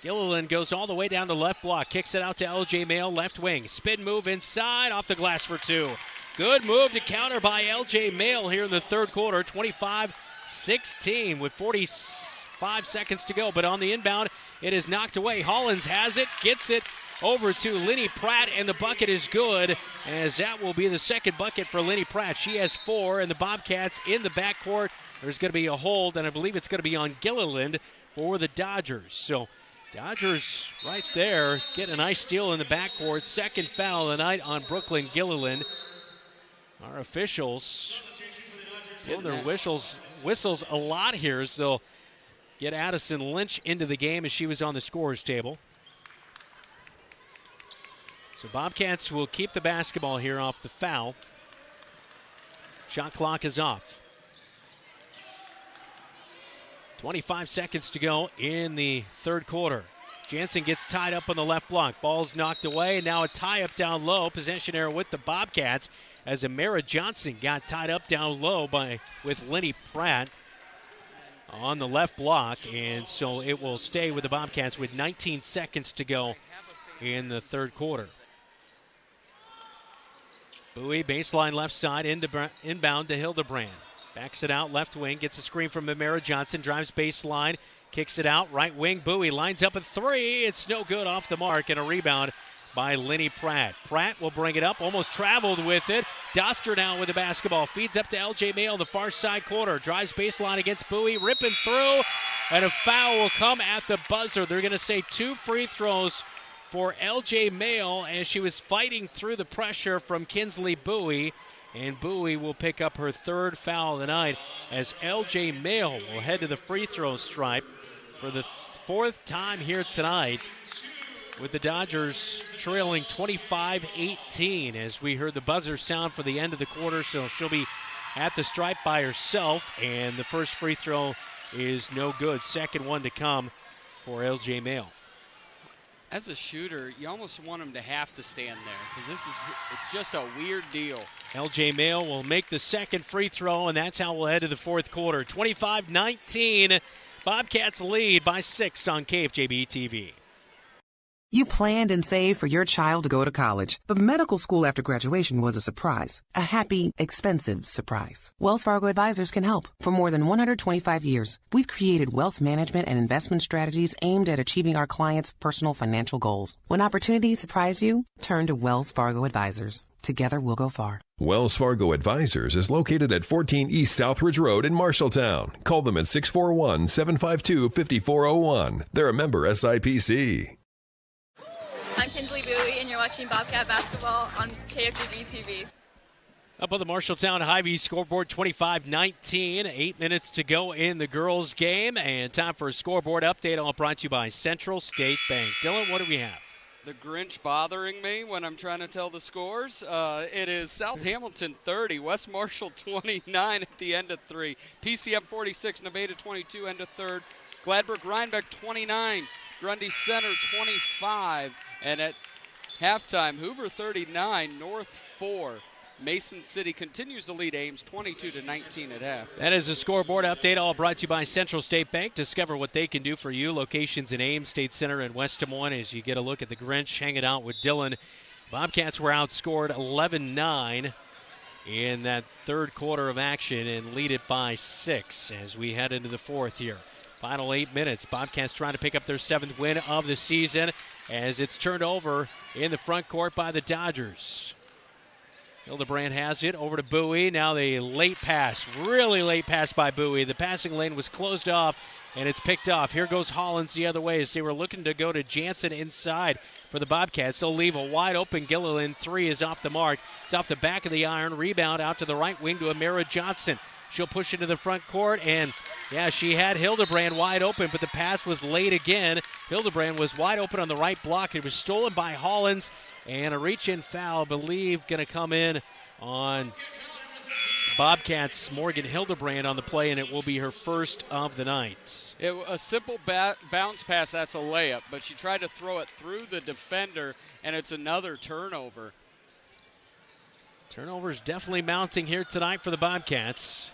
Gilliland goes all the way down to left block. Kicks it out to L.J. Mail, left wing. Spin move inside, off the glass for 2. Good move to counter by L.J. Mail here in the third quarter. 25-16 with 45 seconds to go. But on the inbound, it is knocked away. Hollins has it, gets it over to Lenny Pratt, and the bucket is good, as that will be the second bucket for Lenny Pratt. She has 4, and the Bobcats in the backcourt. There's going to be a hold, and I believe it's going to be on Gilliland for the Dodgers. So Dodgers right there get a nice steal in the backcourt. Second foul of the night on Brooklyn Gilliland. Our officials blowing their whistles a lot here, so get Addison Lynch into the game as she was on the scorer's table. So Bobcats will keep the basketball here off the foul. Shot clock is off. 25 seconds to go in the third quarter. Jansen gets tied up on the left block. Ball's knocked away, and now a tie-up down low. Possession error with the Bobcats as Amara Johnson got tied up down low with Lenny Pratt on the left block, and so it will stay with the Bobcats with 19 seconds to go in the third quarter. Bowie, baseline left side, inbound to Hildebrand. Backs it out, left wing, gets a screen from Amara Johnson, drives baseline, kicks it out, right wing, Bowie lines up a 3. It's no good, off the mark, and a rebound by Lenny Pratt. Pratt will bring it up, almost traveled with it. Doster now with the basketball, feeds up to L.J. Mail in the far side corner, drives baseline against Bowie, ripping through, and a foul will come at the buzzer. They're going to say 2 free throws for L.J. Mail as she was fighting through the pressure from Kinsley Bowie. And Bowie will pick up her third foul of the night as L.J. Mail will head to the free throw stripe for the 4th time here tonight, with the Dodgers trailing 25-18 as we heard the buzzer sound for the end of the quarter. So she'll be at the stripe by herself, and the first free throw is no good. Second one to come for L.J. Mail. As a shooter, you almost want him to have to stand there because it's just a weird deal. LJ Mail will make the second free throw, and that's how we'll head to the fourth quarter. 25-19, Bobcats lead by 6 on KFJB-TV. You planned and saved for your child to go to college, but medical school after graduation was a surprise. A happy, expensive surprise. Wells Fargo Advisors can help. For more than 125 years, we've created wealth management and investment strategies aimed at achieving our clients' personal financial goals. When opportunities surprise you, turn to Wells Fargo Advisors. Together we'll go far. Wells Fargo Advisors is located at 14 East Southridge Road in Marshalltown. Call them at 641-752-5401. They're a member SIPC. I'm Kinsley Bowie, and you're watching Bobcat Basketball on KFJB-TV. Up on the Marshalltown Hy-Vee scoreboard, 25-19. 8 minutes to go in the girls' game, and time for a scoreboard update, all brought to you by Central State Bank. Dylan, what do we have? The Grinch bothering me when I'm trying to tell the scores. It is South Hamilton 30, West Marshall 29 at the end of 3. PCM 46, Nevada 22, end of 3rd. Gladbrook-Rhinebeck 29, Grundy Center 25. And at halftime, Hoover 39, North 4. Mason City continues to lead Ames 22-19 at half. That is a scoreboard update, all brought to you by Central State Bank. Discover what they can do for you. Locations in Ames, State Center, and West Des Moines as you get a look at the Grinch hanging out with Dylan. Bobcats were outscored 11-9 in that third quarter of action and lead it by 6 as we head into the fourth here. Final 8 minutes. Bobcats trying to pick up their 7th win of the season as it's turned over in the front court by the Dodgers. Hildebrand has it over to Bowie. Now the late pass, really late pass by Bowie. The passing lane was closed off, and it's picked off. Here goes Hollins the other way as they were looking to go to Jansen inside for the Bobcats. They'll leave a wide-open Gilliland. 3 is off the mark. It's off the back of the iron. Rebound out to the right wing to Amira Johnson. She'll push into the front court, and, yeah, she had Hildebrand wide open, but the pass was late again. Hildebrand was wide open on the right block. It was stolen by Hollins, and a reach-in foul, I believe, going to come in on Bobcats. Morgan Hildebrand on the play, and it will be her first of the night. A simple bounce pass, that's a layup, but she tried to throw it through the defender, and it's another turnover. Turnovers definitely mounting here tonight for the Bobcats.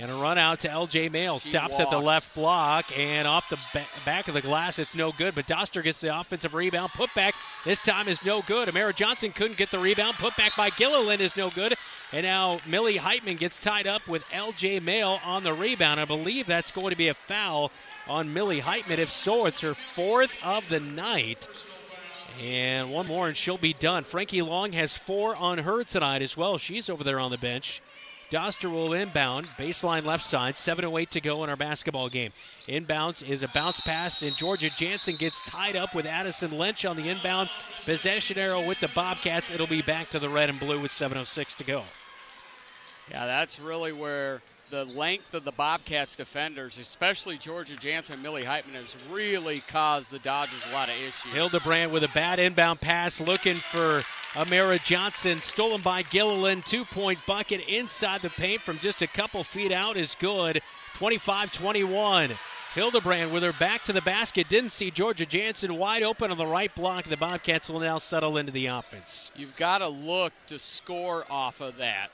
And a run out to LJ Mail. Stops at the left block and off the back of the glass. It's no good, but Doster gets the offensive rebound. Putback this time is no good. Amara Johnson couldn't get the rebound. Putback by Gilliland is no good. And now Millie Heitman gets tied up with LJ Mail on the rebound. I believe that's going to be a foul on Millie Heitman. If so, it's her 4th of the night. And one more and she'll be done. Frankie Long has 4 on her tonight as well. She's over there on the bench. Doster will inbound, baseline left side, 7:08 to go in our basketball game. Inbounds is a bounce pass, and Georgia Jansen gets tied up with Addison Lynch on the inbound. Possession arrow with the Bobcats. It'll be back to the red and blue with 7:06 to go. Yeah, that's really where the length of the Bobcats defenders, especially Georgia Jansen and Millie Heitman, has really caused the Dodgers a lot of issues. Hildebrand with a bad inbound pass, looking for Amira Johnson, stolen by Gilliland. 2-point bucket inside the paint from just a couple feet out is good. 25-21. Hildebrand with her back to the basket. Didn't see Georgia Jansen wide open on the right block. The Bobcats will now settle into the offense. You've got to look to score off of that.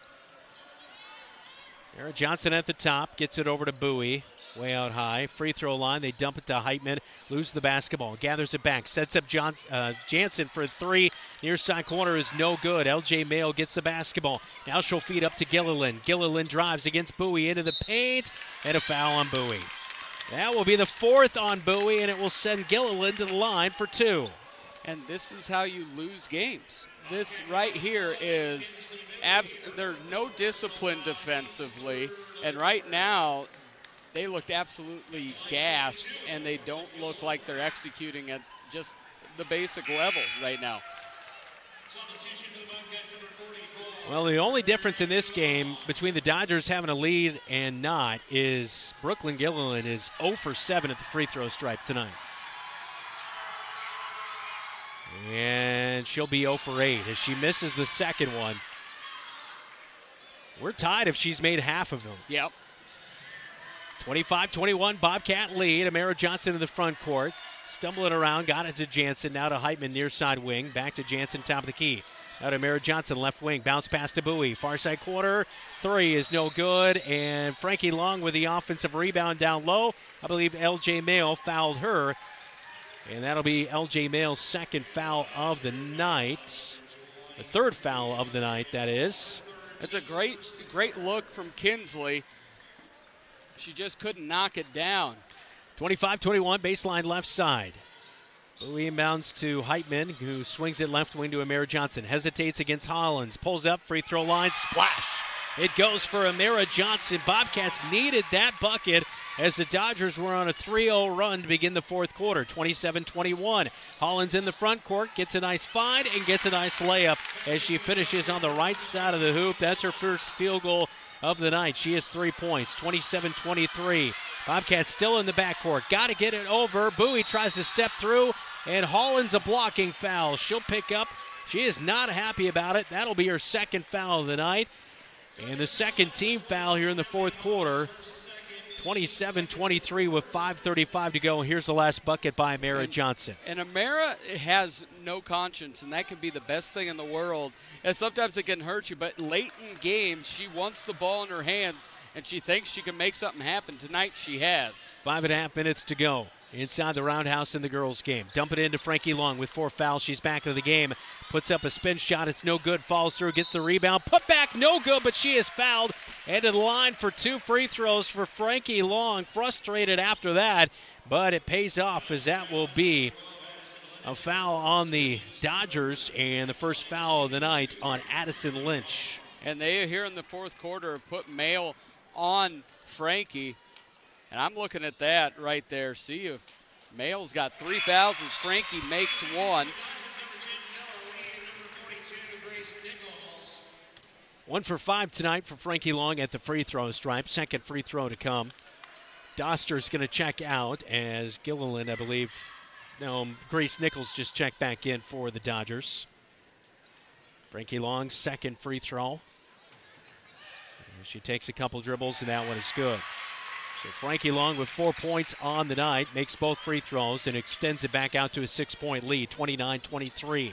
Amira Johnson at the top, gets it over to Bowie. Way out high. Free throw line. They dump it to Heitman. Lose the basketball. Gathers it back. Sets up Jansen for a 3. Near side corner is no good. LJ Mail gets the basketball. Now she'll feed up to Gilliland. Gilliland drives against Bowie into the paint. And a foul on Bowie. That will be the 4th on Bowie, and it will send Gilliland to the line for 2. And this is how you lose games. This right here is there's no discipline defensively. And right now, they looked absolutely gassed, and they don't look like they're executing at just the basic level right now. Well, the only difference in this game between the Dodgers having a lead and not is Brooklyn Gilliland is 0 for 7 at the free throw stripe tonight. And she'll be 0 for 8 as she misses the second one. We're tied if she's made half of them. Yep. 25-21, Bobcat lead. Amara Johnson in the front court. stumbling around, got it to Jansen. Now to Heitman, near side wing. Back to Jansen, top of the key. Now to Mara Johnson, left wing. Bounce pass to Bowie. Far side corner. 3 is no good. And Frankie Long with the offensive rebound down low. I believe L.J. Mail fouled her. And that'll be L.J. Mail's second foul of the night. The third foul of the night, that is. It's a great look from Kinsley. She just couldn't knock it down. 25-21, baseline left side. Bowie inbounds to Heitman, who swings it left wing to Amira Johnson. Hesitates against Hollins. Pulls up, free throw line, splash. It goes for Amira Johnson. Bobcats needed that bucket as the Dodgers were on a 3-0 run to begin the fourth quarter. 27-21. Hollins in the front court, gets a nice find and gets a nice layup as she finishes on the right side of the hoop. That's her first field goal of the night. She has 3 points. 27-23. Bobcats still in the backcourt. Got to get it over. Bowie tries to step through, and Hollins a blocking foul. She'll pick up. She is not happy about it. That'll be her second foul of the night. And the second team foul here in the fourth quarter. 27-23 with 5:35 to go. Here's the last bucket by Amira Johnson. And Amira has no conscience, and that can be the best thing in the world. And sometimes it can hurt you, but late in games, she wants the ball in her hands, and she thinks she can make something happen. Tonight she has. 5.5 minutes to go inside the roundhouse in the girls' game. Dump it into Frankie Long with 4 fouls. She's back to the game. Puts up a spin shot. It's no good. Falls through. Gets the rebound. Put back. No good, but she is fouled. And to the line for 2 free throws for Frankie Long. Frustrated after that, but it pays off as that will be a foul on the Dodgers and the first foul of the night on Addison Lynch. And they here in the fourth quarter have put Mail on Frankie. And I'm looking at that right there. See if Mail's got 3 fouls as Frankie makes 1. 1 for 5 tonight for Frankie Long at the free throw stripe. Second free throw to come. Doster's going to check out as Gilliland, I believe. No, Grace Nichols just checked back in for the Dodgers. Frankie Long's second free throw. And she takes a couple dribbles, and that one is good. So Frankie Long with 4 points on the night, makes both free throws, and extends it back out to a 6-point lead, 29-23.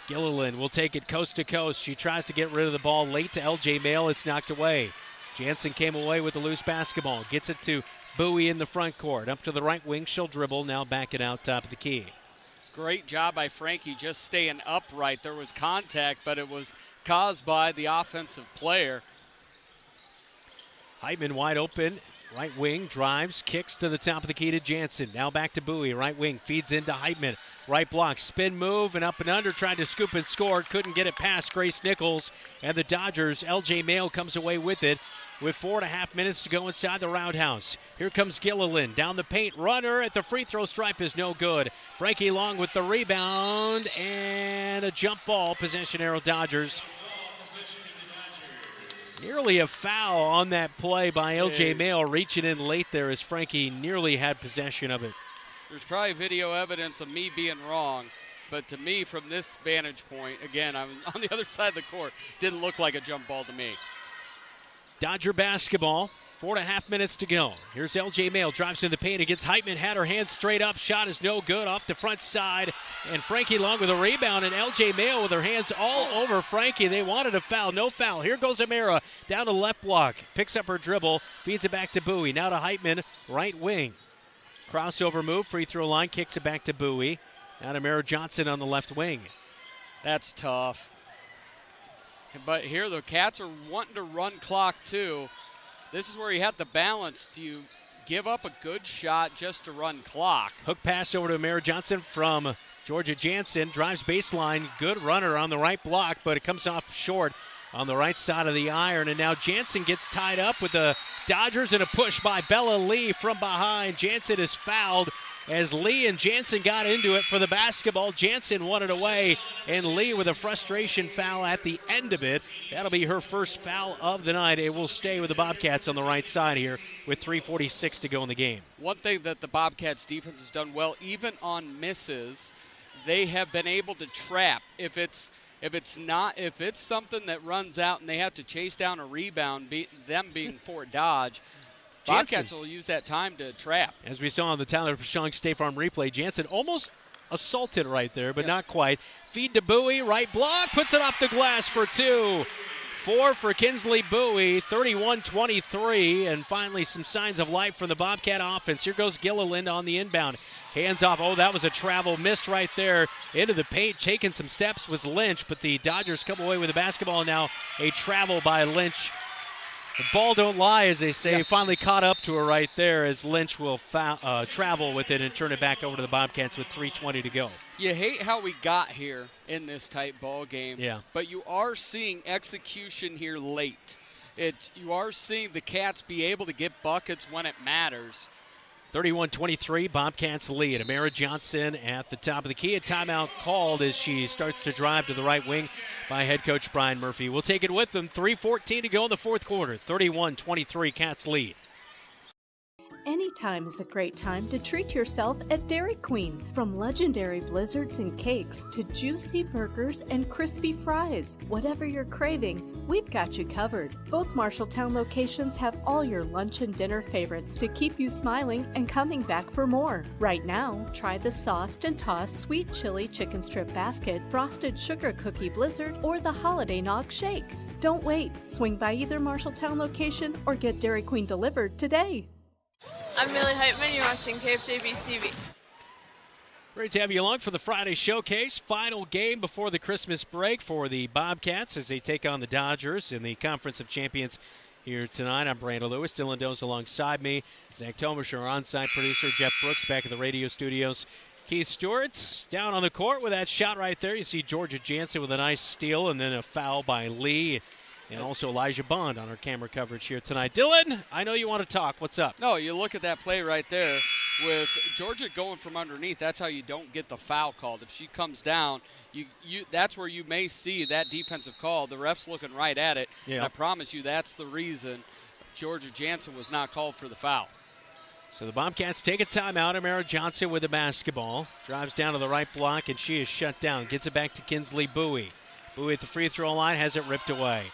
Gilliland will take it coast to coast. She tries to get rid of the ball late to L.J. Mail. It's knocked away. Jansen came away with the loose basketball. Gets it to Bowie in the front court. Up to the right wing. She'll dribble. Now back it out top of the key. Great job by Frankie just staying upright. There was contact, but it was caused by the offensive player. Heitman wide open. Right wing, drives, kicks to the top of the key to Jansen. Now back to Bowie. Right wing, feeds into Heitman. Right block, spin move, and up and under. Tried to scoop and score. Couldn't get it past Grace Nichols. And the Dodgers, L.J. Mail comes away with it with 4.5 minutes to go inside the roundhouse. Here comes Gilliland. Down the paint, runner at the free throw stripe is no good. Frankie Long with the rebound and a jump ball. Possession arrow Dodgers. Nearly a foul on that play by L.J. Mail, reaching in late there as Frankie nearly had possession of it. There's probably video evidence of me being wrong, but to me, from this vantage point, again, I'm on the other side of the court, didn't look like a jump ball to me. Dodger basketball, 4.5 minutes to go. Here's L.J. Mail, drives in the paint against Heitman, had her hands straight up, shot is no good off the front side, and Frankie Long with a rebound, and L.J. Mail with her hands all over Frankie. They wanted a foul, no foul. Here goes Amira, down to left block, picks up her dribble, feeds it back to Bowie. Now to Heitman, right wing. Crossover move, free throw line, kicks it back to Bowie. Now to Amira Johnson on the left wing. That's tough. But here the Cats are wanting to run clock too. This is where you have to balance. Do you give up a good shot just to run clock? Hook pass over to Amira Johnson from Georgia Jansen. Drives baseline. Good runner on the right block, but it comes off short on the right side of the iron. And now Jansen gets tied up with the Dodgers and a push by Bella Lee from behind. Jansen is fouled as Lee and Jansen got into it for the basketball. Jansen won it away, and Lee with a frustration foul at the end of it. That'll be her first foul of the night. It will stay with the Bobcats on the right side here with 3:46 to go in the game. One thing that the Bobcats defense has done well, even on misses, they have been able to trap. If it's something that runs out and they have to chase down a rebound, them being Fort Dodge, Bobcats will use that time to trap. As we saw on the Tyler Pashong State Farm replay, Jansen almost assaulted right there, but not quite. Feed to Bowie, right block, puts it off the glass for 2. 4 for Kinsley Bowie, 31-23, and finally some signs of life from the Bobcat offense. Here goes Gilliland on the inbound. Hands off. Oh, that was a travel. Missed right there into the paint. Taking some steps was Lynch, but the Dodgers come away with the basketball. Now a travel by Lynch. The ball don't lie, as they say. Finally caught up to her right there as Lynch will travel with it and turn it back over to the Bobcats with 3:20 to go. You hate how we got here in this tight ball game. Yeah. But you are seeing execution here late. You are seeing the Cats be able to get buckets when it matters. 31-23, Bobcats lead. Amara Johnson at the top of the key. A timeout called as she starts to drive to the right wing by head coach Brian Murphy. We'll take it with them. 3:14 to go in the fourth quarter. 31-23, Cats lead. Anytime is a great time to treat yourself at Dairy Queen. From legendary blizzards and cakes to juicy burgers and crispy fries. Whatever you're craving, we've got you covered. Both Marshalltown locations have all your lunch and dinner favorites to keep you smiling and coming back for more. Right now, try the sauced and tossed sweet chili chicken strip basket, frosted sugar cookie blizzard, or the holiday nog shake. Don't wait. Swing by either Marshalltown location or get Dairy Queen delivered today. I'm Millie Heitman. You're watching KFJB-TV. Great to have you along for the Friday Showcase. Final game before the Christmas break for the Bobcats as they take on the Dodgers in the Conference of Champions here tonight. I'm Brandon Lewis. Dylan Doe's alongside me. Zach Tomasher, our on-site producer. Jeff Brooks back at the radio studios. Keith Stewart's down on the court with that shot right there. You see Georgia Jansen with a nice steal and then a foul by Lee. And also Elijah Bond on our camera coverage here tonight. Dylan, I know you want to talk. What's up? No, you look at that play right there with Georgia going from underneath. That's how you don't get the foul called. If she comes down, that's where you may see that defensive call. The ref's looking right at it. Yeah. And I promise you that's the reason Georgia Jansen was not called for the foul. So the Bobcats take a timeout. Amara Johnson with the basketball. Drives down to the right block, and she is shut down. Gets it back to Kinsley Bowie. Bowie at the free throw line has it ripped away.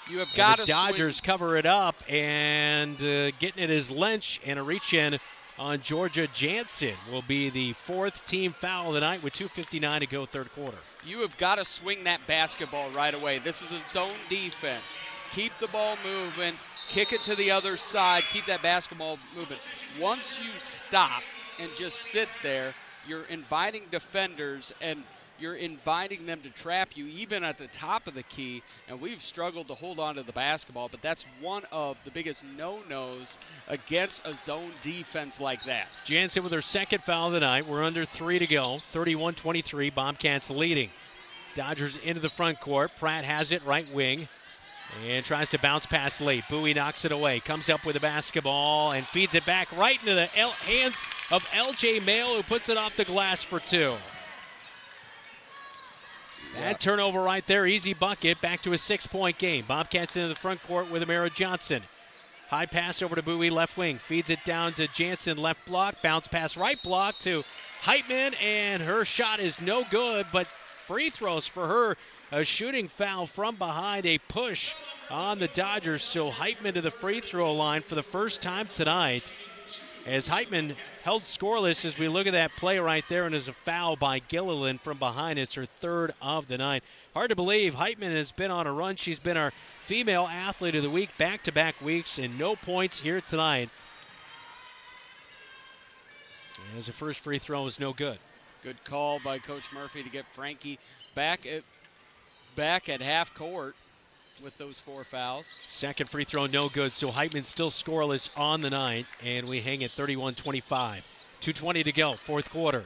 You have got to the Dodgers cover it up, and getting it is Lynch, and a reach-in on Georgia Jansen will be the fourth team foul of the night with 2:59 to go third quarter. You have got to swing that basketball right away. This is a zone defense. Keep the ball moving, kick it to the other side, keep that basketball moving. Once you stop and just sit there, you're inviting defenders and you're inviting them to trap you even at the top of the key, and we've struggled to hold on to the basketball, but that's one of the biggest no-nos against a zone defense like that. Jansen with her second foul of the night. We're under 3 to go. 31-23, Bobcats leading. Dodgers into the front court. Pratt has it, right wing, and tries to bounce past late. Bowie knocks it away, comes up with the basketball, and feeds it back right into the hands of L.J. Mail, who puts it off the glass for 2. That turnover right there, easy bucket, back to a 6-point game. Bobcats into the front court with Amara Johnson. High pass over to Bowie, left wing. Feeds it down to Jansen, left block. Bounce pass, right block to Heitman, and her shot is no good, but free throws for her. A shooting foul from behind, a push on the Dodgers. So Heitman to the free throw line for the first time tonight. As Heitman held scoreless as we look at that play right there, and is a foul by Gilliland from behind. It's her third of the night. Hard to believe Heitman has been on a run. She's been our female athlete of the week back-to-back weeks, and no points here tonight. As the first free throw was no good. Good call by Coach Murphy to get Frankie back at half court with those 4 fouls. Second free throw, no good. So Heitman still scoreless on the night, and we hang at 31-25. 2:20 to go, fourth quarter.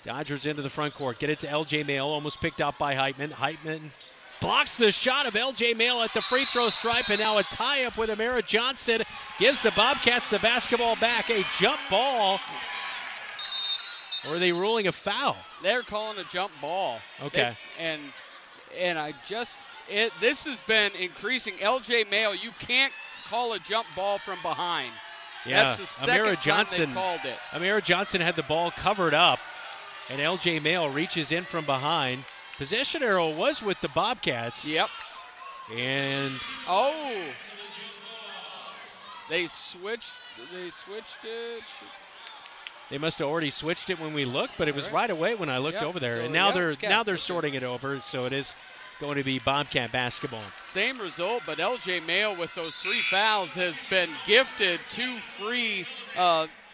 Dodgers into the front court. Get it to L.J. Mail, almost picked up by Heitman. Heitman blocks the shot of L.J. Mail at the free throw stripe, and now a tie-up with Amara Johnson gives the Bobcats the basketball back. A jump ball. Or are they ruling a foul? They're calling a jump ball. Okay. This has been increasing. L.J. Mail, you can't call a jump ball from behind. Yeah. That's the second time they called it. Amara Johnson had the ball covered up, and L.J. Mail reaches in from behind. Possession arrow was with the Bobcats. Yep. And They switched it. They must have already switched it when we looked, but it was right away when I looked over there. So, and now they're sorting it over, so it is going to be Bobcat basketball. Same result, but LJ Mayo with those 3 fouls has been gifted 2 free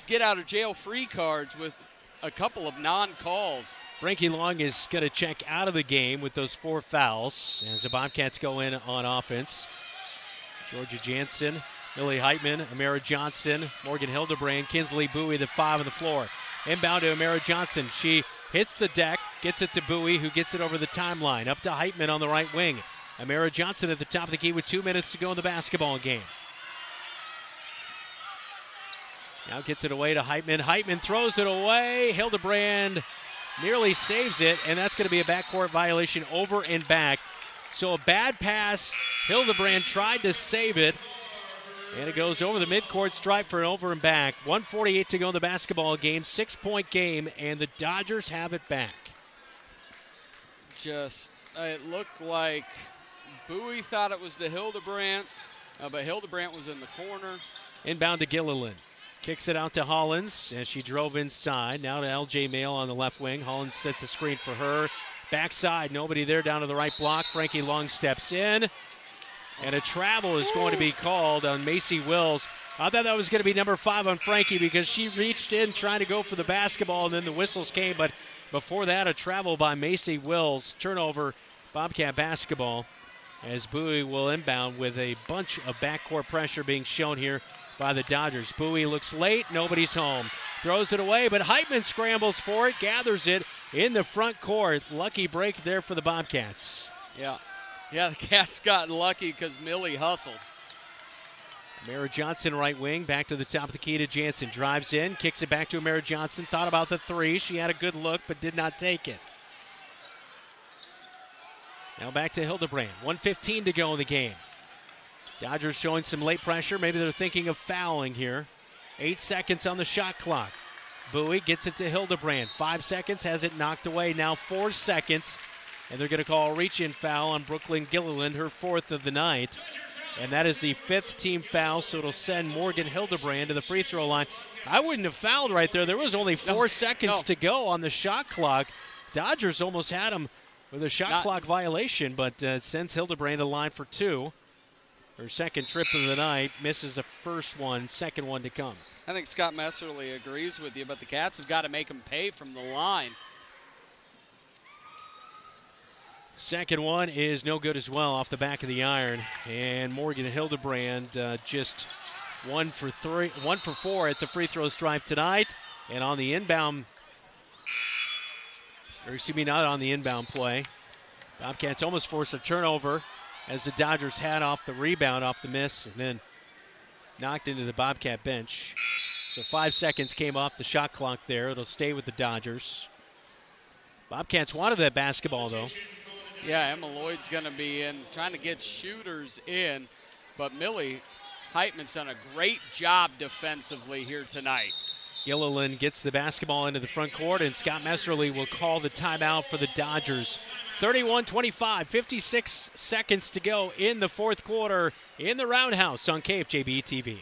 get-out-of-jail-free cards with a couple of non-calls. Frankie Long is going to check out of the game with those 4 fouls as the Bobcats go in on offense. Georgia Jansen, Millie Heitman, Amara Johnson, Morgan Hildebrand, Kinsley Bowie, the 5 on the floor. Inbound to Amara Johnson. She hits the deck, gets it to Bowie, who gets it over the timeline. Up to Heitman on the right wing. Amara Johnson at the top of the key with 2 minutes to go in the basketball game. Now gets it away to Heitman. Heitman throws it away. Hildebrand nearly saves it, and that's going to be a backcourt violation over and back. So a bad pass. Hildebrand tried to save it, and it goes over the midcourt stripe for an over and back. 1:48 to go in the basketball game. 6-point game, and the Dodgers have it back. It looked like Bowie thought it was to Hildebrand, but Hildebrand was in the corner. Inbound to Gilliland. Kicks it out to Hollins as she drove inside. Now to LJ Mail on the left wing. Hollins sets a screen for her. Backside, nobody there down to the right block. Frankie Long steps in. And a travel is going to be called on Macy Wills. I thought that was going to be number 5 on Frankie because she reached in trying to go for the basketball, and then the whistles came. But before that, a travel by Macy Wills. Turnover, Bobcat basketball, as Bowie will inbound with a bunch of backcourt pressure being shown here by the Dodgers. Bowie looks late. Nobody's home. Throws it away, but Heitman scrambles for it, gathers it in the front court. Lucky break there for the Bobcats. Yeah, the Cats got lucky because Millie hustled. Amara Johnson, right wing, back to the top of the key to Jansen. Drives in, kicks it back to Amara Johnson. Thought about the 3. She had a good look, but did not take it. Now back to Hildebrand. 1:15 to go in the game. Dodgers showing some late pressure. Maybe they're thinking of fouling here. 8 seconds on the shot clock. Bowie gets it to Hildebrand. 5 seconds, has it knocked away. Now 4 seconds. And they're going to call a reach-in foul on Brooklyn Gilliland, her 4th of the night. And that is the 5th team foul, so it'll send Morgan Hildebrand to the free throw line. I wouldn't have fouled right there. There was only 4 seconds to go on the shot clock. Dodgers almost had him with a shot clock violation, but sends Hildebrand to the line for 2. Her second trip of the night, misses the first one, second one to come. I think Scott Messerly agrees with you, but the Cats have got to make him pay from the line. Second one is no good as well, off the back of the iron. And Morgan Hildebrand just 1 for 4 at the free throw stripe tonight. And on the inbound, or excuse me, not on the inbound play. Bobcats almost forced a turnover as the Dodgers had off the rebound, off the miss, and then knocked into the Bobcat bench. So 5 seconds came off the shot clock there. It'll stay with the Dodgers. Bobcats wanted that basketball, though. Yeah, Emma Lloyd's going to be in, trying to get shooters in, but Millie Heitman's done a great job defensively here tonight. Gilliland gets the basketball into the front court, and Scott Messerly will call the timeout for the Dodgers. 31-25, 56 seconds to go in the fourth quarter in the Roundhouse on KFJB-TV.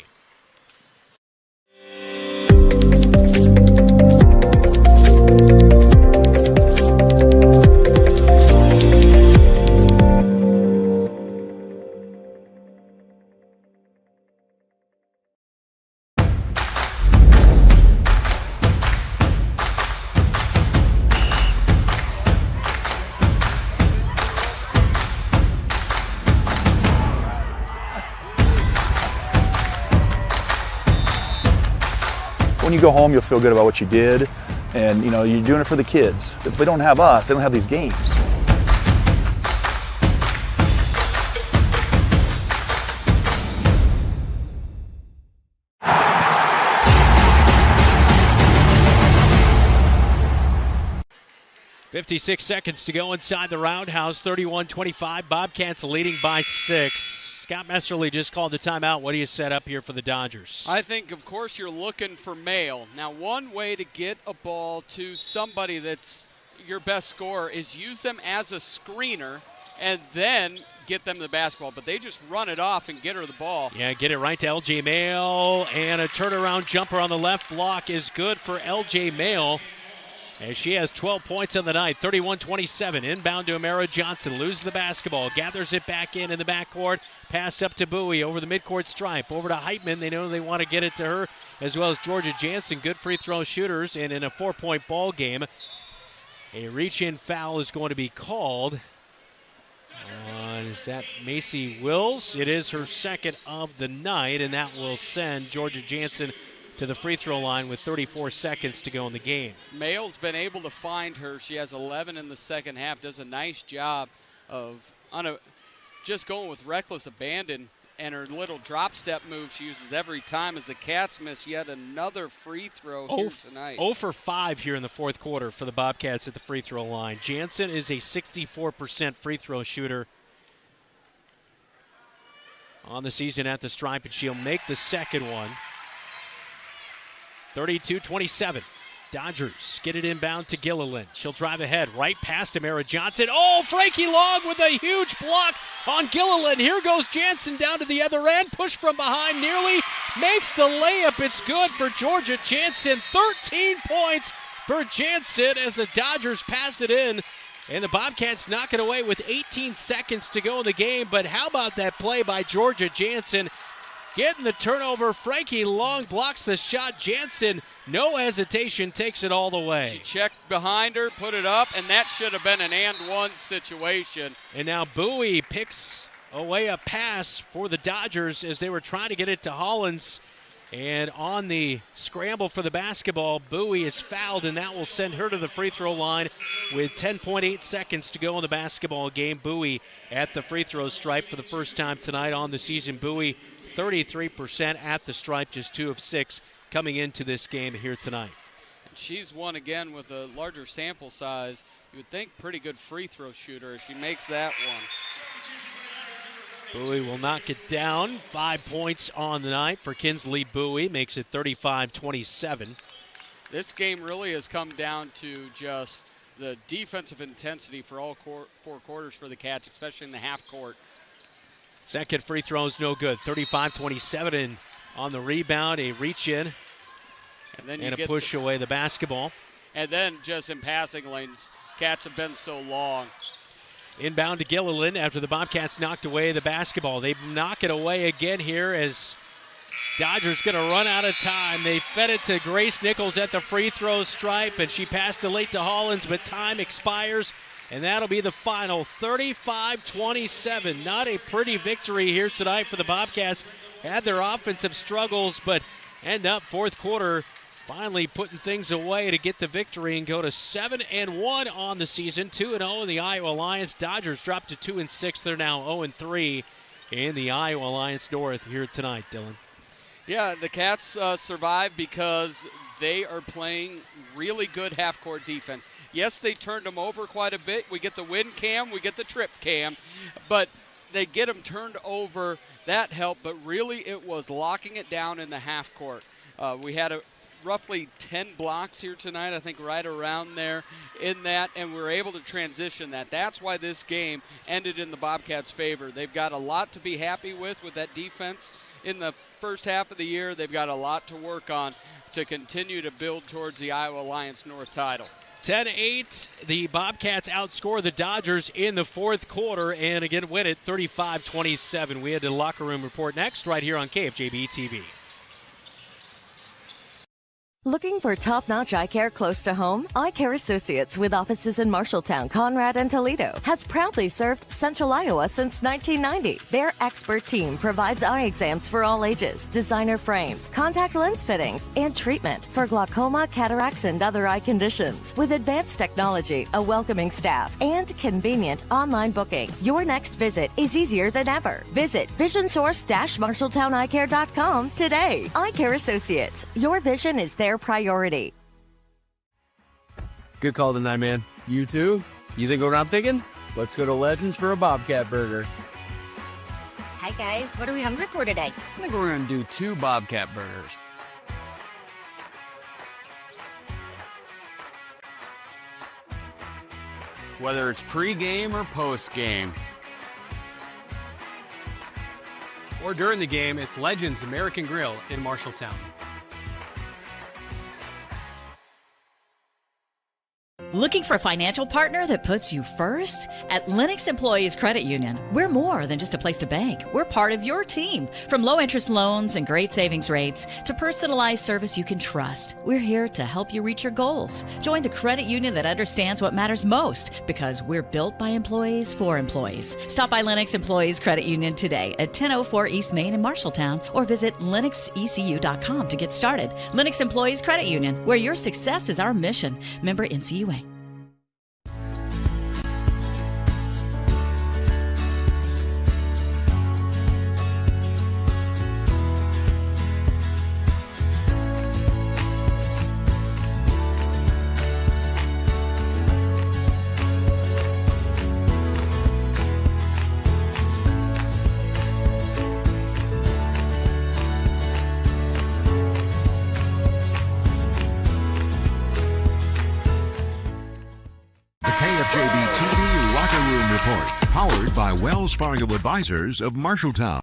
When you go home, you'll feel good about what you did, and you know you're doing it for the kids. If they don't have us, they don't have these games. .56 seconds to go inside the Roundhouse. 31-25. Bobcats leading by 6. Scott Messerly just called the timeout. What do you set up here for the Dodgers? I think, of course, you're looking for Mail. Now, one way to get a ball to somebody that's your best scorer is use them as a screener and then get them the basketball, but they just run it off and get her the ball. Yeah, get it right to L.J. Mail, and a turnaround jumper on the left block is good for L.J. Mail. As she has 12 points on the night, 31-27. Inbound to Amara Johnson. Loses the basketball. Gathers it back in the backcourt. Pass up to Bowie over the midcourt stripe. Over to Heitman. They know they want to get it to her, as well as Georgia Jansen. Good free throw shooters. And in a 4-point ball game, a reach-in foul is going to be called. Is that Macy Wills? It is her second of the night, and that will send Georgia Jansen to the free throw line with 34 seconds to go in the game. Mail's been able to find her. She has 11 in the second half. Does a nice job of just going with reckless abandon, and her little drop step move she uses every time as the Cats miss yet another free throw here tonight. 0 for 5 here in the fourth quarter for the Bobcats at the free throw line. Jansen is a 64% free throw shooter on the season at the stripe, and she'll make the second one. 32-27. Dodgers get it inbound to Gilliland. She'll drive ahead, right past Amara Johnson. Oh, Frankie Long with a huge block on Gilliland. Here goes Jansen down to the other end. Push from behind, nearly makes the layup. It's good for Georgia Jansen. 13 points for Jansen as the Dodgers pass it in. And the Bobcats knock it away with 18 seconds to go in the game. But how about that play by Georgia Jansen? Getting the turnover. Frankie Long blocks the shot. Jansen, no hesitation, takes it all the way. She checked behind her, put it up, and that should have been an and-one situation. And now Bowie picks away a pass for the Dodgers as they were trying to get it to Hollins. And on the scramble for the basketball, Bowie is fouled, and that will send her to the free throw line with 10.8 seconds to go in the basketball game. Bowie at the free throw stripe for the first time tonight on the season. Bowie 33% at the stripe, just 2 of 6 coming into this game here tonight. She's one again with a larger sample size. You would think pretty good free throw shooter as she makes that one. Bowie will knock it down. 5 points on the night for Kinsley Bowie, makes it 35-27. This game really has come down to just the defensive intensity for all 4 quarters for the Cats, especially in the half court. Second free throw is no good. 35-27, and on the rebound, a reach in and a push away the basketball. And then just in passing lanes, Cats have been so long. Inbound to Gilliland after the Bobcats knocked away the basketball. They knock it away again here as Dodgers going to run out of time. They fed it to Grace Nichols at the free throw stripe, and she passed it late to Hollins, but time expires. And that'll be the final, 35-27. Not a pretty victory here tonight for the Bobcats. Had their offensive struggles, but end up fourth quarter finally putting things away to get the victory and go to 7-1 on the season. 2-0 in the Iowa Alliance. Dodgers dropped to 2-6. They're now 0-3 in the Iowa Alliance North here tonight, Dylan. Yeah, the Cats survived because they are playing really good half-court defense. Yes, they turned them over quite a bit. We get the win cam, we get the trip cam, but they get them turned over. That helped, but really it was locking it down in the half court. We had roughly 10 blocks here tonight, I think right around there in that, and we were able to transition that. That's why this game ended in the Bobcats' favor. They've got a lot to be happy with that defense in the first half of the year. They've got a lot to work on to continue to build towards the Iowa Alliance North title. 10-8, the Bobcats outscore the Dodgers in the fourth quarter and again win it 35-27. We head to the locker room report next right here on KFJB-TV. Looking for top-notch eye care close to home? Eye Care Associates, with offices in Marshalltown, Conrad, and Toledo, has proudly served Central Iowa since 1990. Their expert team provides eye exams for all ages, designer frames, contact lens fittings, and treatment for glaucoma, cataracts, and other eye conditions. With advanced technology, a welcoming staff, and convenient online booking, your next visit is easier than ever. Visit visionsource-marshalltowneyecare.com today. Eye Care Associates, your vision is their priority. Good call tonight, man. You too? You think what I'm thinking? Let's go to Legends for a Bobcat Burger. Hi, guys. What are we hungry for today? I think we're going to do 2 Bobcat Burgers. Whether it's pregame or postgame, or during the game, it's Legends American Grill in Marshalltown. Looking for a financial partner that puts you first? At Lennox Employees Credit Union, we're more than just a place to bank. We're part of your team. From low-interest loans and great savings rates to personalized service you can trust, we're here to help you reach your goals. Join the credit union that understands what matters most, because we're built by employees for employees. Stop by Lennox Employees Credit Union today at 1004 East Main in Marshalltown, or visit lennoxecu.com to get started. Lennox Employees Credit Union, where your success is our mission. Member NCUA. KFJB-TV Locker Room Report, powered by Wells Fargo Advisors of Marshalltown.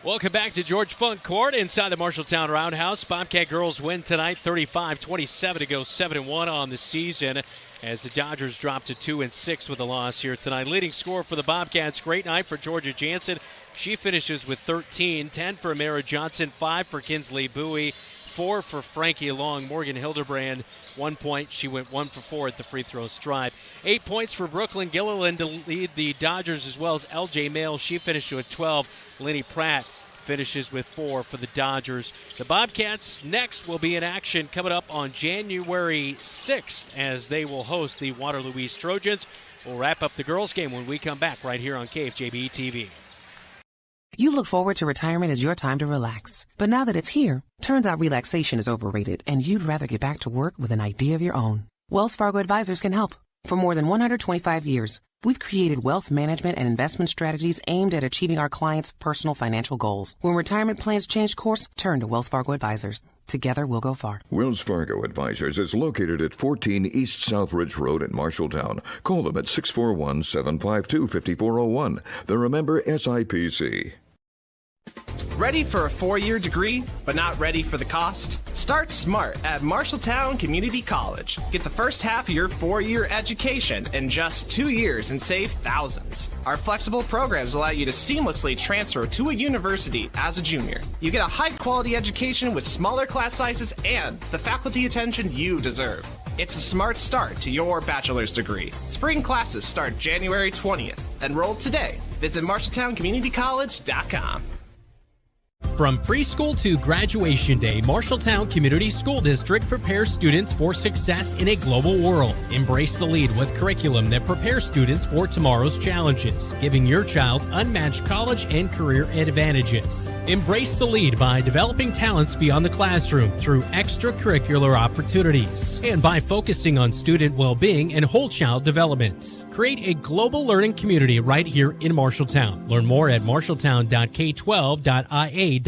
Welcome back to George Funk Court inside the Marshalltown Roundhouse. Bobcat girls win tonight 35-27 to go 7-1 on the season as the Dodgers drop to 2-6 with a loss here tonight. Leading scorer for the Bobcats, great night for Georgia Jansen. She finishes with 13, 10 for Amara Johnson, 5 for Kinsley Bowie, 4 for Frankie Long. Morgan Hildebrand, 1 point. She went 1 for 4 at the free throw stripe. 8 points for Brooklyn Gilliland to lead the Dodgers, as well as LJ Mail. She finished with 12. Lenny Pratt finishes with 4 for the Dodgers. The Bobcats next will be in action coming up on January 6th as they will host the Waterloo East Trojans. We'll wrap up the girls' game when we come back right here on KFJB-TV. You look forward to retirement as your time to relax. But now that it's here, turns out relaxation is overrated and you'd rather get back to work with an idea of your own. Wells Fargo Advisors can help. For more than 125 years, we've created wealth management and investment strategies aimed at achieving our clients' personal financial goals. When retirement plans change course, turn to Wells Fargo Advisors. Together, we'll go far. Wells Fargo Advisors is located at 14 East Southridge Road in Marshalltown. Call them at 641-752-5401. They're a member SIPC. Ready for a 4-year degree, but not ready for the cost? Start smart at Marshalltown Community College. Get the first half of your 4-year education in just 2 years and save thousands. Our flexible programs allow you to seamlessly transfer to a university as a junior. You get a high-quality education with smaller class sizes and the faculty attention you deserve. It's a smart start to your bachelor's degree. Spring classes start January 20th. Enroll today. Visit MarshalltownCommunityCollege.com. From preschool to graduation day, Marshalltown Community School District prepares students for success in a global world. Embrace the lead with curriculum that prepares students for tomorrow's challenges, giving your child unmatched college and career advantages. Embrace the lead by developing talents beyond the classroom through extracurricular opportunities and by focusing on student well-being and whole child development. Create a global learning community right here in Marshalltown. Learn more at marshalltown.k12.ia.us.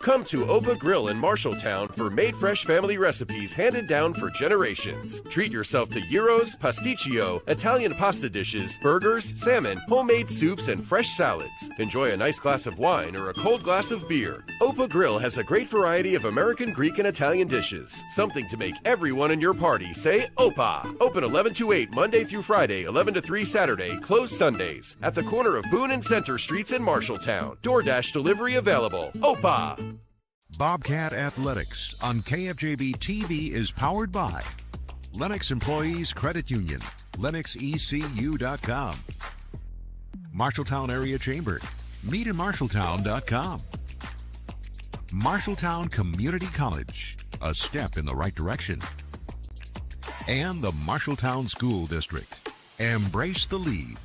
Come to Opa Grill in Marshalltown for made fresh family recipes handed down for generations. Treat yourself to gyros, pasticcio, Italian pasta dishes, burgers, salmon, homemade soups, and fresh salads. Enjoy a nice glass of wine or a cold glass of beer. Opa Grill has a great variety of American, Greek, and Italian dishes. Something to make everyone in your party say Opa. Open 11 to 8 Monday through Friday, 11 to 3 Saturday, closed Sundays. At the corner of Boone and Center Streets in Marshalltown. DoorDash delivery available. Opa. Bobcat Athletics on KFJB-TV is powered by Lennox Employees Credit Union, LennoxECU.com, Marshalltown Area Chamber, meetinmarshalltown.com, Marshalltown Community College, a step in the right direction, and the Marshalltown School District. Embrace the lead.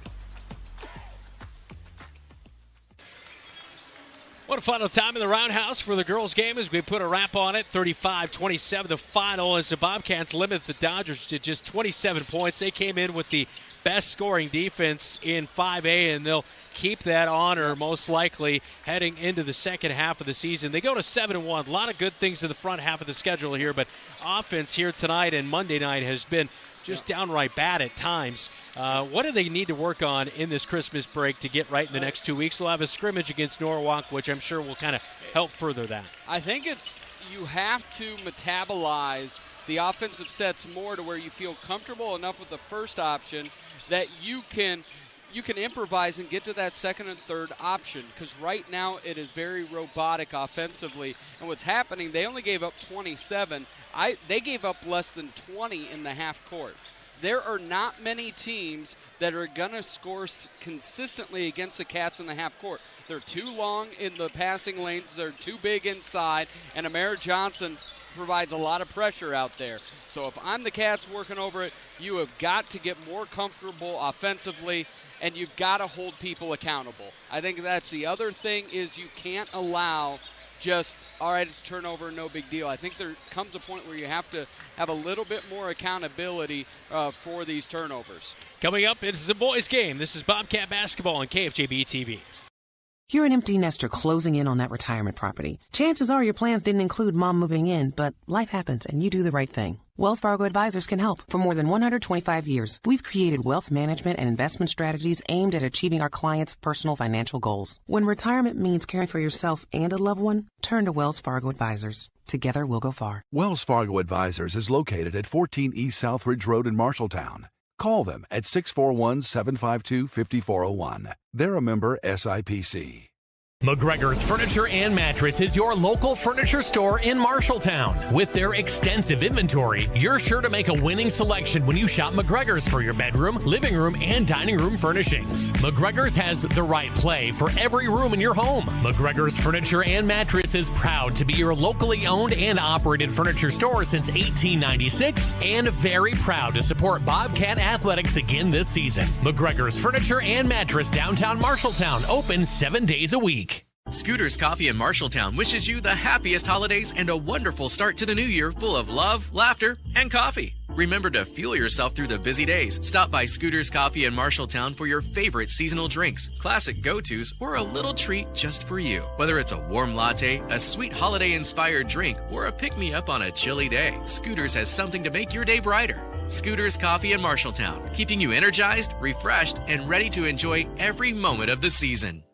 What a final time in the Roundhouse for the girls' game as we put a wrap on it. 35-27 the final as the Bobcats limit the Dodgers to just 27 points. They came in with the best scoring defense in 5A, and they'll keep that honor most likely heading into the second half of the season. They go to 7-1. A lot of good things in the front half of the schedule here, but offense here tonight and Monday night has been just downright bad at times. What do they need to work on in this Christmas break to get right in the next 2 weeks? They'll have a scrimmage against Norwalk, which I'm sure will kind of help further that. I think you have to metabolize the offensive sets more to where you feel comfortable enough with the first option that you can improvise and get to that second and third option, because right now it is very robotic offensively. And what's happening, they only gave up 27. They gave up less than 20 in the half court. There are not many teams that are going to score consistently against the Cats in the half court. They're too long in the passing lanes. They're too big inside. And Amara Johnson provides a lot of pressure out there. So if I'm the Cats working over it, you have got to get more comfortable offensively, and you've got to hold people accountable. I think that's the other thing, is you can't allow just, all right, it's a turnover, no big deal. I think there comes a point where you have to have a little bit more accountability for these turnovers. Coming up, it's the boys' game. This is Bobcat Basketball on KFJB-TV. You're an empty nester closing in on that retirement property. Chances are your plans didn't include mom moving in, but life happens and you do the right thing. Wells Fargo Advisors can help. For more than 125 years, we've created wealth management and investment strategies aimed at achieving our clients' personal financial goals. When retirement means caring for yourself and a loved one, turn to Wells Fargo Advisors. Together, we'll go far. Wells Fargo Advisors is located at 14 East Southridge Road in Marshalltown. Call them at 641-752-5401. They're a member SIPC. McGregor's Furniture and Mattress is your local furniture store in Marshalltown. With their extensive inventory, you're sure to make a winning selection when you shop McGregor's for your bedroom, living room, and dining room furnishings. McGregor's has the right play for every room in your home. McGregor's Furniture and Mattress is proud to be your locally owned and operated furniture store since 1896 and very proud to support Bobcat Athletics again this season. McGregor's Furniture and Mattress, downtown Marshalltown, open 7 days a week. Scooters Coffee in Marshalltown wishes you the happiest holidays and a wonderful start to the new year full of love, laughter, and coffee. Remember to fuel yourself through the busy days. Stop by Scooters Coffee in Marshalltown for your favorite seasonal drinks, classic go-tos, or a little treat just for you. Whether it's a warm latte, a sweet holiday-inspired drink, or a pick-me-up on a chilly day, Scooters has something to make your day brighter. Scooters Coffee in Marshalltown, keeping you energized, refreshed, and ready to enjoy every moment of the season.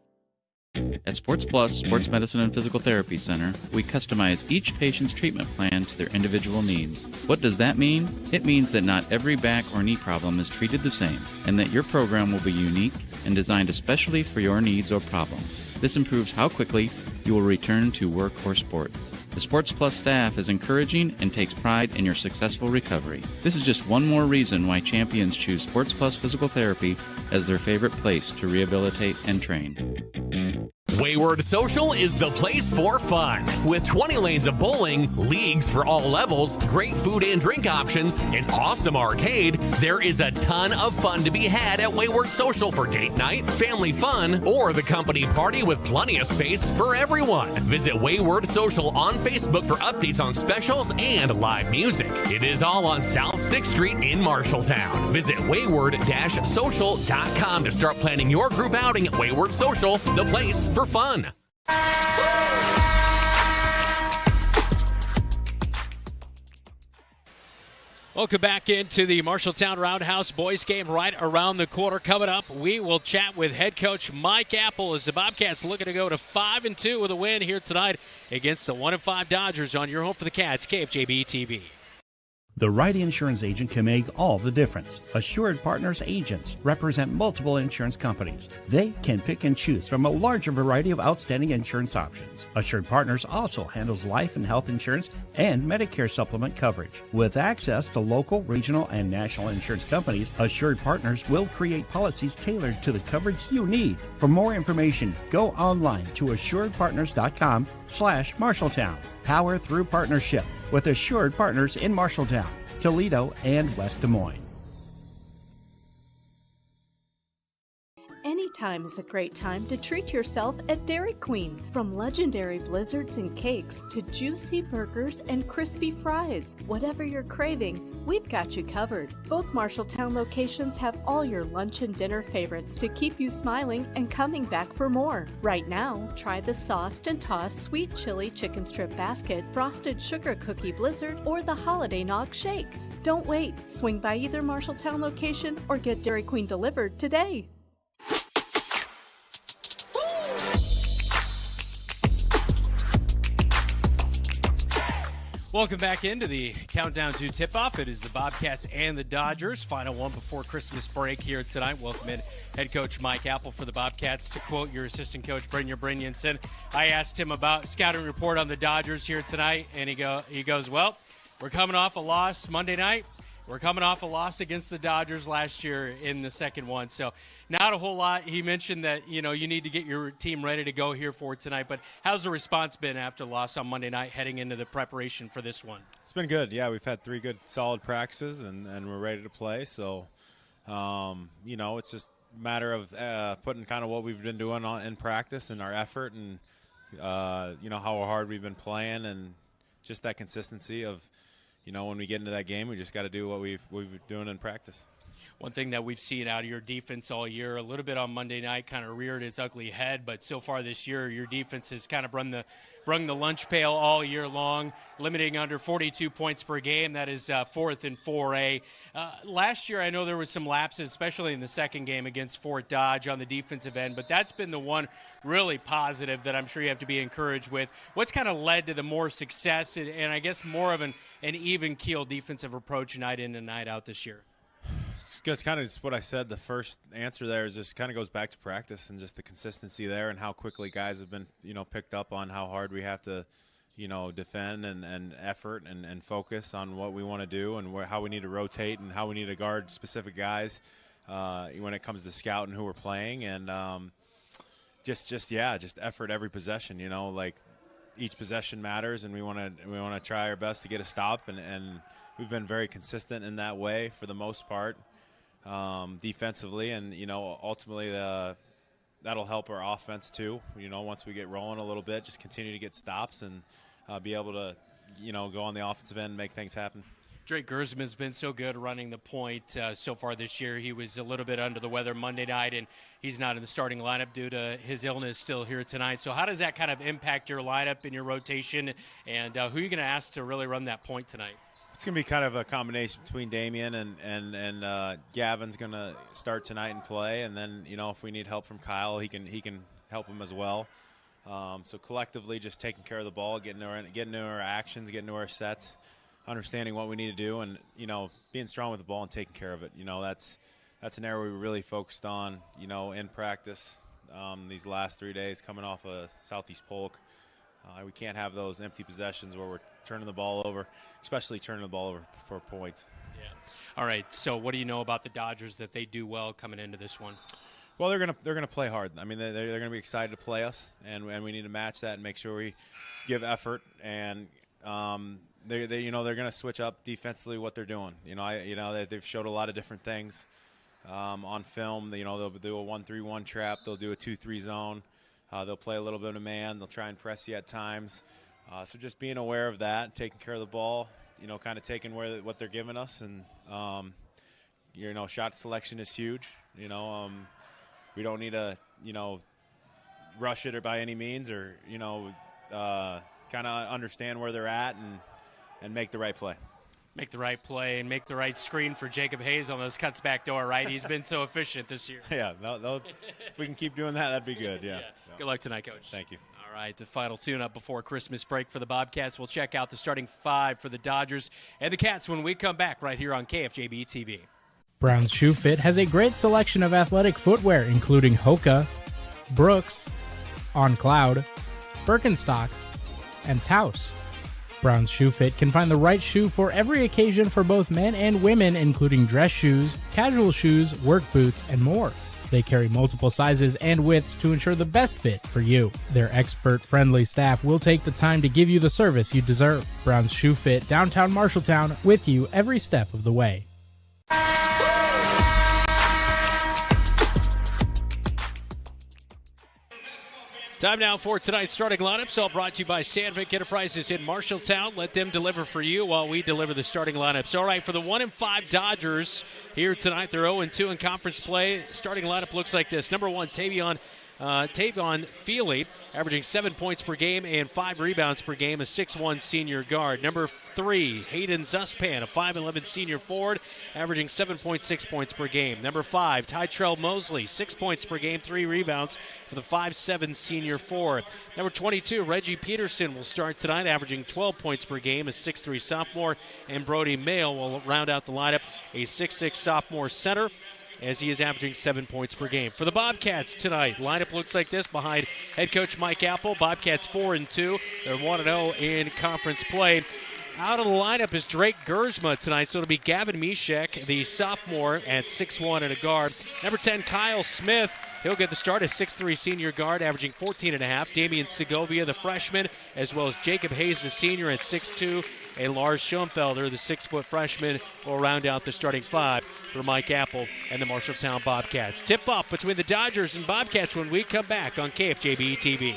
At Sports Plus Sports Medicine and Physical Therapy Center, we customize each patient's treatment plan to their individual needs. What does that mean? It means that not every back or knee problem is treated the same, and that your program will be unique and designed especially for your needs or problem. This improves how quickly you will return to work or sports. The Sports Plus staff is encouraging and takes pride in your successful recovery. This is just one more reason why champions choose Sports Plus Physical Therapy as their favorite place to rehabilitate and train. Wayward Social is the place for fun. With 20 lanes of bowling, leagues for all levels, great food and drink options, an awesome arcade, there is a ton of fun to be had at Wayward Social for date night, family fun, or the company party with plenty of space for everyone. Visit Wayward Social on Facebook for updates on specials and live music. It is all on South 6th Street in Marshalltown. Visit wayward-social.com to start planning your group outing at Wayward Social, the place for fun. Welcome back into the Marshalltown Roundhouse boys game right around the corner. Coming up, we will chat with head coach Mike Apple as the Bobcats looking to go to 5-2 with a win here tonight against the 1-5 Dodgers on your home for the Cats, KFJB-TV. The right insurance agent can make all the difference. Assured Partners agents represent multiple insurance companies. They can pick and choose from a larger variety of outstanding insurance options. Assured Partners also handles life and health insurance and Medicare supplement coverage. With access to local, regional, and national insurance companies, Assured Partners will create policies tailored to the coverage you need. For more information, go online to assuredpartners.com/Marshalltown. Power through partnership with Assured Partners in Marshalltown, Toledo, and West Des Moines. Anytime is a great time to treat yourself at Dairy Queen. From legendary blizzards and cakes to juicy burgers and crispy fries, whatever you're craving, we've got you covered. Both Marshalltown locations have all your lunch and dinner favorites to keep you smiling and coming back for more. Right now, try the sauced and tossed sweet chili chicken strip basket, frosted sugar cookie blizzard, or the holiday nog shake. Don't wait. Swing by either Marshalltown location or get Dairy Queen delivered today. Welcome back into the countdown to tip-off. It is the Bobcats and the Dodgers. Final one before Christmas break here tonight. Welcome in head coach Mike Apple for the Bobcats. To quote your assistant coach, Brynja Brynjolfsson, I asked him about scouting report on the Dodgers here tonight, and he goes, well, we're coming off a loss Monday night. We're coming off a loss against the Dodgers last year in the second one. So not a whole lot. He mentioned that, you need to get your team ready to go here for tonight. But how's the response been after the loss on Monday night heading into the preparation for this one? It's been good. Yeah, we've had 3 good, solid practices, and we're ready to play. So, it's just a matter of putting kind of what we've been doing in practice and our effort and, how hard we've been playing and just that consistency of, when we get into that game, we just got to do what we've been doing in practice. One thing that we've seen out of your defense all year, a little bit on Monday night, kind of reared its ugly head, but so far this year, your defense has kind of brung the lunch pail all year long, limiting under 42 points per game. That is 4th in 4A. Last year, I know there was some lapses, especially in the second game against Fort Dodge on the defensive end, but that's been the one really positive that I'm sure you have to be encouraged with. What's kind of led to the more success and I guess more of an even-keel defensive approach night in and night out this year? It's kind of just what I said. The first answer there is just kind of goes back to practice and just the consistency there and how quickly guys have been, picked up on how hard we have to, defend and effort and focus on what we want to do and how we need to rotate and how we need to guard specific guys when it comes to scouting who we're playing and just effort every possession. Like each possession matters and we want to try our best to get a stop and we've been very consistent in that way for the most part. Defensively, and ultimately that'll help our offense too. Once we get rolling a little bit, just continue to get stops and be able to go on the offensive end and make things happen. Drake Gersman has been so good running the point so far this year. He was a little bit under the weather Monday night, and he's not in the starting lineup due to his illness still here tonight. So how does that kind of impact your lineup and your rotation, and who are you going to ask to really run that point tonight? It's going to be kind of a combination between Damian and Gavin's going to start tonight and play. And then, if we need help from Kyle, he can help him as well. So collectively just taking care of the ball, getting into our actions, getting into our sets, understanding what we need to do, and, being strong with the ball and taking care of it. That's an area we really focused on, in practice these last 3 days coming off of Southeast Polk. We can't have those empty possessions where we're turning the ball over, especially turning the ball over for points. Yeah. All right. So, what do you know about the Dodgers that they do well coming into this one? Well, they're gonna play hard. I mean, they're gonna be excited to play us, and we need to match that and make sure we give effort. And they're gonna switch up defensively what they're doing. They've showed a lot of different things on film. They'll do a 1-3-1 trap. They'll do a 2-3 zone. They'll play a little bit of man. They'll try and press you at times. So just being aware of that, taking care of the ball, kind of taking what they're giving us. And, shot selection is huge. We don't need to, rush it or by any means or, kind of understand where they're at and make the right play. Make the right play and make the right screen for Jacob Hayes on those cuts back door, right? He's been so efficient this year. Yeah, if we can keep doing that, that'd be good, yeah. Good luck tonight, Coach. Thank you. All right, the final tune-up before Christmas break for the Bobcats. We'll check out the starting 5 for the Dodgers and the Cats when we come back right here on KFJB-TV. Brown's Shoe Fit has a great selection of athletic footwear, including Hoka, Brooks, On Cloud, Birkenstock, and Taos. Brown's Shoe Fit can find the right shoe for every occasion for both men and women, including dress shoes, casual shoes, work boots, and more. They carry multiple sizes and widths to ensure the best fit for you. Their expert-friendly staff will take the time to give you the service you deserve. Brown's Shoe Fit, downtown Marshalltown, with you every step of the way. Time now for tonight's starting lineups, all brought to you by Sandvik Enterprises in Marshalltown. Let them deliver for you while we deliver the starting lineups. All right, for the 1-5 Dodgers here tonight, they're 0-2 in conference play. Starting lineup looks like this. Number 1, Tavon Feely, averaging 7 points per game and 5 rebounds per game, a 6'1 senior guard. Number 3, Hayden Zuspan, a 5'11 senior forward, averaging 7.6 points per game. Number 5, Tytrell Mosley, 6 points per game, 3 rebounds for the 5'7 senior forward. Number 22, Reggie Peterson will start tonight, averaging 12 points per game, a 6'3 sophomore. And Brody Mayle will round out the lineup, a 6'6 sophomore center, as he is averaging 7 points per game. For the Bobcats tonight, lineup looks like this behind head coach Mike Apple. Bobcats 4-2. They're 1-0 in conference play. Out of the lineup is Drake Gersma tonight, so it'll be Gavin Mishek, the sophomore, at 6'1 and a guard. Number 10, Kyle Smith. He'll get the start, a 6'3 senior guard, averaging 14.5. Damian Segovia, the freshman, as well as Jacob Hayes, the senior, at 6'2. And Lars Schoenfelder, the 6-foot freshman, will round out the starting 5 for Mike Apple and the Marshalltown Bobcats. Tip-off between the Dodgers and Bobcats when we come back on KFJB-TV.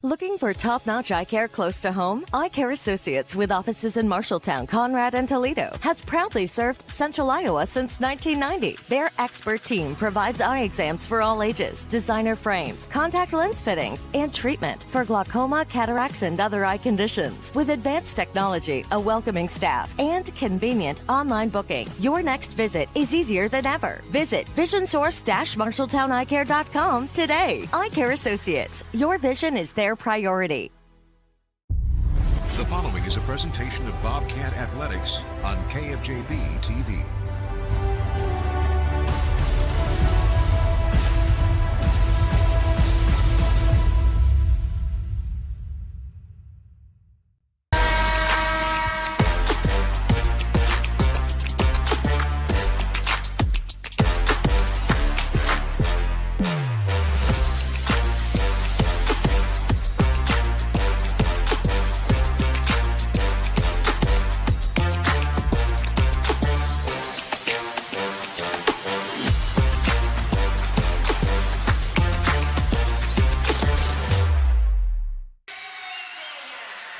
Looking for top-notch eye care close to home? Eye Care Associates, with offices in Marshalltown, Conrad, and Toledo, has proudly served Central Iowa since 1990. Their expert team provides eye exams for all ages, designer frames, contact lens fittings, and treatment for glaucoma, cataracts, and other eye conditions. With advanced technology, a welcoming staff, and convenient online booking, your next visit is easier than ever. Visit visionsource-marshalltowneyecare.com today. Eye Care Associates, your vision is their priority. The following is a presentation of Bobcat Athletics on KFJB-TV.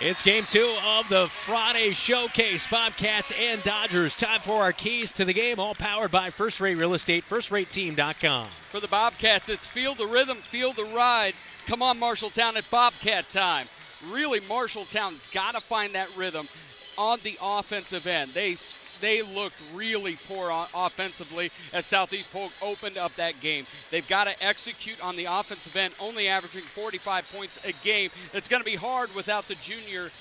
It's game 2 of the Friday Showcase, Bobcats and Dodgers. Time for our keys to the game, all powered by First Rate Real Estate, FirstRateTeam.com. For the Bobcats, it's feel the rhythm, feel the ride. Come on, Marshalltown, at Bobcat time. Really, Marshalltown's got to find that rhythm on the offensive end. They looked really poor offensively as Southeast Polk opened up that game. They've got to execute on the offensive end, only averaging 45 points a game. It's going to be hard without the junior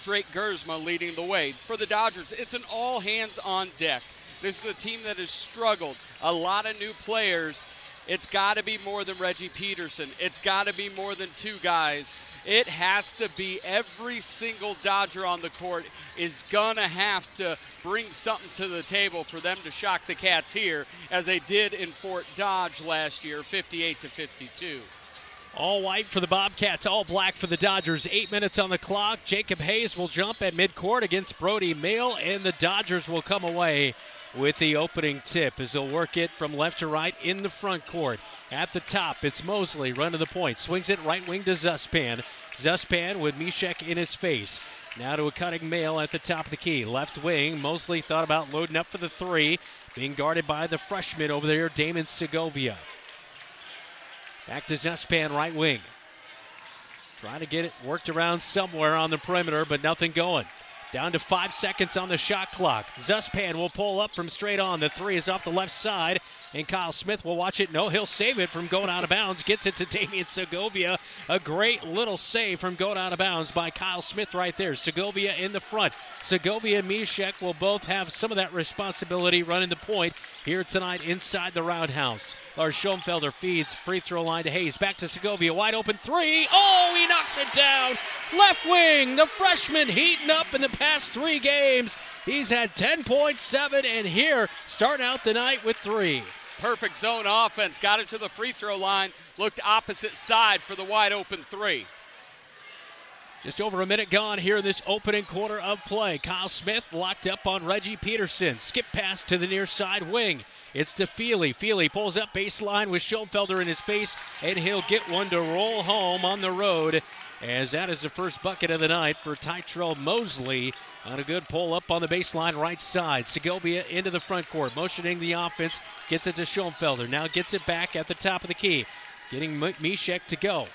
Drake Gersma leading the way. For the Dodgers, it's an all hands on deck. This is a team that has struggled. A lot of new players. It's got to be more than Reggie Peterson. It's got to be more than 2 guys. It has to be every single Dodger on the court is going to have to bring something to the table for them to shock the Cats here, as they did in Fort Dodge last year, 58-52. All white for the Bobcats, all black for the Dodgers. 8 minutes on the clock. Jacob Hayes will jump at midcourt against Brody Mayle, and the Dodgers will come away with the opening tip as they'll work it from left to right in the front court. At the top, it's Mosley running the point. Swings it right wing to Zuspan. Zuspan with Mishek in his face. Now to a cutting Mayle at the top of the key. Left wing, Mosley thought about loading up for the 3. Being guarded by the freshman over there, Damon Segovia. Back to Zuspan, right wing. Trying to get it worked around somewhere on the perimeter, but nothing going. Down to 5 seconds on the shot clock. Zuspan will pull up from straight on. The 3 is off the left side, and Kyle Smith will watch it. No, he'll save it from going out of bounds. Gets it to Damian Segovia. A great little save from going out of bounds by Kyle Smith right there. Segovia in the front. Segovia and Mishek will both have some of that responsibility running the point here tonight inside the roundhouse. Lars Schoenfelder feeds free throw line to Hayes. Back to Segovia. Wide open 3. Oh, he knocks it down. Left wing. The freshman heating up in the past 3 games. He's had 10.7, and here starting out the night with 3. Perfect zone offense. Got it to the free throw line. Looked opposite side for the wide open 3. Just over a minute gone here in this opening quarter of play. Kyle Smith locked up on Reggie Peterson. Skip pass to the near side wing. It's to Feely. Feely pulls up baseline with Schoenfelder in his face, and he'll get one to roll home on the road, as that is the first bucket of the night for Tytrell Mosley on a good pull up on the baseline right side. Segovia into the front court, motioning the offense, gets it to Schoenfelder. Now gets it back at the top of the key, getting Mishek to go.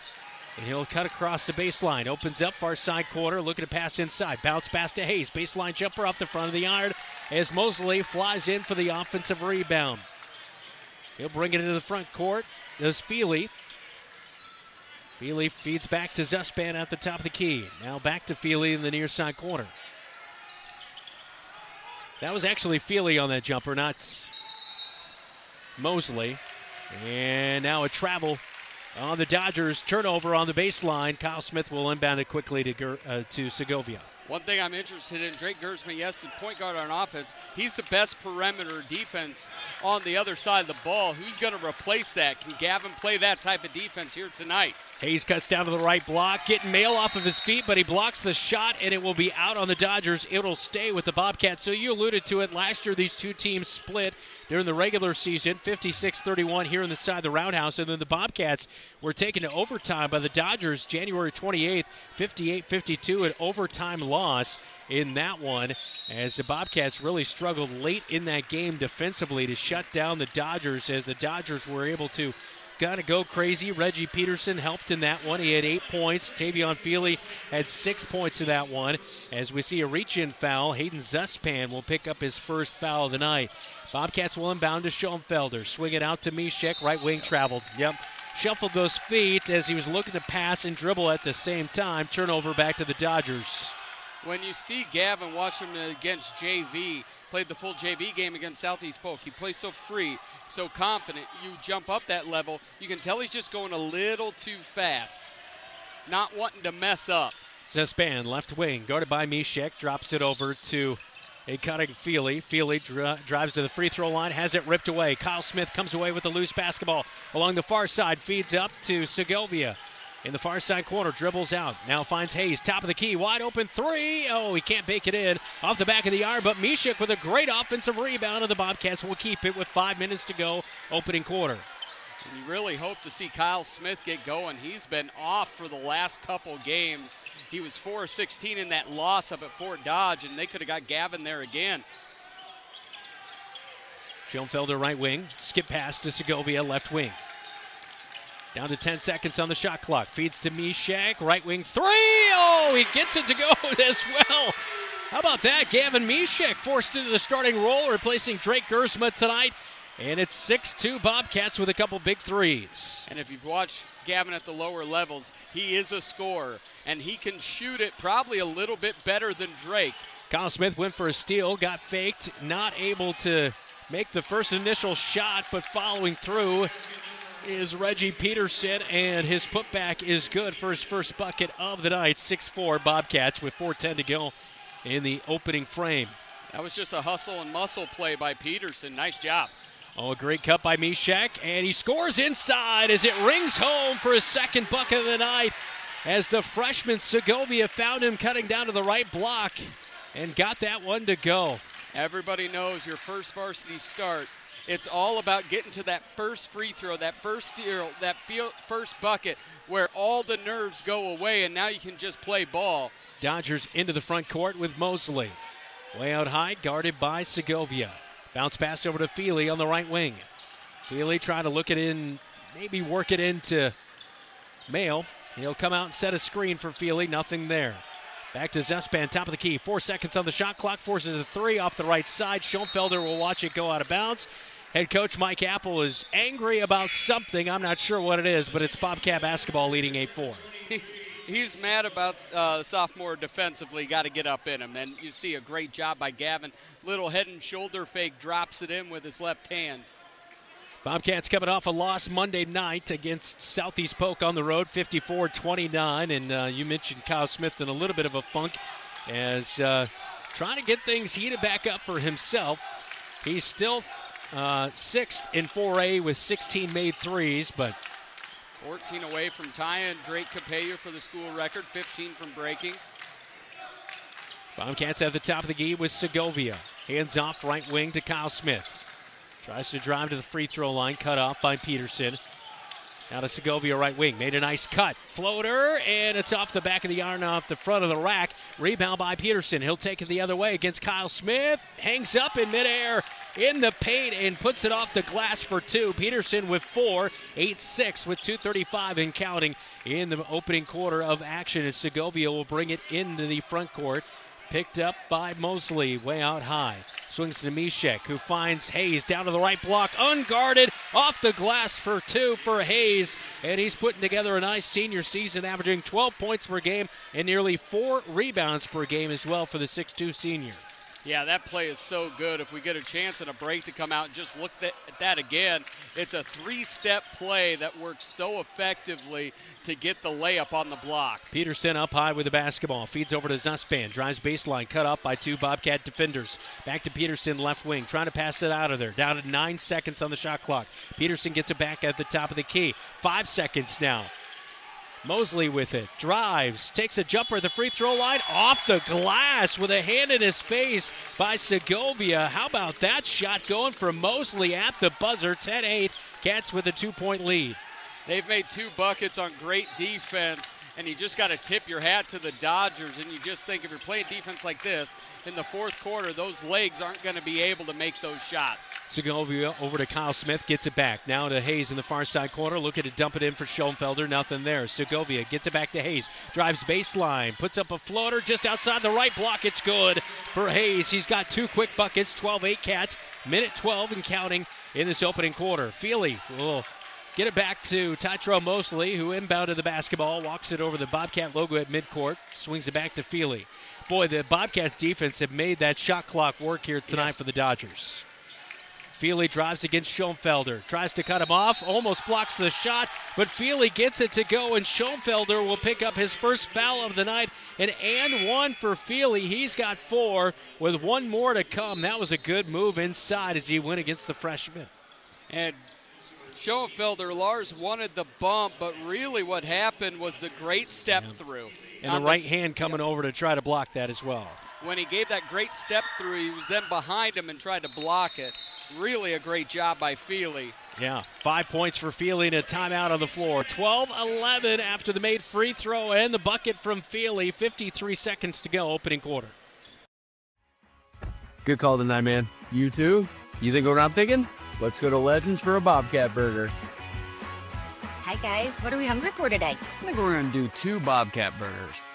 And he'll cut across the baseline. Opens up far side corner, looking to pass inside. Bounce pass to Hayes. Baseline jumper off the front of the iron as Mosley flies in for the offensive rebound. He'll bring it into the front court. Does Feely. Feely feeds back to Zuspan at the top of the key. Now back to Feely in the near side corner. That was actually Feely on that jumper, not Mosley. And now a travel on the Dodgers. Turnover on the baseline. Kyle Smith will inbound it quickly to Segovia. One thing I'm interested in, Drake Gersman, yes, the point guard on offense. He's the best perimeter defense on the other side of the ball. Who's going to replace that? Can Gavin play that type of defense here tonight? Hayes cuts down to the right block, getting Mail off of his feet, but he blocks the shot, and it will be out on the Dodgers. It'll stay with the Bobcats. So you alluded to it. Last year, these two teams split during the regular season, 56-31 here inside the Roundhouse, and then the Bobcats were taken to overtime by the Dodgers January 28th, 58-52, an overtime loss in that one, as the Bobcats really struggled late in that game defensively to shut down the Dodgers, as the Dodgers were able to got to go crazy. Reggie Peterson helped in that one. He had 8 points. Tavion Feely had 6 points in that one. As we see a reach-in foul, Hayden Zuspan will pick up his first foul of the night. Bobcats will inbound to Schoenfelder. Swing it out to Mishek. Right wing traveled. Yep. Shuffled those feet as he was looking to pass and dribble at the same time. Turnover back to the Dodgers. When you see Gavin Wasserman against JV, played the full JV game against Southeast Polk. He plays so free, so confident. You jump up that level, you can tell he's just going a little too fast, not wanting to mess up. Zuspan, left wing, guarded by Mishek, drops it over to a cutting Feely. Feely drives to the free throw line, has it ripped away. Kyle Smith comes away with the loose basketball along the far side, feeds up to Segovia. In the far side corner, dribbles out. Now finds Hayes, top of the key, wide open three. Oh, he can't bake it in off the back of the iron, but Mishek with a great offensive rebound, and the Bobcats will keep it with 5 minutes to go, opening quarter. And you really hope to see Kyle Smith get going. He's been off for the last couple games. He was 4-16 in that loss up at Fort Dodge, and they could have got Gavin there again. Schoenfelder right wing, skip pass to Segovia left wing. Down to 10 seconds on the shot clock. Feeds to Mishek. Right wing three. Oh, he gets it to go as well. How about that? Gavin Mishek forced into the starting role, replacing Drake Gersma tonight. And it's 6-2 Bobcats with a couple big threes. And if you've watched Gavin at the lower levels, he is a scorer. And he can shoot it probably a little bit better than Drake. Kyle Smith went for a steal, got faked, not able to make the first initial shot, but following through is Reggie Peterson, and his putback is good for his first bucket of the night. 6-4 Bobcats with 4:10 to go in the opening frame. That was just a hustle and muscle play by Peterson. Nice job. Oh, a great cut by Mishek, and he scores inside as it rings home for his second bucket of the night, as the freshman Segovia found him cutting down to the right block and got that one to go. Everybody knows your first varsity start, it's all about getting to that first free throw, that first steal, that first bucket where all the nerves go away, and now you can just play ball. Dodgers into the front court with Mosley. Way out high, guarded by Segovia. Bounce pass over to Feely on the right wing. Feely trying to look it in, maybe work it into Mail. He'll come out and set a screen for Feely. Nothing there. Back to Zuspan, top of the key. 4 seconds on the shot clock. Forces a three off the right side. Schoenfelder will watch it go out of bounds. Head coach Mike Apple is angry about something. I'm not sure what it is, but it's Bobcat basketball leading 8-4. He's mad about sophomore defensively. Got to get up in him. And you see a great job by Gavin. Little head and shoulder fake, drops it in with his left hand. Bobcats coming off a loss Monday night against Southeast Polk on the road, 54-29. And you mentioned Kyle Smith in a little bit of a funk as trying to get things heated back up for himself. He's still sixth in 4A with 16 made threes, but 14 away from Taya and Drake Capella for the school record, 15 from breaking. Bobcats at the top of the key with Segovia. Hands off right wing to Kyle Smith. Tries to drive to the free throw line, cut off by Peterson. Now to Segovia, right wing. Made a nice cut. Floater, and it's off the back of the iron, off the front of the rack. Rebound by Peterson. He'll take it the other way against Kyle Smith. Hangs up in midair in the paint and puts it off the glass for two. Peterson with 4, 8-6 with 2:35 and counting in the opening quarter of action. And Segovia will bring it into the front court. Picked up by Mosley, way out high. Swings to Mishek, who finds Hayes down to the right block, unguarded, off the glass for 2 for Hayes. And he's putting together a nice senior season, averaging 12 points per game and nearly 4 rebounds per game as well for the 6'2 senior. Yeah, that play is so good. If we get a chance and a break to come out and just look at that again, it's a 3-step play that works so effectively to get the layup on the block. Peterson up high with the basketball. Feeds over to Zuspan. Drives baseline. Cut off by 2 Bobcat defenders. Back to Peterson, left wing. Trying to pass it out of there. Down to 9 seconds on the shot clock. Peterson gets it back at the top of the key. 5 seconds now. Mosley with it, drives, takes a jumper at the free throw line, off the glass with a hand in his face by Segovia. How about that shot going from Mosley at the buzzer? 10-8, Cats with a 2-point lead. They've made 2 buckets on great defense, and you just got to tip your hat to the Dodgers, and you just think if you're playing defense like this in the fourth quarter, those legs aren't going to be able to make those shots. Segovia over to Kyle Smith, gets it back. Now to Hayes in the far side corner, looking to dump it in for Schoenfelder, nothing there. Segovia gets it back to Hayes, drives baseline, puts up a floater just outside the right block. It's good for Hayes. He's got 2 quick buckets, 12-8 Cats, minute 12 and counting in this opening quarter. Feely will get it back to Tytro Mosley, who inbounded the basketball, walks it over the Bobcat logo at midcourt, swings it back to Feely. Boy, the Bobcat defense have made that shot clock work here tonight for the Dodgers. Feely drives against Schoenfelder, tries to cut him off, almost blocks the shot, but Feely gets it to go, and Schoenfelder will pick up his first foul of the night, and one for Feely. He's got 4 with 1 more to come. That was a good move inside as he went against the freshman. And Schoenfelder, Lars wanted the bump, but really what happened was the great step through. And the right hand coming over to try to block that as well. When he gave that great step through, he was then behind him and tried to block it. Really a great job by Feely. Yeah, 5 points for Feely and a timeout on the floor. 12-11 after the made free throw and the bucket from Feely. 53 seconds to go, opening quarter. Good call tonight, man. You too? You think what I'm thinking? Let's go to Legends for a Bobcat Burger. Hi, guys. What are we hungry for today? I think we're going to do 2 Bobcat Burgers.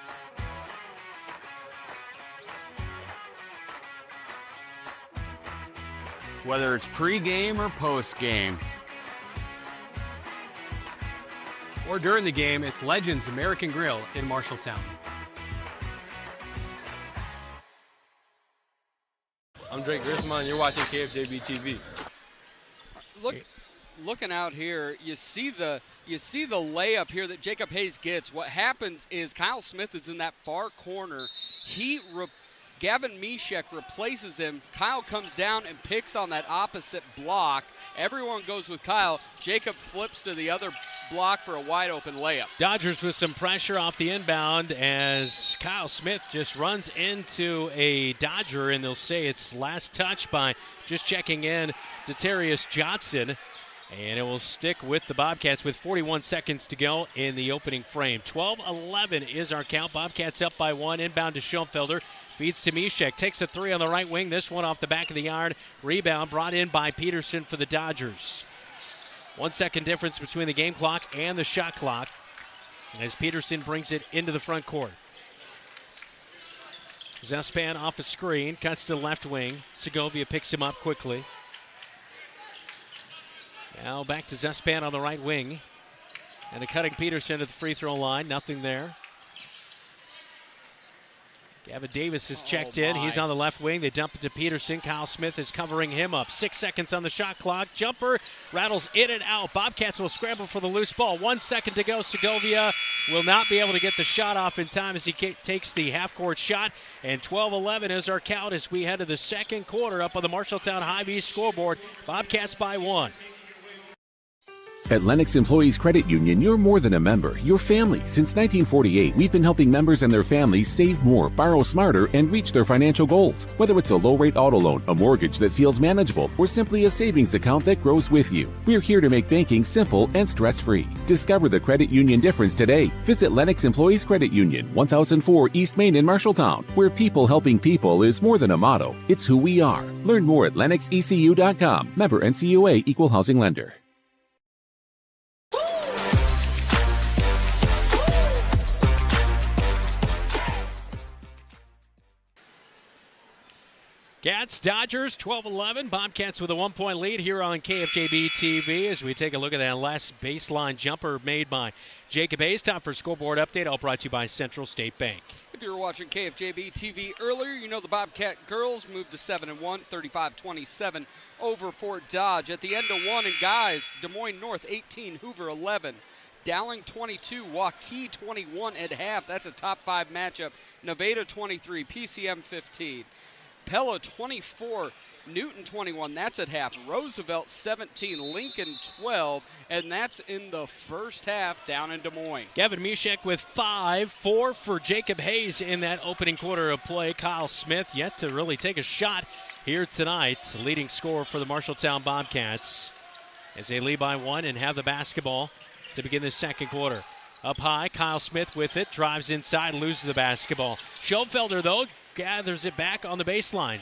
Whether it's pregame or postgame. Or during the game, it's Legends American Grill in Marshalltown. I'm Drake Grisman, and you're watching KFJB-TV. Looking out here, you see the layup here that Jacob Hayes gets. What happens is Kyle Smith is in that far corner. Gavin Mishek replaces him. Kyle comes down and picks on that opposite block. Everyone goes with Kyle. Jacob flips to the other block for a wide open layup. Dodgers with some pressure off the inbound as Kyle Smith just runs into a Dodger, and they'll say it's last touch by just checking in Detarius Johnson. And it will stick with the Bobcats with 41 seconds to go in the opening frame. 12-11 is our count. Bobcats up by 1. Inbound to Schoenfelder. Feeds to Mishek. Takes a 3 on the right wing. This one off the back of the iron. Rebound brought in by Peterson for the Dodgers. 1 second difference between the game clock and the shot clock as Peterson brings it into the front court. Zuspan off a screen. Cuts to the left wing. Segovia picks him up quickly. Now back to Zuspan on the right wing. And a cutting Peterson at the free throw line. Nothing there. Gavin Davis is checked in. He's on the left wing. They dump it to Peterson. Kyle Smith is covering him up. 6 seconds on the shot clock. Jumper rattles in and out. Bobcats will scramble for the loose ball. 1 second to go. Segovia will not be able to get the shot off in time as he takes the half-court shot. And 12-11 is our count as we head to the second quarter up on the Marshalltown High-V scoreboard. Bobcats by 1. At Lennox Employees Credit Union, you're more than a member, you're family. Since 1948, we've been helping members and their families save more, borrow smarter, and reach their financial goals. Whether it's a low-rate auto loan, a mortgage that feels manageable, or simply a savings account that grows with you, we're here to make banking simple and stress-free. Discover the credit union difference today. Visit Lennox Employees Credit Union, 1004 East Main in Marshalltown, where people helping people is more than a motto. It's who we are. Learn more at lennoxecu.com. Member NCUA, Equal Housing Lender. Cats, Dodgers, 12-11. Bobcats with a 1-point lead here on KFJB-TV as we take a look at that last baseline jumper made by Jacob Hayes. Time for scoreboard update, all brought to you by Central State Bank. If you were watching KFJB-TV earlier, you know the Bobcat girls moved to 7-1, 35-27 over Fort Dodge. At the end of one, and guys, Des Moines North 18, Hoover 11. Dowling 22, Waukee 21 at half. That's a top 5 matchup. Nevada 23, PCM 15. Pella 24, Newton 21, that's at half. Roosevelt 17, Lincoln 12, and that's in the first half down in Des Moines. Gavin Mishek with 5, 4 for Jacob Hayes in that opening quarter of play. Kyle Smith yet to really take a shot here tonight. Leading scorer for the Marshalltown Bobcats as they lead by 1 and have the basketball to begin the second quarter. Up high, Kyle Smith with it, drives inside, loses the basketball. Schoenfelder, though, gathers it back on the baseline.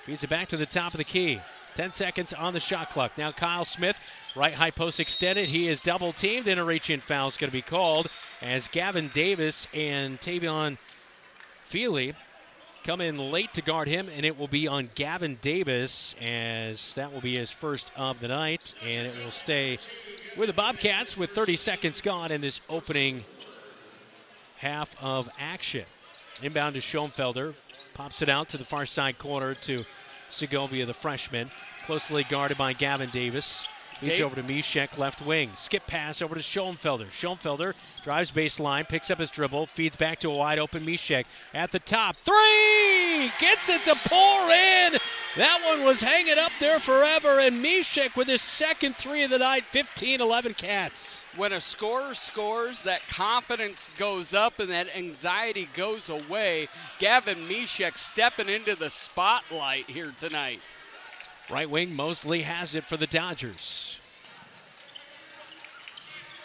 Feeds it back to the top of the key. 10 seconds on the shot clock. Now Kyle Smith, right high post extended. He is double teamed, and a reach-in foul is going to be called as Gavin Davis and Tavion Feely come in late to guard him, and it will be on Gavin Davis as that will be his first of the night, and it will stay with the Bobcats with 30 seconds gone in this opening half of action. Inbound to Schoenfelder. Pops it out to the far side corner to Segovia, the freshman. Closely guarded by Gavin Davis. Leads over to Mishek, left wing. Skip pass over to Schoenfelder. Schoenfelder drives baseline, picks up his dribble, feeds back to a wide open Mishek at the top. 3! Gets it to pour in. That one was hanging up there forever, and Mishek with his second 3 of the night, 15-11 Cats. When a scorer scores, that confidence goes up and that anxiety goes away. Gavin Mishek stepping into the spotlight here tonight. Right wing, Mosley has it for the Dodgers.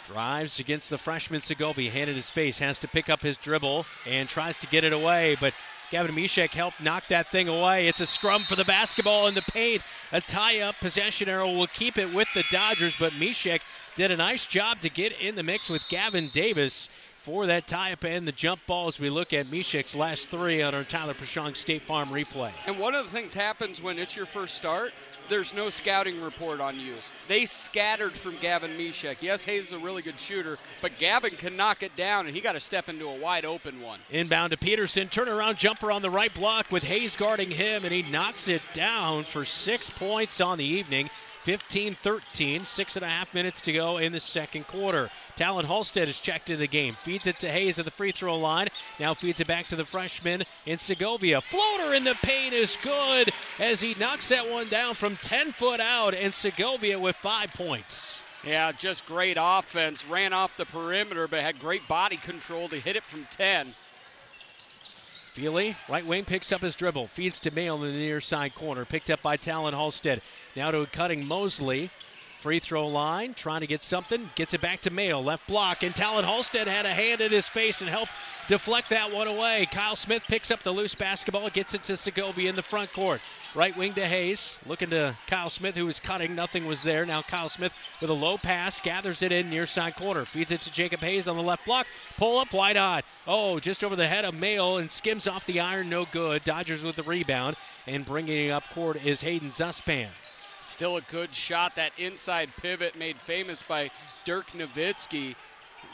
Drives against the freshman Segovia, hand in his face, has to pick up his dribble and tries to get it away, but Gavin Mishek helped knock that thing away. It's a scrum for the basketball in the paint. A tie-up possession arrow will keep it with the Dodgers, but Mishek did a nice job to get in the mix with Gavin Davis for that tie-up and the jump ball as we look at Mishek's last 3 on our Tyler Prashong State Farm replay. And one of the things happens when it's your first start, there's no scouting report on you. They scattered from Gavin Mishek. Yes, Hayes is a really good shooter, but Gavin can knock it down, and he got to step into a wide open one. Inbound to Peterson, turnaround jumper on the right block with Hayes guarding him, and he knocks it down for 6 points on the evening. 15-13, 6.5 minutes to go in the second quarter. Talon Halstead is checked in the game. Feeds it to Hayes at the free throw line. Now feeds it back to the freshman in Segovia. Floater in the paint is good as he knocks that one down from 10 foot out, and Segovia with 5 points. Yeah, just great offense. Ran off the perimeter, but had great body control to hit it from 10. Feely, right wing, picks up his dribble. Feeds to Mail in the near side corner. Picked up by Talon Halstead. Now to a cutting Mosley. Free throw line, trying to get something. Gets it back to Mail. Left block, and Talon Halstead had a hand in his face and helped deflect that one away. Kyle Smith picks up the loose basketball. Gets it to Segovia in the front court. Right wing to Hayes. Looking to Kyle Smith, who was cutting. Nothing was there. Now Kyle Smith with a low pass. Gathers it in near side corner. Feeds it to Jacob Hayes on the left block. Pull up, wide hot. Oh, just over the head of Mail and skims off the iron. No good. Dodgers with the rebound. And bringing it up court is Hayden Zuspan. Still a good shot. That inside pivot made famous by Dirk Nowitzki.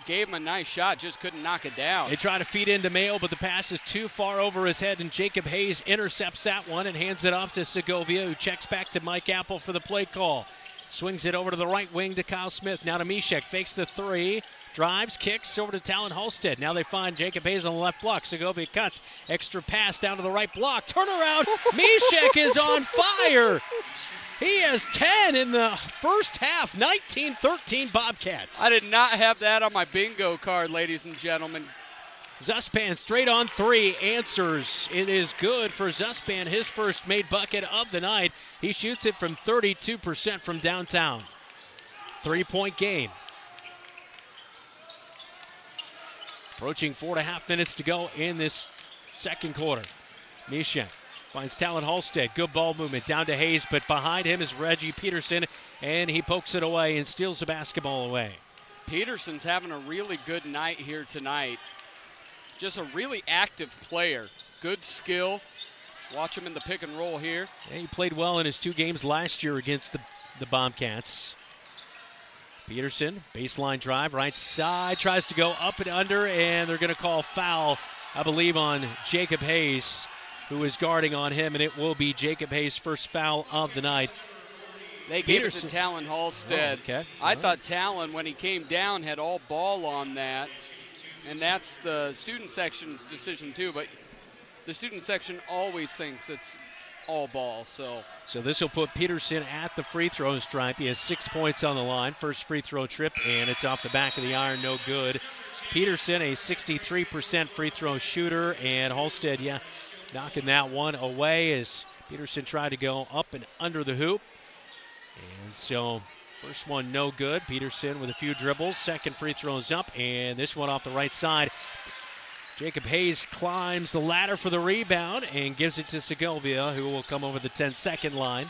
Gave him a nice shot, just couldn't knock it down. They try to feed into Mayo, but the pass is too far over his head, and Jacob Hayes intercepts that one and hands it off to Segovia, who checks back to Mike Apple for the play call. Swings it over to the right wing to Kyle Smith. Now to Mishek. Fakes the 3. Drives, kicks over to Talon Halstead. Now they find Jacob Hayes on the left block. Segovia cuts. Extra pass down to the right block. Turnaround. Mishek is on fire. He has 10 in the first half, 19-13 Bobcats. I did not have that on my bingo card, ladies and gentlemen. Zuspan straight on three, answers. It is good for Zuspan, his first made bucket of the night. He shoots it from 32% from downtown. 3-point game. Approaching 4.5 minutes to go in this second quarter. Mishek finds Talon Halstead. Good ball movement down to Hayes, but behind him is Reggie Peterson, and he pokes it away and steals the basketball away. Peterson's having a really good night here tonight. Just a really active player. Good skill. Watch him in the pick and roll here. Yeah, he played well in his 2 games last year against the Bobcats. Peterson, baseline drive, right side, tries to go up and under, and they're going to call foul, I believe, on Jacob Hayes, who is guarding on him, and it will be Jacob Hayes' first foul of the night. They gave it to Talon Halstead. Oh, okay. I thought Talon, when he came down, had all ball on that. And that's the student section's decision too, but the student section always thinks it's all ball. So this will put Peterson at the free throw stripe. He has 6 points on the line. First free throw trip, and it's off the back of the iron, no good. Peterson, a 63% free throw shooter, and Halstead, knocking that one away as Peterson tried to go up and under the hoop. And so first one no good. Peterson with a few dribbles. Second free throws up, and this one off the right side. Jacob Hayes climbs the ladder for the rebound and gives it to Segovia, who will come over the 10-second line.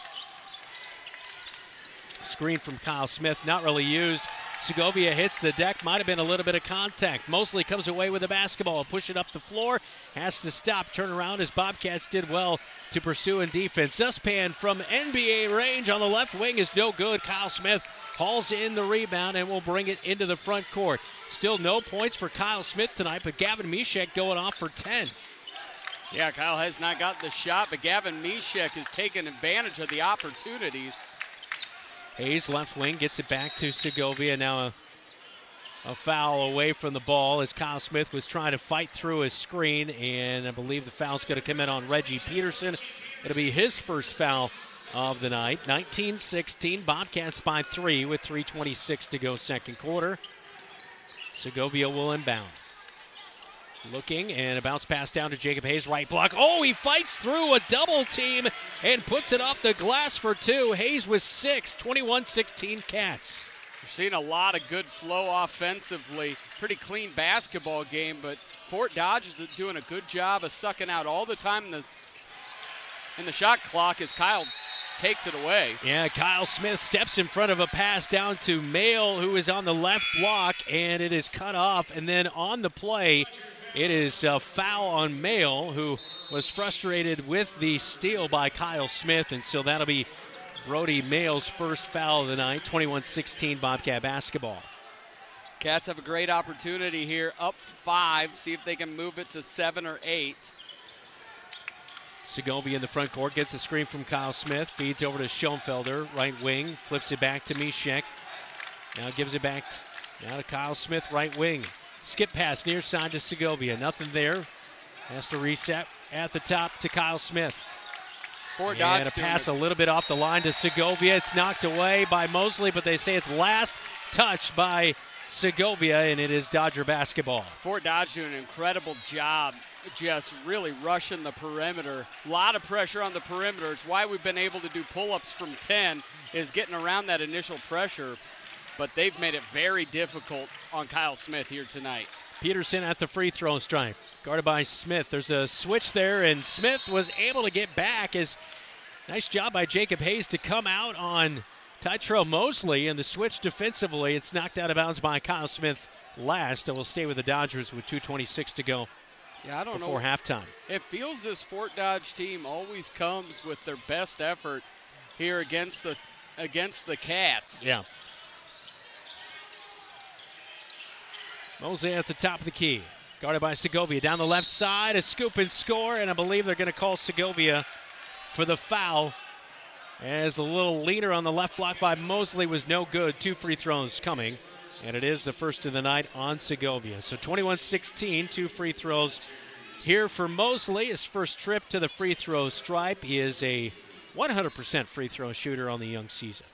Screen from Kyle Smith, not really used. Segovia hits the deck, might have been a little bit of contact. Mosley comes away with the basketball, push it up the floor, has to stop, turn around as Bobcats did well to pursue in defense. Zuspan from NBA range on the left wing is no good. Kyle Smith hauls in the rebound and will bring it into the front court. Still no points for Kyle Smith tonight, but Gavin Mishek going off for 10. Yeah, Kyle has not got the shot, but Gavin Mishek has taken advantage of the opportunities. Hayes, left wing, gets it back to Segovia. Now a foul away from the ball as Kyle Smith was trying to fight through his screen, and I believe the foul's going to come in on Reggie Peterson. It'll be his first foul of the night. 19-16, Bobcats by 3 with 3:26 to go second quarter. Segovia will inbound. Looking, and a bounce pass down to Jacob Hayes, right block. Oh, he fights through a double team and puts it off the glass for 2. Hayes with 6, 21-16 Cats. We're seeing a lot of good flow offensively. Pretty clean basketball game, but Fort Dodge is doing a good job of sucking out all the time in the shot clock as Kyle takes it away. Yeah, Kyle Smith steps in front of a pass down to Mail, who is on the left block, and it is cut off. And then on the play, it is a foul on Mail, who was frustrated with the steal by Kyle Smith, and so that'll be Brody Mail's first foul of the night. 21-16 Bobcat basketball. Cats have a great opportunity here, up 5. See if they can move it to 7 or 8. Segovia in the front court gets a screen from Kyle Smith, feeds over to Schoenfelder, right wing, flips it back to Mishek. Now gives it back now to Kyle Smith, right wing. Skip pass near side to Segovia. Nothing there. Has to reset at the top to Kyle Smith. And a pass a little bit off the line to Segovia. It's knocked away by Mosley, but they say it's last touch by Segovia, and it is Dodger basketball. Fort Dodge doing an incredible job just really rushing the perimeter. A lot of pressure on the perimeter. It's why we've been able to do pull-ups from 10, is getting around that initial pressure. But they've made it very difficult on Kyle Smith here tonight. Peterson at the free throw stripe, guarded by Smith. There's a switch there, and Smith was able to get back. Nice job by Jacob Hayes to come out on Tytrell Mosley, and the switch defensively. It's knocked out of bounds by Kyle Smith last, and will stay with the Dodgers with 2:26 to go. Yeah, I don't know. Before halftime. It feels this Fort Dodge team always comes with their best effort here against the Cats. Yeah. Mosley at the top of the key, guarded by Segovia. Down the left side, a scoop and score, and I believe they're going to call Segovia for the foul, as a little leaner on the left block by Mosley was no good. 2 free throws coming, and it is the first of the night on Segovia. So 21-16, 2 free throws here for Mosley. His first trip to the free throw stripe. He is a 100% free throw shooter on the young season.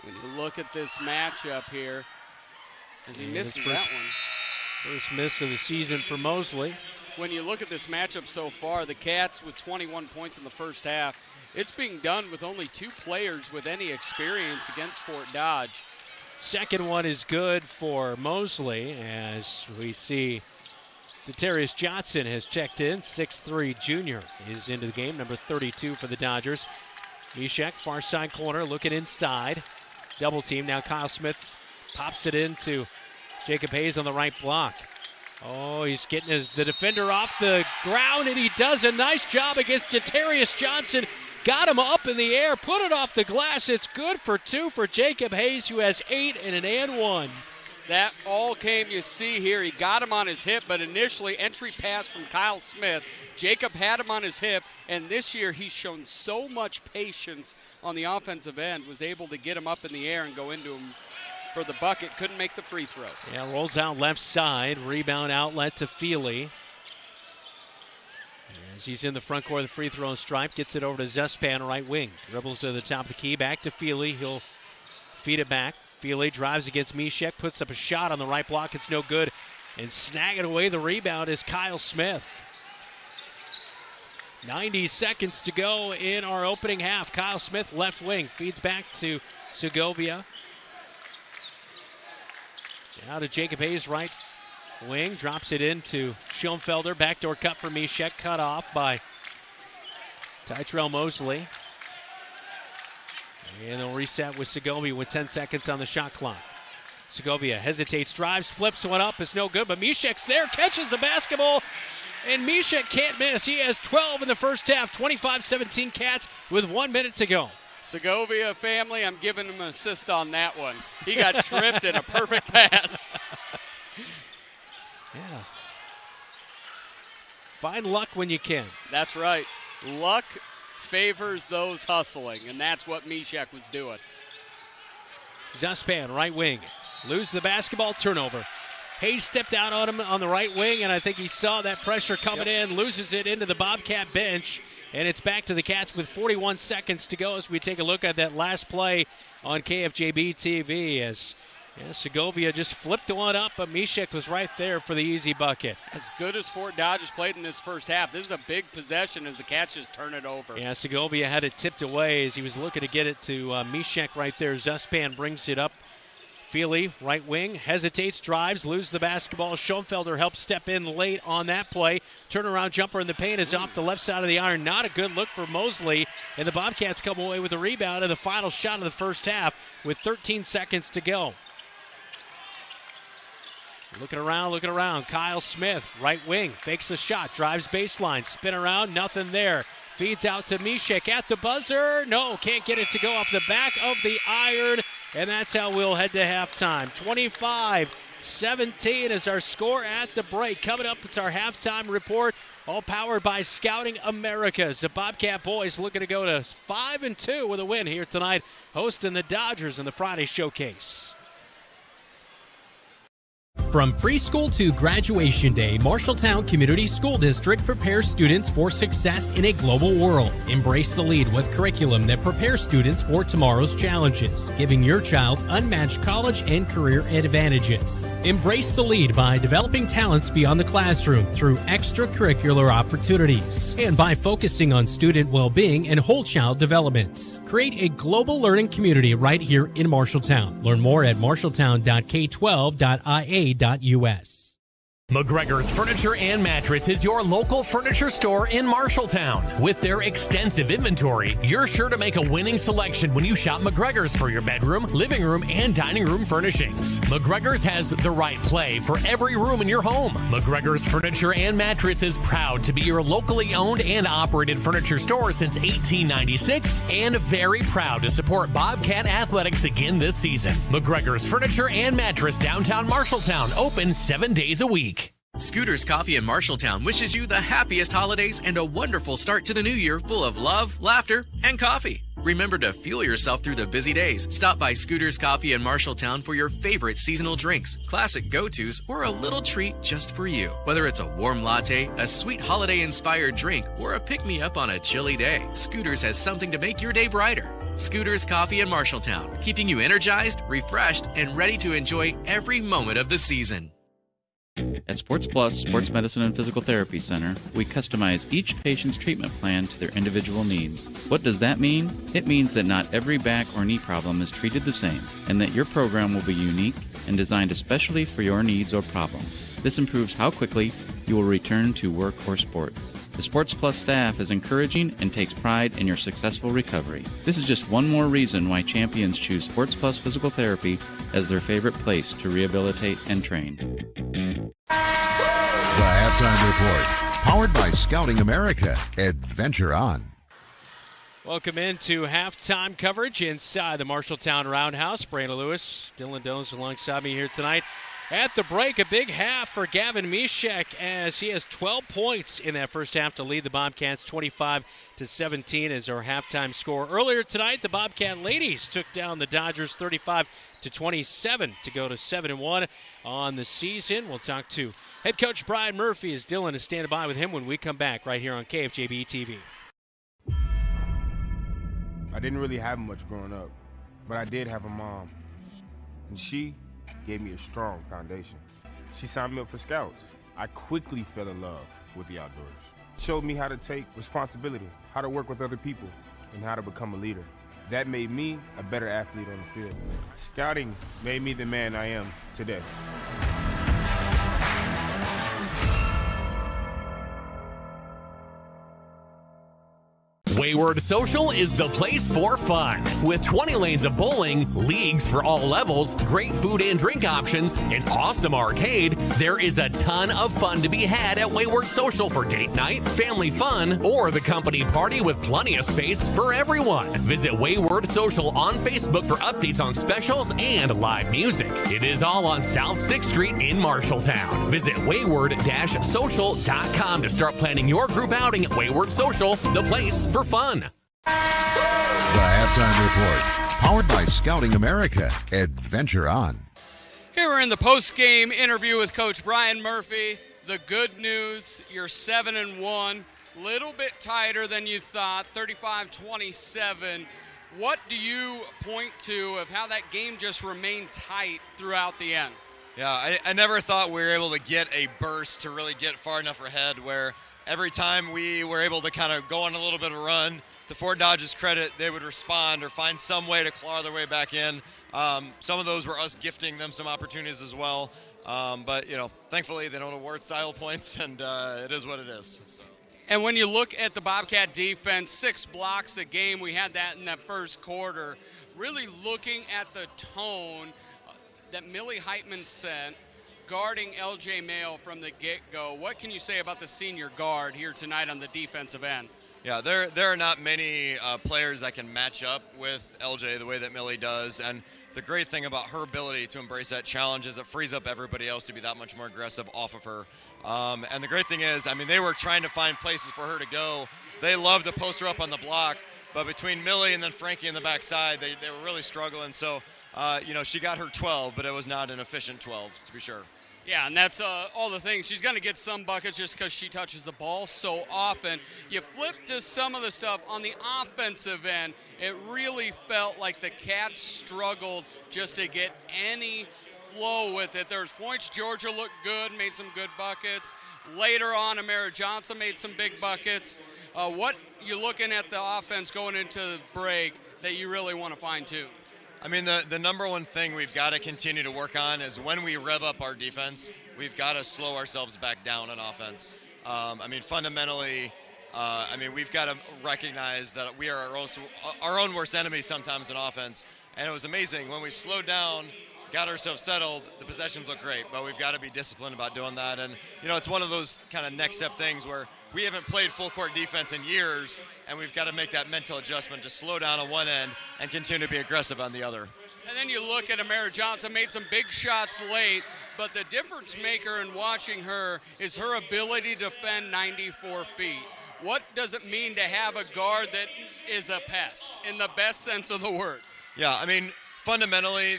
When you look at this matchup here, as he misses that one. First miss of the season for Mosley. When you look at this matchup so far, the Cats with 21 points in the first half, it's being done with only 2 players with any experience against Fort Dodge. Second one is good for Mosley, as we see Detarius Johnson has checked in. 6'3" junior is into the game, number 32 for the Dodgers. Mishek, far side corner, looking inside. Double team. Now Kyle Smith pops it into Jacob Hayes on the right block. Oh, he's getting the defender off the ground, and he does a nice job against Detarius Johnson. Got him up in the air, put it off the glass. It's good for 2 for Jacob Hayes, who has 8 and an and 1. That all came, you see here. He got him on his hip, but initially entry pass from Kyle Smith. Jacob had him on his hip, and this year he's shown so much patience on the offensive end, was able to get him up in the air and go into him for the bucket. Couldn't make the free throw. Yeah, rolls out left side. Rebound outlet to Feely. As he's in the front court of the free throw stripe, gets it over to Zuspan, right wing. Dribbles to the top of the key, back to Feely. He'll feed it back. Feely drives against Mishek, puts up a shot on the right block. It's no good. And snagging away the rebound is Kyle Smith. 90 seconds to go in our opening half. Kyle Smith, left wing, feeds back to Segovia. Now to Jacob Hayes, right wing, drops it into Schoenfelder. Backdoor cut for Mishek, cut off by Tytrell Mosley. And they'll reset with Segovia with 10 seconds on the shot clock. Segovia hesitates, drives, flips one up. It's no good, but Mishek's there, catches the basketball, and Mishek can't miss. He has 12 in the first half, 25-17 Cats with 1 minute to go. Segovia family, I'm giving him an assist on that one. He got tripped in a perfect pass. Yeah. Find luck when you can. That's right. Luck favors those hustling, and that's what Mishek was doing. Zuspan, right wing. Lose the basketball, turnover. Hayes stepped out on him on the right wing, and I think he saw that pressure coming in, loses it into the Bobcat bench, and it's back to the Cats with 41 seconds to go as we take a look at that last play on KFJB-TV as Segovia just flipped one up, but Mishek was right there for the easy bucket. As good as Fort Dodge has played in this first half, this is a big possession as the Cats just turn it over. Yeah, Segovia had it tipped away as he was looking to get it to Mishek right there. Zuspan brings it up. Feely, right wing, hesitates, drives, loses the basketball. Schoenfelder helps step in late on that play. Turnaround jumper in the paint is off the left side of the iron. Not a good look for Mosley. And the Bobcats come away with the rebound and the final shot of the first half with 13 seconds to go. Looking around. Kyle Smith, right wing, fakes the shot, drives baseline, spin around, nothing there. Feeds out to Mishek at the buzzer. No, can't get it to go off the back of the iron. And that's how we'll head to halftime. 25-17 is our score at the break. Coming up, it's our halftime report, all powered by Scouting Americas. The Bobcat boys looking to go to 5-2 with a win here tonight, hosting the Dodgers in the Friday Showcase. From preschool to graduation day, Marshalltown Community School District prepares students for success in a global world. Embrace the lead with curriculum that prepares students for tomorrow's challenges, giving your child unmatched college and career advantages. Embrace the lead by developing talents beyond the classroom through extracurricular opportunities and by focusing on student well-being and whole child development. Create a global learning community right here in Marshalltown. Learn more at marshalltown.k12.ia.us. McGregor's Furniture and Mattress is your local furniture store in Marshalltown. With their extensive inventory, you're sure to make a winning selection when you shop McGregor's for your bedroom, living room, and dining room furnishings. McGregor's has the right play for every room in your home. McGregor's Furniture and Mattress is proud to be your locally owned and operated furniture store since 1896 and very proud to support Bobcat Athletics again this season. McGregor's Furniture and Mattress, downtown Marshalltown, open 7 days a week. Scooters Coffee in Marshalltown wishes you the happiest holidays and a wonderful start to the new year full of love, laughter, and coffee. Remember to fuel yourself through the busy days. Stop by Scooters Coffee in Marshalltown for your favorite seasonal drinks, classic go-tos, or a little treat just for you. Whether it's a warm latte, a sweet holiday-inspired drink, or a pick-me-up on a chilly day, Scooters has something to make your day brighter. Scooters Coffee in Marshalltown, keeping you energized, refreshed, and ready to enjoy every moment of the season. At Sports Plus Sports Medicine and Physical Therapy Center, we customize each patient's treatment plan to their individual needs. What does that mean? It means that not every back or knee problem is treated the same, and that your program will be unique and designed especially for your needs or problem. This improves how quickly you will return to work or sports. The Sports Plus staff is encouraging and takes pride in your successful recovery. This is just one more reason why champions choose Sports Plus Physical Therapy as their favorite place to rehabilitate and train. The Halftime Report, powered by Scouting America. Adventure on. Welcome into halftime coverage inside the Marshalltown Roundhouse. Brandon Lewis, Dylan Dones alongside me here tonight. At the break, a big half for Gavin Mishek as he has 12 points in that first half to lead the Bobcats 25-17 as our halftime score. Earlier tonight, the Bobcat ladies took down the Dodgers 35-27 to go to 7-1 on the season. We'll talk to head coach Brian Murphy as Dylan is standing by with him when we come back right here on KFJB-TV. I didn't really have much growing up, but I did have a mom, and she gave me a strong foundation. She signed me up for Scouts. I quickly fell in love with the outdoors. Showed me how to take responsibility, how to work with other people, and how to become a leader. That made me a better athlete on the field. Scouting made me the man I am today. Wayward Social is the place for fun. With 20 lanes of bowling, leagues for all levels, great food and drink options, an awesome arcade, there is a ton of fun to be had at Wayward Social for date night, family fun, or the company party with plenty of space for everyone. Visit Wayward Social on Facebook for updates on specials and live music. It is all on South 6th Street in Marshalltown. Visit wayward-social.com to start planning your group outing at Wayward Social, the place for fun. The Halftime Report, powered by Scouting America. Adventure on. Here we're in the post-game interview with Coach Brian Murphy. The good news, you're 7-1, little bit tighter than you thought, 35-27. What do you point to of how that game just remained tight throughout the end? Yeah, I never thought we were able to get a burst to really get far enough ahead where every time we were able to kind of go on a little bit of a run, to Fort Dodge's credit, they would respond or find some way to claw their way back in. Some of those were us gifting them some opportunities as well. But, you know, thankfully they don't award style points, and it is what it is. So. And when you look at the Bobcat defense, 6 blocks a game, we had that in that first quarter. Really looking at the tone that Millie Heitman sent, guarding LJ Mayo from the get-go. What can you say about the senior guard here tonight on the defensive end? Yeah, there are not many players that can match up with LJ the way that Millie does, and the great thing about her ability to embrace that challenge is it frees up everybody else to be that much more aggressive off of her. And the great thing is, I mean, they were trying to find places for her to go. They love to post her up on the block, but between Millie and then Frankie in the backside, they were really struggling. So, you know, she got her 12, but it was not an efficient 12, to be sure. Yeah, and that's all the things. She's going to get some buckets just because she touches the ball so often. You flip to some of the stuff on the offensive end, it really felt like the Cats struggled just to get any flow with it. There's points. Georgia looked good, made some good buckets. Later on, Amara Johnson made some big buckets. What you looking at the offense going into the break that you really want to fine-tune? I mean, the number one thing we've got to continue to work on is when we rev up our defense, we've got to slow ourselves back down on offense. I mean, fundamentally, we've got to recognize that we are our own worst enemy sometimes in offense. And it was amazing. When we slowed down, got ourselves settled, the possessions look great, but we've got to be disciplined about doing that. And, you know, it's one of those kind of next step things where we haven't played full court defense in years, and we've got to make that mental adjustment to slow down on one end and continue to be aggressive on the other. And then you look at Amara Johnson, made some big shots late, but the difference maker in watching her is her ability to defend 94 feet. What does it mean to have a guard that is a pest in the best sense of the word? Yeah, I mean, fundamentally,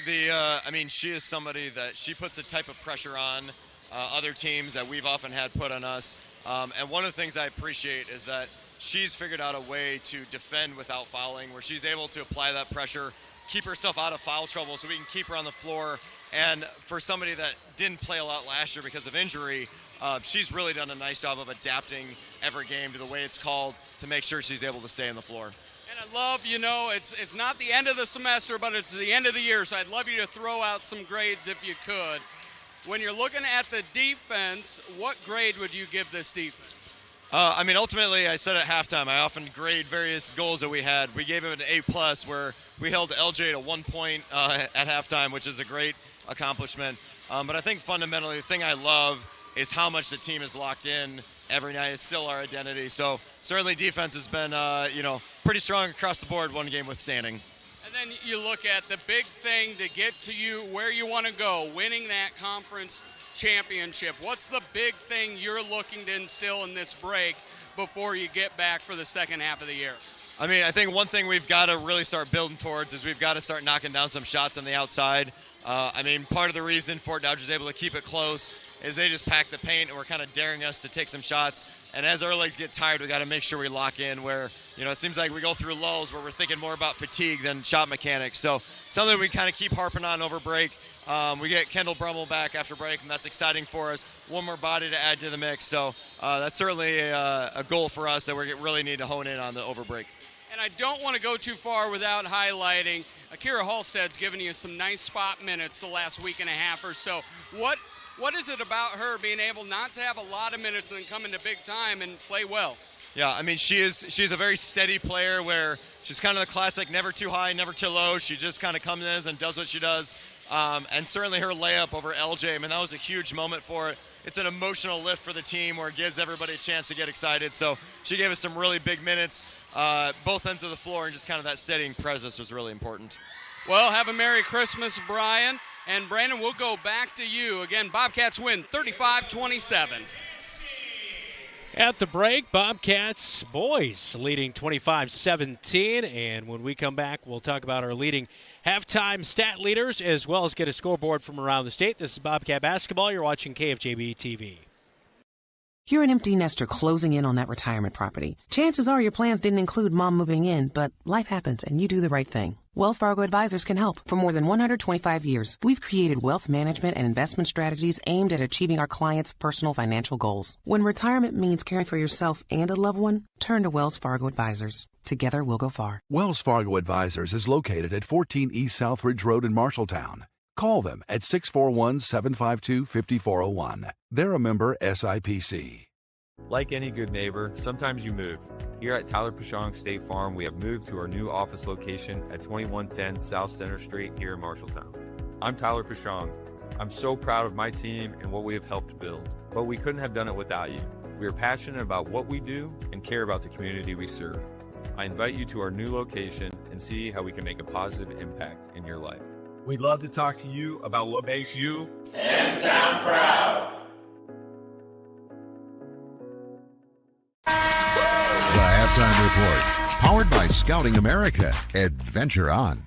she is somebody that she puts the type of pressure on other teams that we've often had put on us. And one of the things I appreciate is that she's figured out a way to defend without fouling, where she's able to apply that pressure, keep herself out of foul trouble so we can keep her on the floor. And for somebody that didn't play a lot last year because of injury, she's really done a nice job of adapting every game to the way it's called to make sure she's able to stay on the floor. And I love, it's not the end of the semester, but it's the end of the year, so I'd love you to throw out some grades if you could. When you're looking at the defense, what grade would you give this defense? Ultimately, I said at halftime, I often grade various goals that we had. We gave it an A+, where we held LJ to 1 point at halftime, which is a great accomplishment. But I think fundamentally, the thing I love is how much the team is locked in every night. It's still our identity. So certainly defense has been, pretty strong across the board, one game withstanding. And then you look at the big thing to get to you where you want to go, winning that conference championship. What's the big thing you're looking to instill in this break before you get back for the second half of the year? I think one thing we've got to really start building towards is we've got to start knocking down some shots on the outside. Part of the reason Fort Dodger's able to keep it close is they just pack the paint and we're kind of daring us to take some shots. And as our legs get tired, we got to make sure we lock in where, it seems like we go through lulls where we're thinking more about fatigue than shot mechanics. So something we kind of keep harping on over break. We get Kendall Brummel back after break, and that's exciting for us. One more body to add to the mix. So that's certainly a goal for us that we really need to hone in on the over break. And I don't want to go too far without highlighting Akira Halstead's given you some nice spot minutes the last week and a half or so. What is it about her being able not to have a lot of minutes and then come into big time and play well? Yeah, she's a very steady player where she's kind of the classic never too high, never too low. She just kind of comes in and does what she does. And certainly her layup over LJ, that was a huge moment for it. It's an emotional lift for the team where it gives everybody a chance to get excited. So she gave us some really big minutes, both ends of the floor, and just kind of that steadying presence was really important. Well, have a Merry Christmas, Brian. And Brandon, we'll go back to you. Again, Bobcats win 35-27. At the break, Bobcats boys leading 25-17. And when we come back, we'll talk about our leading halftime stat leaders as well as get a scoreboard from around the state. This is Bobcat Basketball. You're watching KFJB-TV. You're an empty nester closing in on that retirement property. Chances are your plans didn't include mom moving in, but life happens and you do the right thing. Wells Fargo Advisors can help. For more than 125 years, we've created wealth management and investment strategies aimed at achieving our clients' personal financial goals. When retirement means caring for yourself and a loved one, turn to Wells Fargo Advisors. Together, we'll go far. Wells Fargo Advisors is located at 14 East Southridge Road in Marshalltown. Call them at 641-752-5401. They're a member SIPC. Like any good neighbor, sometimes you move. Here at Tyler Pashong State Farm, we have moved to our new office location at 2110 South Center Street here in Marshalltown. I'm Tyler Pashong. I'm so proud of my team and what we have helped build, but we couldn't have done it without you. We are passionate about what we do and care about the community we serve. I invite you to our new location and see how we can make a positive impact in your life. We'd love to talk to you about what makes you M-Town proud. The Halftime Report, powered by Scouting America. Adventure on.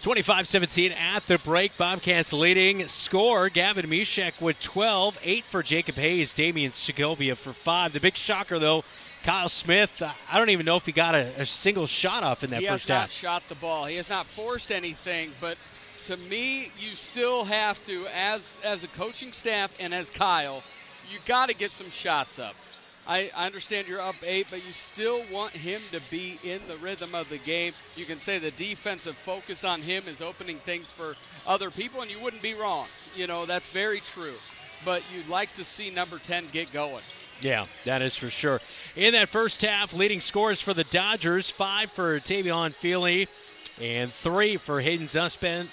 25-17 at the break. Bobcats leading scorer Gavin Mishek with 12, 8 for Jacob Hayes, Damian Segovia for 5. The big shocker, though, Kyle Smith, I don't even know if he got a single shot off in that first half. He has not shot the ball. He has not forced anything, but to me, you still have to, as a coaching staff and as Kyle, you got to get some shots up. I understand you're up 8, but you still want him to be in the rhythm of the game. You can say the defensive focus on him is opening things for other people, and you wouldn't be wrong. That's very true. But you'd like to see number 10 get going. Yeah, that is for sure. In that first half, leading scores for the Dodgers, 5 for Tavion Feely and 3 for Hayden Zuspan.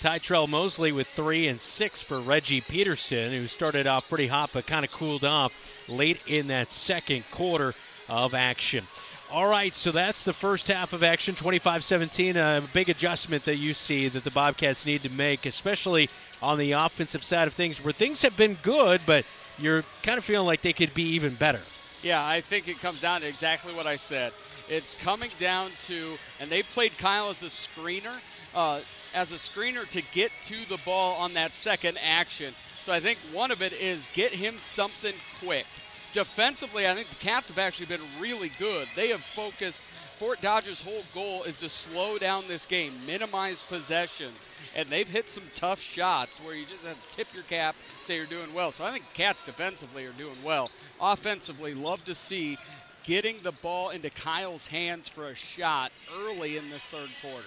Tytrell Mosley with 3 and 6 for Reggie Peterson, who started off pretty hot but kind of cooled off late in that second quarter of action. All right, so that's the first half of action, 25-17, a big adjustment that you see that the Bobcats need to make, especially on the offensive side of things where things have been good, but you're kind of feeling like they could be even better. Yeah, I think it comes down to exactly what I said. It's coming down to, and they played Kyle as a screener to get to the ball on that second action. So I think one of it is get him something quick. Defensively, I think the Cats have actually been really good. They have focused. Fort Dodger's whole goal is to slow down this game, minimize possessions, and they've hit some tough shots where you just have to tip your cap, say you're doing well. So I think Cats defensively are doing well. Offensively, love to see getting the ball into Kyle's hands for a shot early in this third quarter.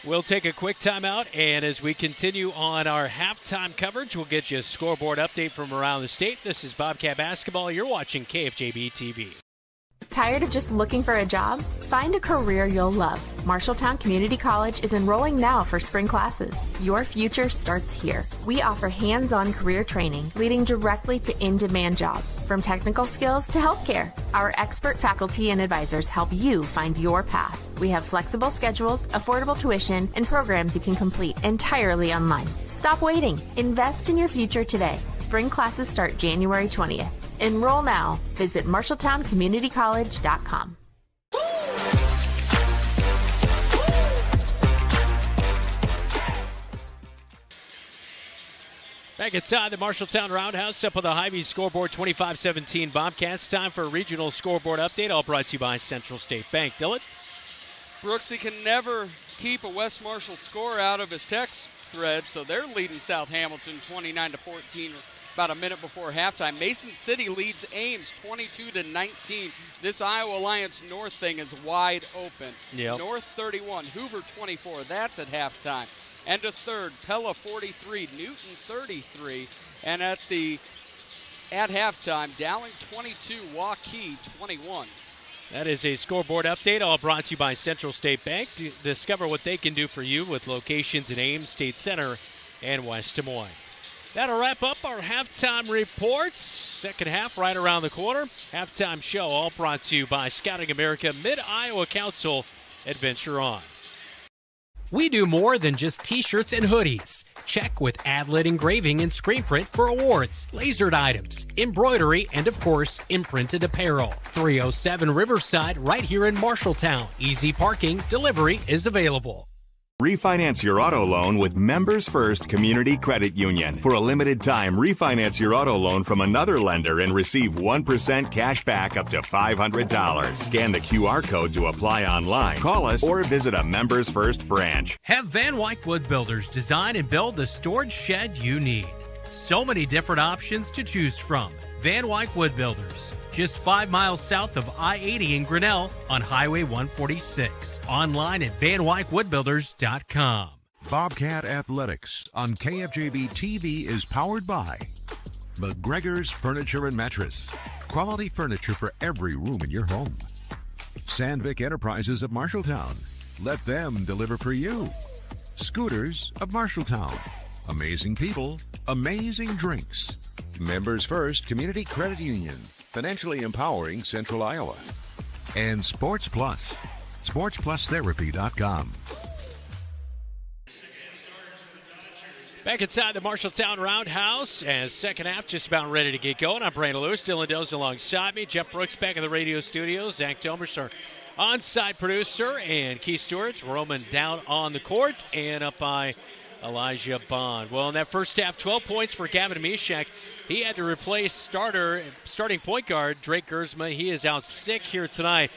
We'll take a quick timeout, and as we continue on our halftime coverage, we'll get you a scoreboard update from around the state. This is Bobcat Basketball. You're watching KFJB-TV. Tired of just looking for a job? Find a career you'll love. Marshalltown Community College is enrolling now for spring classes. Your future starts here. We offer hands-on career training leading directly to in-demand jobs, from technical skills to healthcare. Our expert faculty and advisors help you find your path. We have flexible schedules, affordable tuition, and programs you can complete entirely online. Stop waiting. Invest in your future today. Spring classes start January 20th. Enroll now. Visit MarshalltownCommunityCollege.com. Back inside the Marshalltown Roundhouse, up on the Hy-Vee scoreboard, 25-17 Bobcats. Time for a regional scoreboard update, all brought to you by Central State Bank. Dylan? Brooksy can never keep a West Marshall score out of his text thread, so they're leading South Hamilton 29-14 about a minute before halftime. Mason City leads Ames 22-19. This Iowa Alliance North thing is wide open. Yep. North 31, Hoover 24. That's at halftime. And a third, Pella 43, Newton 33. And at halftime, Dowling 22, Waukee 21. That is a scoreboard update, all brought to you by Central State Bank. Discover what they can do for you with locations in Ames, State Center, and West Des Moines. That'll wrap up our halftime reports. Second half right around the corner. Halftime show all brought to you by Scouting America, Mid-Iowa Council. Adventure on. We do more than just t-shirts and hoodies. Check with Adlet Engraving and Screen Print for awards, lasered items, embroidery, and of course, imprinted apparel. 307 Riverside right here in Marshalltown. Easy parking, delivery is available. Refinance your auto loan with Members First Community Credit Union. For a limited time, refinance your auto loan from another lender and receive 1% cash back up to $500. Scan the QR code to apply online. Call us or visit a Members First branch. Have Van Wyck Wood Builders design and build the storage shed you need. So many different options to choose from. Van Wyck Wood Builders. Just 5 miles south of I-80 in Grinnell on Highway 146. Online at VanWyckWoodBuilders.com. Bobcat Athletics on KFJB-TV is powered by McGregor's Furniture and Mattress. Quality furniture for every room in your home. Sandvik Enterprises of Marshalltown. Let them deliver for you. Scooters of Marshalltown. Amazing people, amazing drinks. Members First Community Credit Union. Financially empowering Central Iowa. And Sports Plus. SportsPlusTherapy.com. Back inside the Marshalltown Roundhouse as second half just about ready to get going. I'm Brandon Lewis. Dylan Doze alongside me. Jeff Brooks back in the radio studio. Zach Domers, our on-site producer. And Keith Stewart roaming down on the court and up by Elijah Bond. Well, in that first half, 12 points for Gavin Mishek. He had to replace starting point guard Drake Gersma. He is out sick here tonight.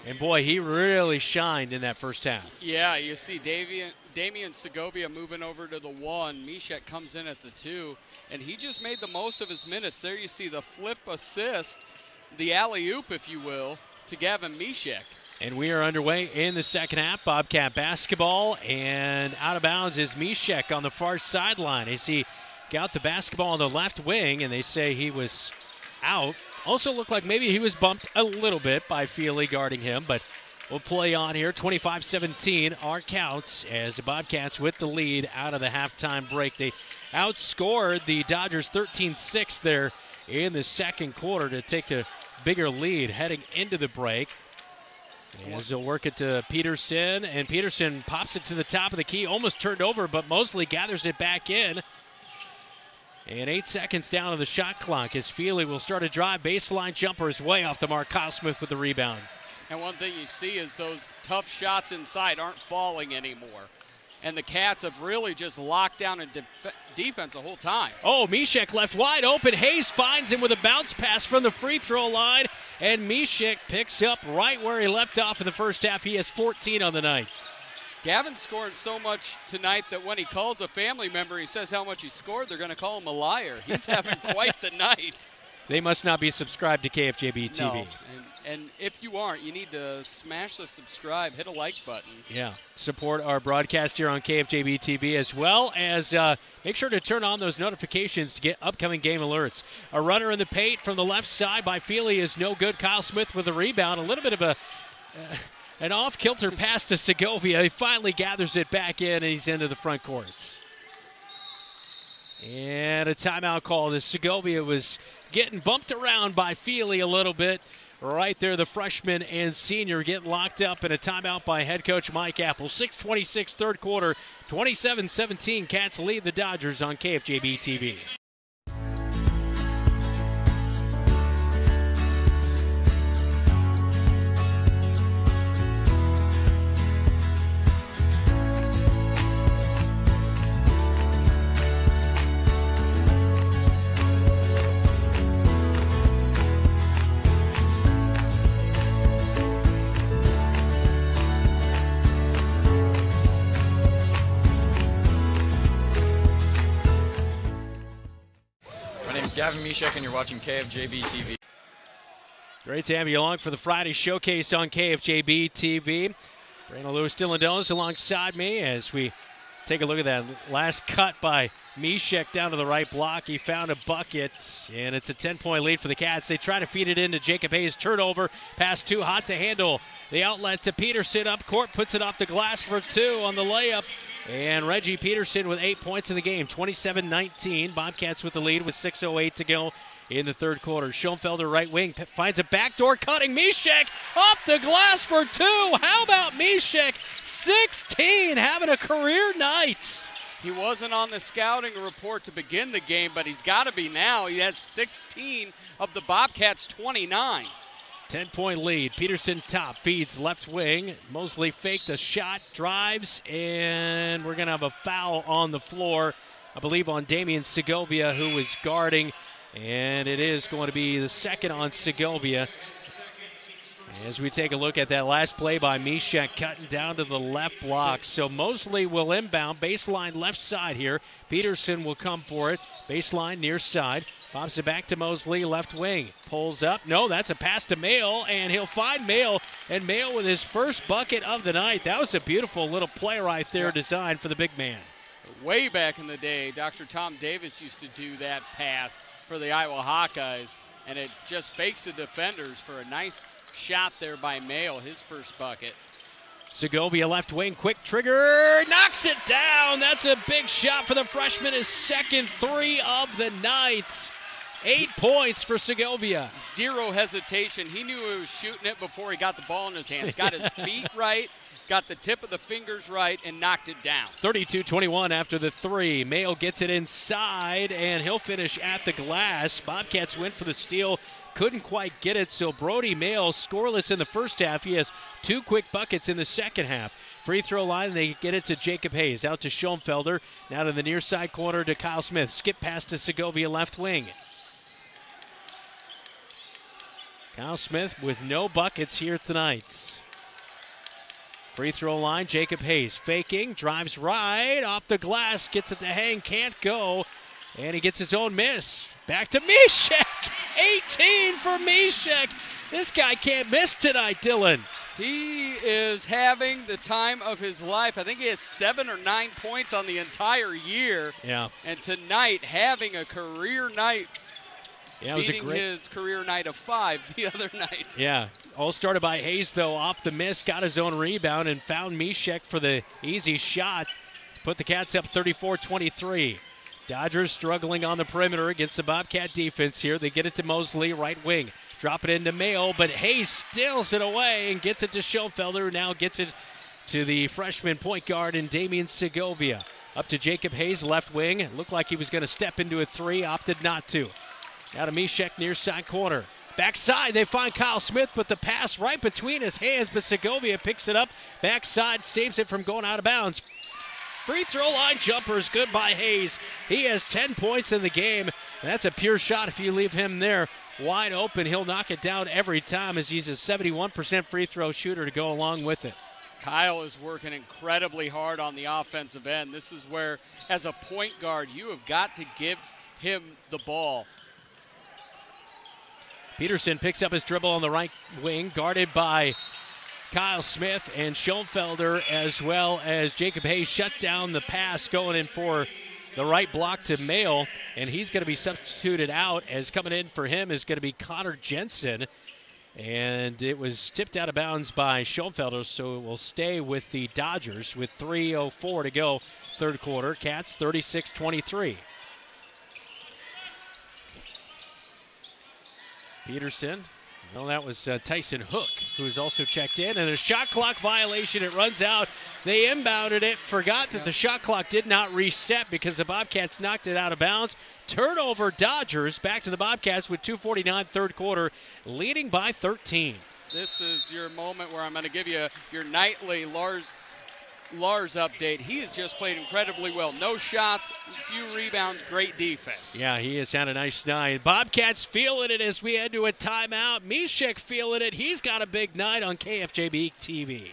And, boy, he really shined in that first half. Yeah, you see Damian Segovia moving over to the 1. Mishek comes in at the 2. And he just made the most of his minutes. There you see the flip assist, the alley-oop, if you will, to Gavin Mishek. And we are underway in the second half. Bobcat basketball, and out of bounds is Mishek on the far sideline. As he got the basketball on the left wing, and they say he was out. Also looked like maybe he was bumped a little bit by Feely guarding him, but we'll play on here. 25-17 our counts as the Bobcats with the lead out of the halftime break. They outscored the Dodgers 13-6 there in the second quarter to take the bigger lead heading into the break. As they'll work it to Peterson, and Peterson pops it to the top of the key, almost turned over, but Mosley gathers it back in. And 8 seconds down on the shot clock as Feely will start a drive. Baseline jumper is way off the mark. Kyle Smith with the rebound. And one thing you see is those tough shots inside aren't falling anymore. And the Cats have really just locked down in defense the whole time. Oh, Mishek left wide open. Hayes finds him with a bounce pass from the free throw line. And Mishek picks up right where he left off in the first half. He has 14 on the night. Gavin's scoring so much tonight that when he calls a family member, he says how much he scored, they're going to call him a liar. He's having quite the night. They must not be subscribed to KFJB-TV. No. And if you aren't, you need to smash the subscribe, hit a like button. Yeah, support our broadcast here on KFJB-TV, as well as make sure to turn on those notifications to get upcoming game alerts. A runner in the paint from the left side by Feely is no good. Kyle Smith with a rebound. A little bit of an off-kilter pass to Segovia. He finally gathers it back in, and he's into the front courts. And a timeout call as Segovia was getting bumped around by Feely a little bit. Right there, the freshman and senior getting locked up in a timeout by head coach Mike Apple. 6:26 third quarter, 27-17. Cats lead the Dodgers on KFJB-TV. Gavin Mishek, and you're watching KFJB-TV. Great to have you along for the Friday showcase on KFJB-TV. Brandon Lewis-Dillon alongside me as we take a look at that last cut by Mishek down to the right block. He found a bucket, and it's a 10-point lead for the Cats. They try to feed it into Jacob Hayes. Turnover, pass too hot to handle. The outlet to Peterson up court, puts it off the glass for two on the layup. And Reggie Peterson with 8 points in the game, 27-19. Bobcats with the lead with 6:08 to go in the third quarter. Schoenfelder right wing finds a backdoor cutting. Mishek off the glass for two. How about Mishek? 16, having a career night. He wasn't on the scouting report to begin the game, but he's got to be now. He has 16 of the Bobcats' 29. 10-point lead. Peterson top, feeds left wing. Mosley faked a shot, drives, and we're going to have a foul on the floor, I believe on Damian Segovia, who was guarding, and it is going to be the second on Segovia. As we take a look at that last play by Mishek, cutting down to the left block. So Mosley will inbound, baseline left side here. Peterson will come for it, baseline near side. Pops it back to Mosley, left wing. Pulls up. No, that's a pass to Mayle, and he'll find Mayle. And Mayle with his first bucket of the night. That was a beautiful little play right there designed for the big man. Way back in the day, Dr. Tom Davis used to do that pass for the Iowa Hawkeyes, and it just fakes the defenders for a nice shot there by Mayle, his first bucket. Segovia left wing, quick trigger, knocks it down. That's a big shot for the freshman, his second three of the night. 8 points for Segovia. Zero hesitation. He knew he was shooting it before he got the ball in his hands. Got his feet right, got the tip of the fingers right, and knocked it down. 32-21 after the three. Mayle gets it inside, and he'll finish at the glass. Bobcats went for the steal. Couldn't quite get it, so Brody Mayle scoreless in the first half. He has 2 quick buckets in the second half. Free throw line, they get it to Jacob Hayes. Out to Schoenfelder. Now to the near side corner to Kyle Smith. Skip pass to Segovia left wing. Kyle Smith with no buckets here tonight. Free throw line, Jacob Hayes faking, drives right off the glass, gets it to hang, can't go, and he gets his own miss. Back to Mishek, 18 for Mishek. This guy can't miss tonight, Dylan. He is having the time of his life. I think he has 7 or 9 points on the entire year. Yeah. And tonight, having a career night. Yeah, it was beating his career night of 5 the other night. Yeah, all started by Hayes, though, off the miss, got his own rebound, and found Mishek for the easy shot. Put the Cats up 34-23. Dodgers struggling on the perimeter against the Bobcat defense here. They get it to Mosley, right wing. Drop it into Mayo, but Hayes steals it away and gets it to Schoenfelder, who now gets it to the freshman point guard in Damian Segovia. Up to Jacob Hayes, left wing. It looked like he was going to step into a three, opted not to. Now to Mishek, near side corner. Backside, they find Kyle Smith, but the pass right between his hands, but Segovia picks it up. Backside, saves it from going out of bounds. Free throw line jumper is good by Hayes. He has 10 points in the game. And that's a pure shot if you leave him there wide open. He'll knock it down every time as he's a 71% free throw shooter to go along with it. Kyle is working incredibly hard on the offensive end. This is where, as a point guard, you have got to give him the ball. Peterson picks up his dribble on the right wing, guarded by Kyle Smith, and Schoenfelder as well as Jacob Hayes shut down the pass going in for the right block to Mayo, and he's going to be substituted out, as coming in for him is going to be Connor Jensen, and it was tipped out of bounds by Schoenfelder, so it will stay with the Dodgers with 3:04 to go third quarter. Cats 36-23. Peterson. Well, that was Tyson Hook, who's also checked in. And a shot clock violation. It runs out. They inbounded it. Forgot that the shot clock did not reset because the Bobcats knocked it out of bounds. Turnover Dodgers. Back to the Bobcats with 2:49 third quarter, leading by 13. This is your moment where I'm going to give you your nightly Lars update. He has just played incredibly well. No shots, few rebounds, great defense. Yeah, he has had a nice night. Bobcats feeling it as we head to a timeout. Mishek feeling it. He's got a big night on KFJB-TV.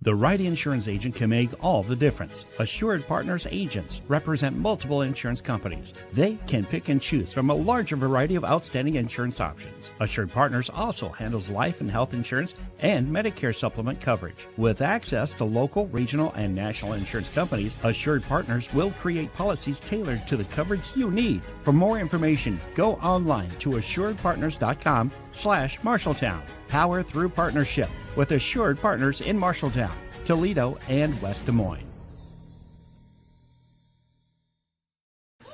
The right insurance agent can make all the difference. Assured Partners agents represent multiple insurance companies. They can pick and choose from a larger variety of outstanding insurance options. Assured Partners also handles life and health insurance and Medicare supplement coverage. With access to local, regional, and national insurance companies, Assured Partners will create policies tailored to the coverage you need. For more information, go online to assuredpartners.com/Marshalltown. Power through partnership with Assured Partners in Marshalltown, Toledo, and West Des Moines.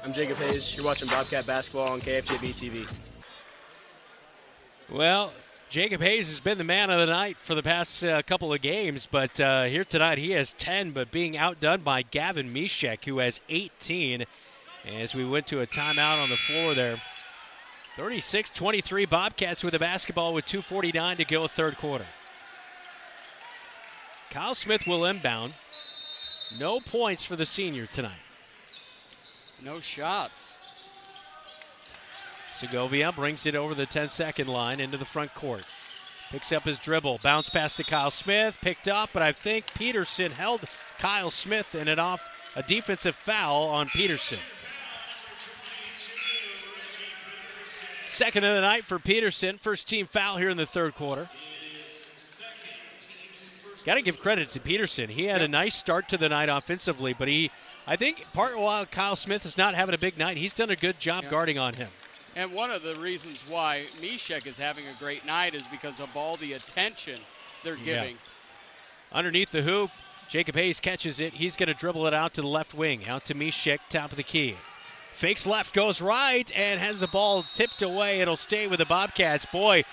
I'm Jacob Hayes. You're watching Bobcat basketball on KFJB-TV. Well, Jacob Hayes has been the man of the night for the past couple of games, but here tonight he has 10, but being outdone by Gavin Mishek, who has 18, as we went to a timeout on the floor there. 36-23 Bobcats with the basketball with 2:49 to go third quarter. Kyle Smith will inbound. No points for the senior tonight. No shots. Segovia brings it over the 10-second line into the front court. Picks up his dribble. Bounce pass to Kyle Smith. Picked up, but I think Peterson held Kyle Smith and it off a defensive foul on Peterson. Second of the night for Peterson. First team foul here in the third quarter. Got to give credit to Peterson. He had a nice start to the night offensively, but I think part while Kyle Smith is not having a big night, he's done a good job guarding on him. And one of the reasons why Mishek is having a great night is because of all the attention they're giving. Underneath the hoop, Jacob Hayes catches it. He's going to dribble it out to the left wing, out to Mishek, top of the key. Fakes left, goes right, and has the ball tipped away. It'll stay with the Bobcats. Boy,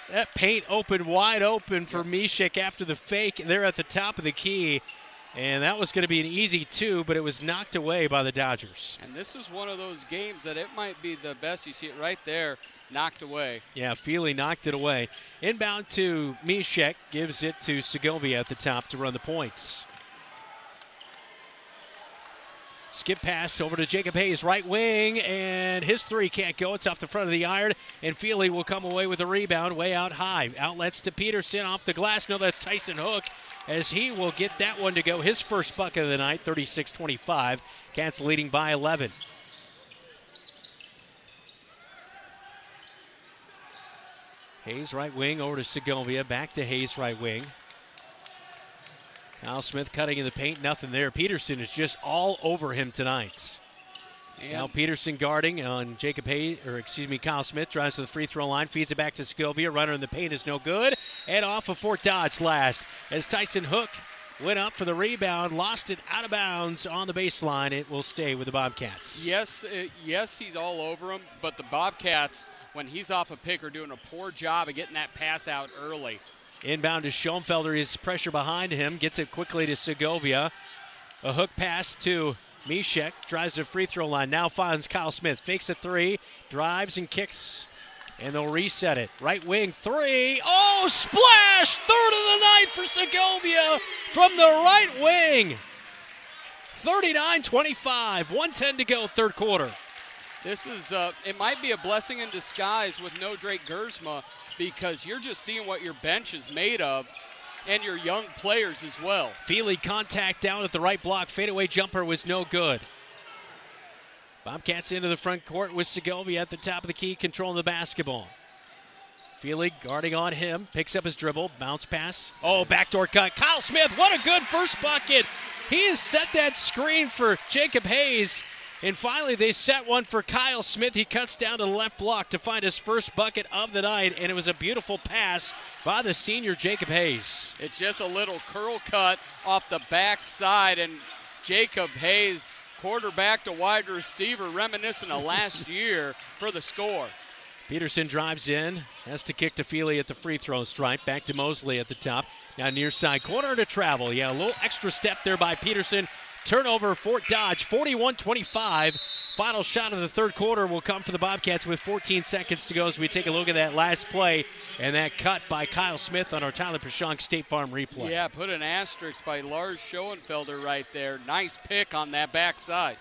that paint opened wide open for Mishek after the fake. They're at the top of the key, and that was going to be an easy two, but it was knocked away by the Dodgers. And this is one of those games that it might be the best. You see it right there, knocked away. Yeah, Feely knocked it away. Inbound to Mishek, gives it to Segovia at the top to run the points. Skip pass over to Jacob Hayes, right wing, and his three can't go. It's off the front of the iron, and Feely will come away with a rebound way out high. Outlets to Peterson off the glass. No, that's Tyson Hook, as he will get that one to go. His first bucket of the night, 36-25. Cats leading by 11. Hayes right wing over to Segovia. Back to Hayes right wing. Kyle Smith cutting in the paint, nothing there. Peterson is just all over him tonight. And now Peterson guarding on Kyle Smith, drives to the free throw line, feeds it back to Segovia. Runner in the paint is no good. And off a Fort Dodge last as Tyson Hook went up for the rebound, lost it out of bounds on the baseline. It will stay with the Bobcats. Yes, he's all over him, but the Bobcats, when he's off a pick, are doing a poor job of getting that pass out early. Inbound to Schoenfelder. His pressure behind him. Gets it quickly to Segovia. A hook pass to Mishek. Drives the free throw line. Now finds Kyle Smith. Fakes a three. Drives and kicks. And they'll reset it. Right wing three. Oh, splash! Third of the night for Segovia from the right wing. 39-25. 1:10 to go, third quarter. This is, it might be a blessing in disguise with no Drake Gersma, because you're just seeing what your bench is made of and your young players as well. Feely contact down at the right block. Fadeaway jumper was no good. Bobcats into the front court with Segovia at the top of the key, controlling the basketball. Feely guarding on him, picks up his dribble, bounce pass. Oh, backdoor cut. Kyle Smith, what a good first bucket. He has set that screen for Jacob Hayes. And finally, they set one for Kyle Smith. He cuts down to the left block to find his first bucket of the night, and it was a beautiful pass by the senior Jacob Hayes. It's just a little curl cut off the backside, and Jacob Hayes, quarterback to wide receiver, reminiscent of last year for the score. Peterson drives in, has to kick to Feely at the free throw stripe. Back to Mosley at the top. Now near side corner to travel. Yeah, a little extra step there by Peterson. Turnover, Fort Dodge, 41-25. Final shot of the third quarter will come for the Bobcats with 14 seconds to go as we take a look at that last play and that cut by Kyle Smith on our Tyler Pashonk State Farm replay. Yeah, put an asterisk by Lars Schoenfelder right there. Nice pick on that backside.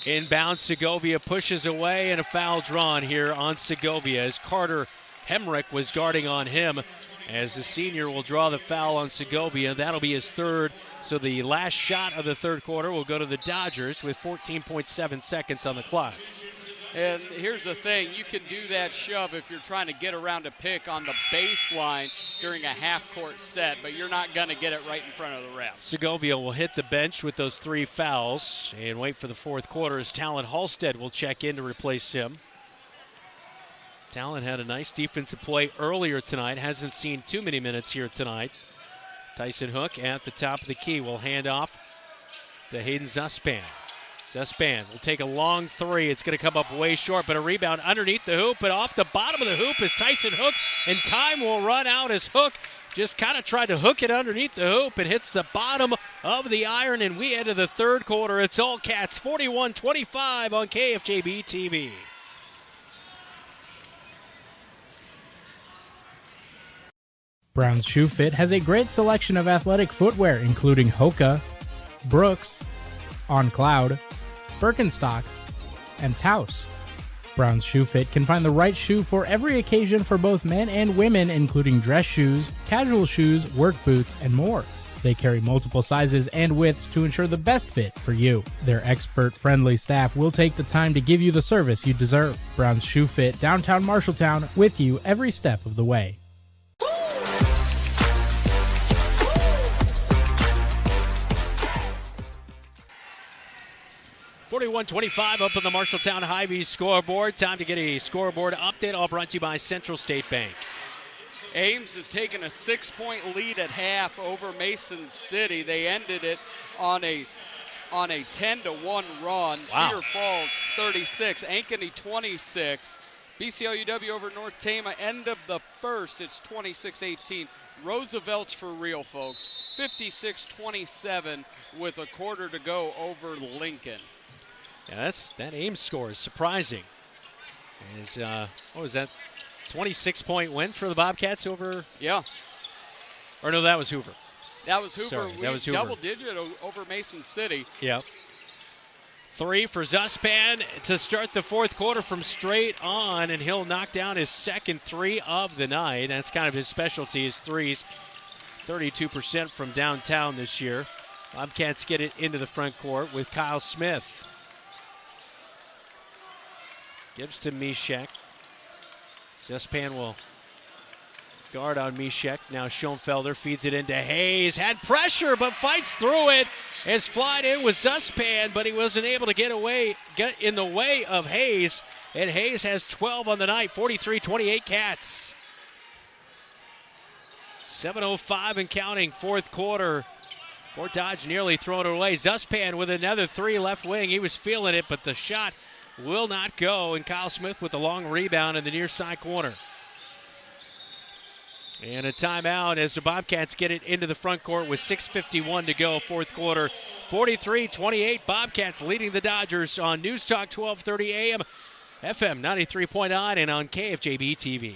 Inbound, Segovia pushes away, and a foul drawn here on Segovia as Carter Hemrick was guarding on him. As the senior will draw the foul on Segovia. That'll be his third. So the last shot of the third quarter will go to the Dodgers with 14.7 seconds on the clock. And here's the thing. You can do that shove if you're trying to get around a pick on the baseline during a half-court set, but you're not going to get it right in front of the ref. Segovia will hit the bench with those three fouls and wait for the fourth quarter as Talon Halstead will check in to replace him. Talon had a nice defensive play earlier tonight. Hasn't seen too many minutes here tonight. Tyson Hook at the top of the key will hand off to Hayden Zuspan. Zuspan will take a long three. It's going to come up way short, but a rebound underneath the hoop. But off the bottom of the hoop is Tyson Hook, and time will run out as Hook just kind of tried to hook it underneath the hoop. It hits the bottom of the iron, and we enter the third quarter. It's all Cats, 41-25 on KFJB-TV. Brown's Shoe Fit has a great selection of athletic footwear, including Hoka, Brooks, On Cloud, Birkenstock, and Taos. Brown's Shoe Fit can find the right shoe for every occasion for both men and women, including dress shoes, casual shoes, work boots, and more. They carry multiple sizes and widths to ensure the best fit for you. Their expert-friendly staff will take the time to give you the service you deserve. Brown's Shoe Fit, downtown Marshalltown, with you every step of the way. 41-25 up on the Marshalltown Hy-Vee scoreboard. Time to get a scoreboard update, all brought to you by Central State Bank. Ames has taken a 6-point lead at half over Mason City. They ended it on a 10-1 run. Wow. Cedar Falls 36, Ankeny 26. BCLUW over North Tama, end of the first. It's 26-18. Roosevelt's for real, folks. 56-27 with a quarter to go over Lincoln. Yeah, that Ames score is surprising. What was that? 26-point win for the Bobcats over? Yeah. Or no, that was Hoover. That was Hoover. Sorry, that was Hoover. Double-digit over Mason City. Yep. Three for Zuspan to start the fourth quarter from straight on, and he'll knock down his second three of the night. That's kind of his specialty, his threes. 32% from downtown this year. Bobcats get it into the front court with Kyle Smith. Gives to Mishek. Zuspan will guard on Mishek. Now Schoenfelder feeds it into Hayes. Had pressure, but fights through it. As flied in with Zuspan, but he wasn't able to get in the way of Hayes. And Hayes has 12 on the night. 43-28 Cats. 7:05 and counting, fourth quarter. Fort Dodge nearly thrown it away. Zuspan with another three left wing. He was feeling it, but the shot will not go. And Kyle Smith with the long rebound in the near side corner. And a timeout as the Bobcats get it into the front court with 6:51 to go, fourth quarter. 43-28, Bobcats leading the Dodgers on News Talk 1230 AM, FM 93.9, and on KFJB-TV.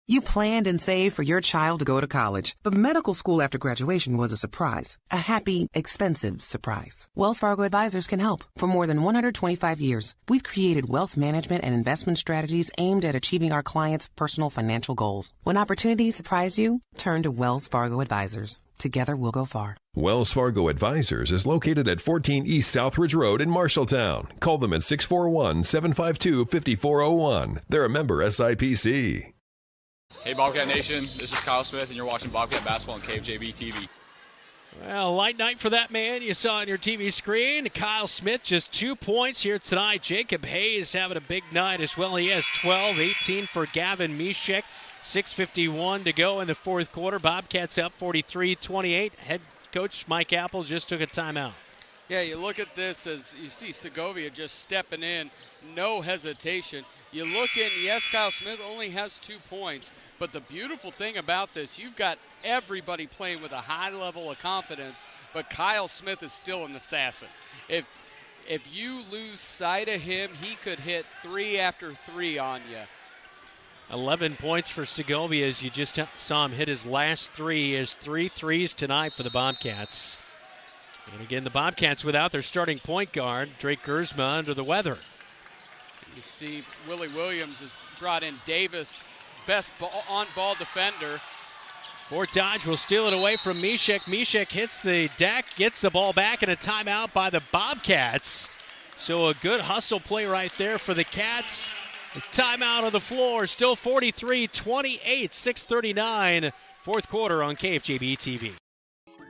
You planned and saved for your child to go to college, but medical school after graduation was a surprise. A happy, expensive surprise. Wells Fargo Advisors can help. For more than 125 years, we've created wealth management and investment strategies aimed at achieving our clients' personal financial goals. When opportunities surprise you, turn to Wells Fargo Advisors. Together, we'll go far. Wells Fargo Advisors is located at 14 East Southridge Road in Marshalltown. Call them at 641-752-5401. They're a member SIPC. Hey Bobcat Nation, this is Kyle Smith and you're watching Bobcat Basketball on KFJB-TV. Well, light night for that man you saw on your TV screen. Kyle Smith just 2 points here tonight. Jacob Hayes having a big night as well. He has 12, 18 for Gavin Mishek. 6:51 to go in the fourth quarter. Bobcats up 43-28. Head coach Mike Apple just took a timeout. Yeah, you look at this as you see Segovia just stepping in, no hesitation. You look in, yes, Kyle Smith only has 2 points, but the beautiful thing about this, you've got everybody playing with a high level of confidence, but Kyle Smith is still an assassin. If you lose sight of him, he could hit 3 after 3 on you. 11 points for Segovia as you just saw him hit his last 3. He has 3 threes tonight for the Bobcats. And again, the Bobcats without their starting point guard, Drake Gersma, under the weather. You see Willie Williams has brought in Davis, best on-ball defender. Fort Dodge will steal it away from Mishek. Mishek hits the deck, gets the ball back, and a timeout by the Bobcats. So a good hustle play right there for the Cats. A timeout on the floor, still 43-28, 6:39, fourth quarter on KFJB-TV.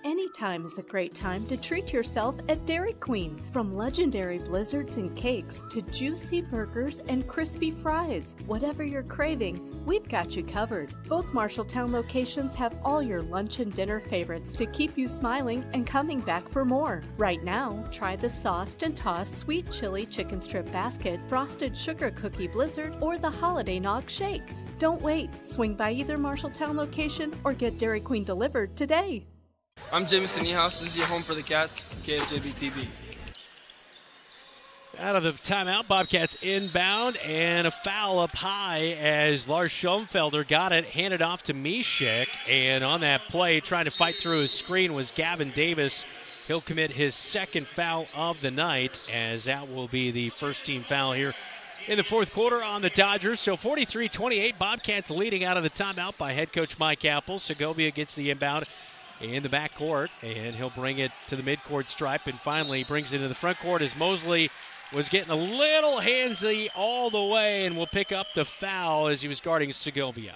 Anytime is a great time to treat yourself at Dairy Queen. From legendary blizzards and cakes to juicy burgers and crispy fries, whatever you're craving, we've got you covered. Both Marshalltown locations have all your lunch and dinner favorites to keep you smiling and coming back for more. Right now, try the sauced and tossed sweet chili chicken strip basket, frosted sugar cookie blizzard, or the holiday nog shake. Don't wait. Swing by either Marshalltown location or get Dairy Queen delivered today. I'm Jamison Niehaus. This is your home for the Cats, KFJB-TV. Out of the timeout, Bobcats inbound, and a foul up high as Lars Schoenfelder got it, handed off to Mishek, and on that play, trying to fight through his screen was Gavin Davis. He'll commit his second foul of the night, as that will be the first team foul here in the fourth quarter on the Dodgers. So 43-28, Bobcats leading out of the timeout by head coach Mike Apple. Segovia gets the inbound in the backcourt, and he'll bring it to the midcourt stripe, and finally brings it into the front court as Mosley was getting a little handsy all the way and will pick up the foul as he was guarding Segovia.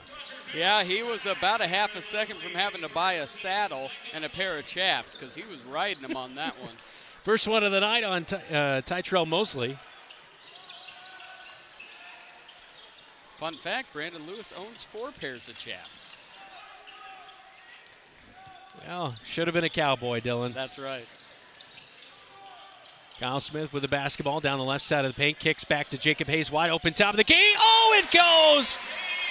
Yeah, he was about a half a second from having to buy a saddle and a pair of chaps because he was riding him on that one. First one of the night on Tytrell Mosley. Fun fact, Brandon Lewis owns 4 pairs of chaps. Well, should have been a Cowboy, Dylan. That's right. Kyle Smith with the basketball down the left side of the paint. Kicks back to Jacob Hayes, wide open, top of the key. Oh, it goes!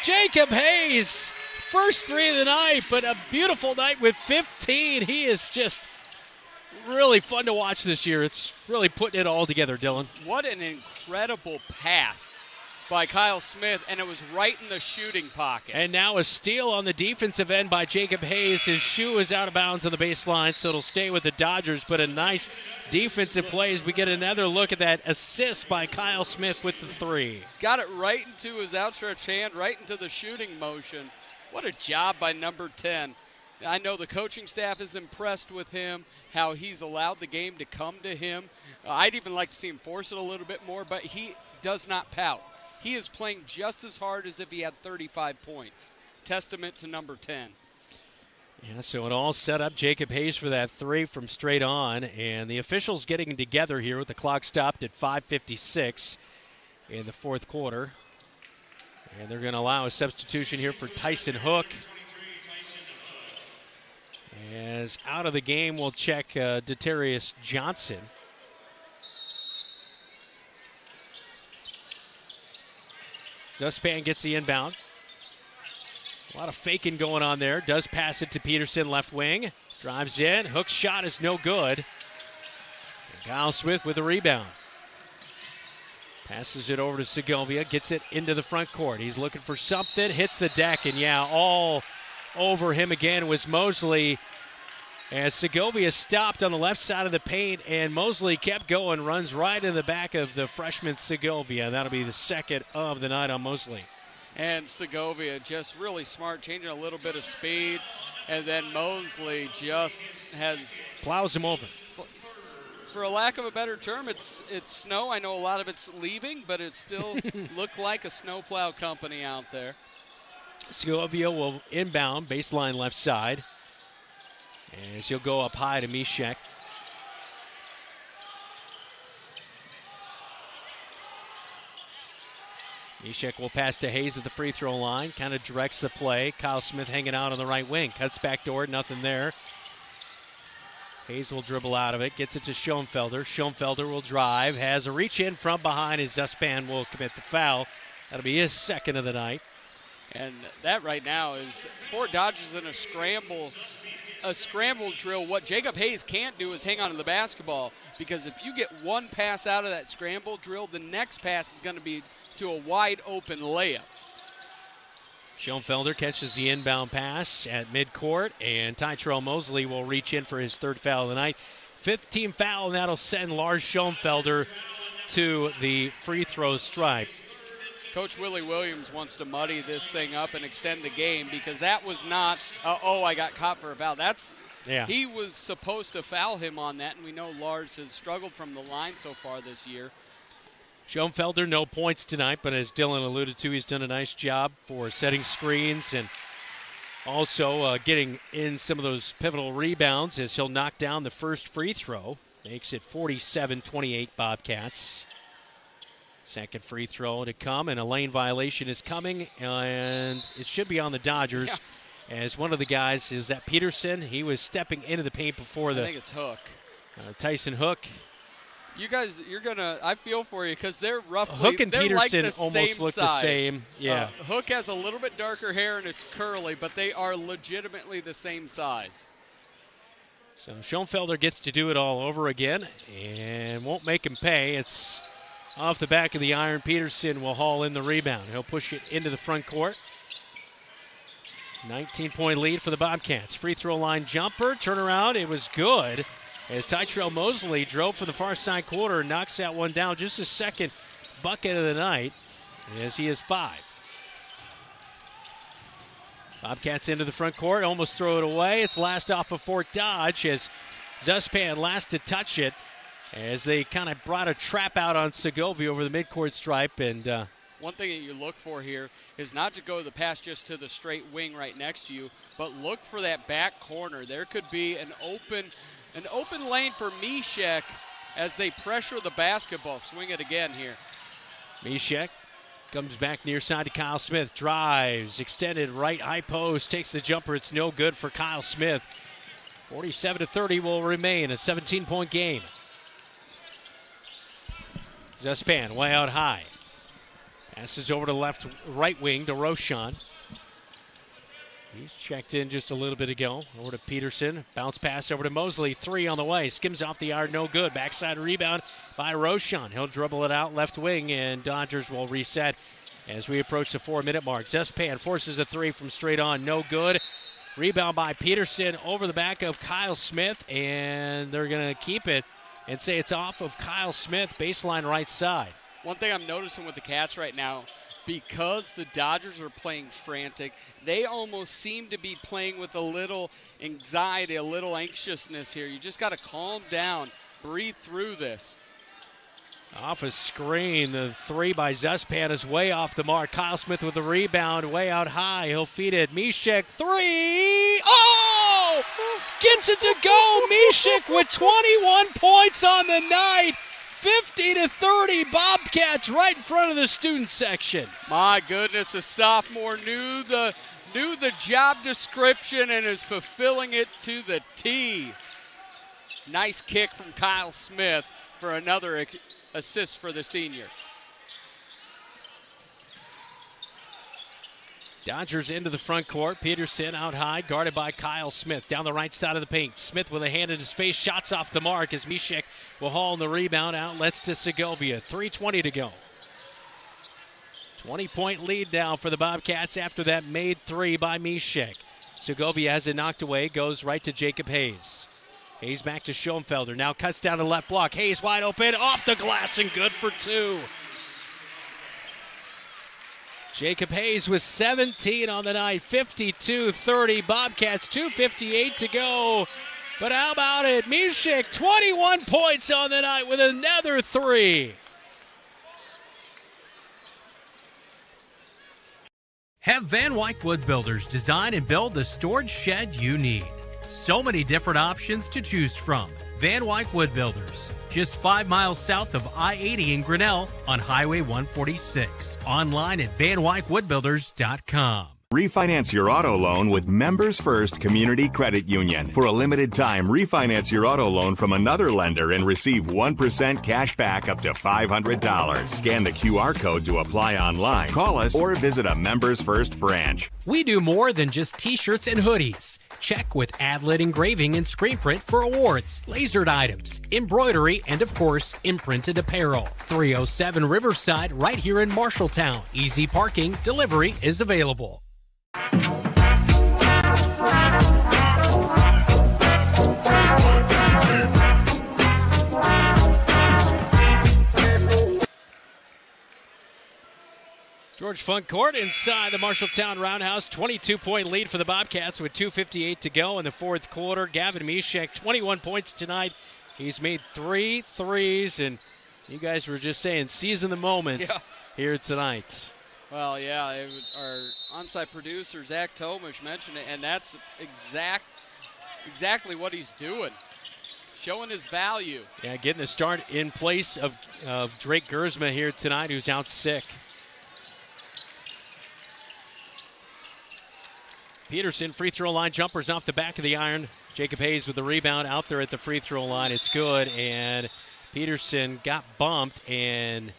Jacob Hayes, first 3 of the night, but a beautiful night with 15. He is just really fun to watch this year. It's really putting it all together, Dylan. What an incredible pass by Kyle Smith, and it was right in the shooting pocket. And now a steal on the defensive end by Jacob Hayes. His shoe is out of bounds on the baseline, so it'll stay with the Dodgers, but a nice defensive play as we get another look at that assist by Kyle Smith with the 3. Got it right into his outstretched hand, right into the shooting motion. What a job by number 10. I know the coaching staff is impressed with him, how he's allowed the game to come to him. I'd even like to see him force it a little bit more, but he does not pout. He is playing just as hard as if he had 35 points. Testament to number 10. Yeah, so it all set up Jacob Hayes for that 3 from straight on, and the officials getting together here with the clock stopped at 5:56 in the fourth quarter. And they're going to allow a substitution here for Tyson Hook. As out of the game, we'll check Detarius Johnson. Zuspan gets the inbound. A lot of faking going on there. Does pass it to Peterson, left wing. Drives in. Hook shot is no good. And Kyle Smith with the rebound. Passes it over to Segovia. Gets it into the front court. He's looking for something. Hits the deck. And all over him again was Mosley. As Segovia stopped on the left side of the paint, and Mosley kept going, runs right in the back of the freshman Segovia. That'll be the second of the night on Mosley. And Segovia just really smart, changing a little bit of speed, and then Mosley just plows him over. For a lack of a better term, it's snow. I know a lot of it's leaving, but it still looked like a snowplow company out there. Segovia will inbound, baseline left side. As he'll go up high to Mishek. Mishek will pass to Hayes at the free throw line. Kind of directs the play. Kyle Smith hanging out on the right wing. Cuts back door, nothing there. Hayes will dribble out of it. Gets it to Schoenfelder. Schoenfelder will drive. Has a reach in from behind as Zuspan will commit the foul. That'll be his second of the night. And that right now is Fort Dodgers in a scramble drill. What Jacob Hayes can't do is hang on to the basketball, because if you get one pass out of that scramble drill, the next pass is going to be to a wide open layup. Schoenfelder catches the inbound pass at midcourt, and Tytrell Mosley will reach in for his third foul of the night. Fifth team foul, and that'll send Lars Schoenfelder to the free throw stripe. Coach Willie Williams wants to muddy this thing up and extend the game, because that was not, I got caught for a foul. He was supposed to foul him on that, and we know Lars has struggled from the line so far this year. Schoenfelder, no points tonight, but as Dylan alluded to, he's done a nice job for setting screens and also getting in some of those pivotal rebounds as he'll knock down the first free throw. Makes it 47-28 Bobcats. Second free throw to come, and a lane violation is coming, and it should be on the Dodgers. Yeah. As one of the guys is that Peterson. He was stepping into the paint before I think it's Hook. Tyson Hook. You guys, I feel for you, because they're roughly, Hook and Peterson like the almost look the same. Yeah. Hook has a little bit darker hair and it's curly, but they are legitimately the same size. So Schoenfelder gets to do it all over again and won't make him pay. It's off the back of the iron. Peterson will haul in the rebound. He'll push it into the front court. 19-point lead for the Bobcats. Free throw line jumper, turnaround, it was good. As Tytrell Mosley drove for the far side quarter, knocks that one down. Just his second bucket of the night, as he is 5. Bobcats into the front court, almost throw it away. It's last off of Fort Dodge as Zuspan last to touch it, as they kind of brought a trap out on Segovia over the midcourt stripe. And one thing that you look for here is not to go the pass just to the straight wing right next to you, but look for that back corner. There could be an open lane for Mishek as they pressure the basketball. Swing it again here. Mishek comes back near side to Kyle Smith. Drives, extended right high post, takes the jumper. It's no good for Kyle Smith. 47-30 will remain, a 17-point game. Zuspan way out high. Passes over to right wing to Roshan. He's checked in just a little bit ago. Over to Peterson. Bounce pass over to Mosley. 3 on the way. Skims off the yard. No good. Backside rebound by Roshan. He'll dribble it out left wing, and Dodgers will reset as we approach the 4-minute mark. Zuspan forces a 3 from straight on. No good. Rebound by Peterson over the back of Kyle Smith, and they're going to keep it and say it's off of Kyle Smith, baseline right side. One thing I'm noticing with the Cats right now, because the Dodgers are playing frantic, they almost seem to be playing with a little anxiety, a little anxiousness here. You just got to calm down, breathe through this. Off a screen, the 3 by Zuspan is way off the mark. Kyle Smith with the rebound, way out high. He'll feed it. Mishek, 3. Oh! Gets it to go. Mishek with 21 points on the night. 50-30, Bobcats right in front of the student section. My goodness, a sophomore knew the knew the job description and is fulfilling it to the T. Nice kick from Kyle Smith for another assist for the senior. Dodgers into the front court. Peterson out high, guarded by Kyle Smith. Down the right side of the paint. Smith with a hand in his face. Shots off the mark as Mishek will haul in the rebound. Outlets to Segovia. 3:20 to go. 20-point lead now for the Bobcats after that made three by Mishek. Segovia has it knocked away. Goes right to Jacob Hayes. Hayes back to Schoenfelder. Now cuts down the left block. Hayes wide open. Off the glass and good for two. Jacob Hayes with 17 on the night, 52-30. Bobcats, 2:58 to go. But how about it? Mishek, 21 points on the night with another three. Have Van Wyck Wood Builders design and build the storage shed you need. So many different options to choose from. Van Wyck Wood Builders, just 5 miles south of I-80 in Grinnell on Highway 146. Online at vanwyckwoodbuilders.com. Refinance your auto loan with Members First Community Credit Union. For a limited time, refinance your auto loan from another lender and receive 1% cash back up to $500. Scan the QR code to apply online. Call us or visit a Members First branch. We do more than just t-shirts and hoodies. Check with Adlet Engraving and Screen Print for awards, lasered items, embroidery, and of course, imprinted apparel. 307 Riverside, right here in Marshalltown. Easy parking, delivery is available. George Funk Court inside the Marshalltown Roundhouse. 22-point lead for the Bobcats with 2:58 to go in the fourth quarter. Gavin Mishek, 21 points tonight. He's made 3 threes, and you guys were just saying, seizing the moment here tonight. Well, yeah, our on-site producer, Zach Tomish, mentioned it, and that's exactly what he's doing, showing his value. Yeah, getting a start in place of Drake Gersma here tonight, who's out sick. Peterson, free throw line jumpers off the back of the iron. Jacob Hayes with the rebound out there at the free throw line. It's good, and Peterson got bumped and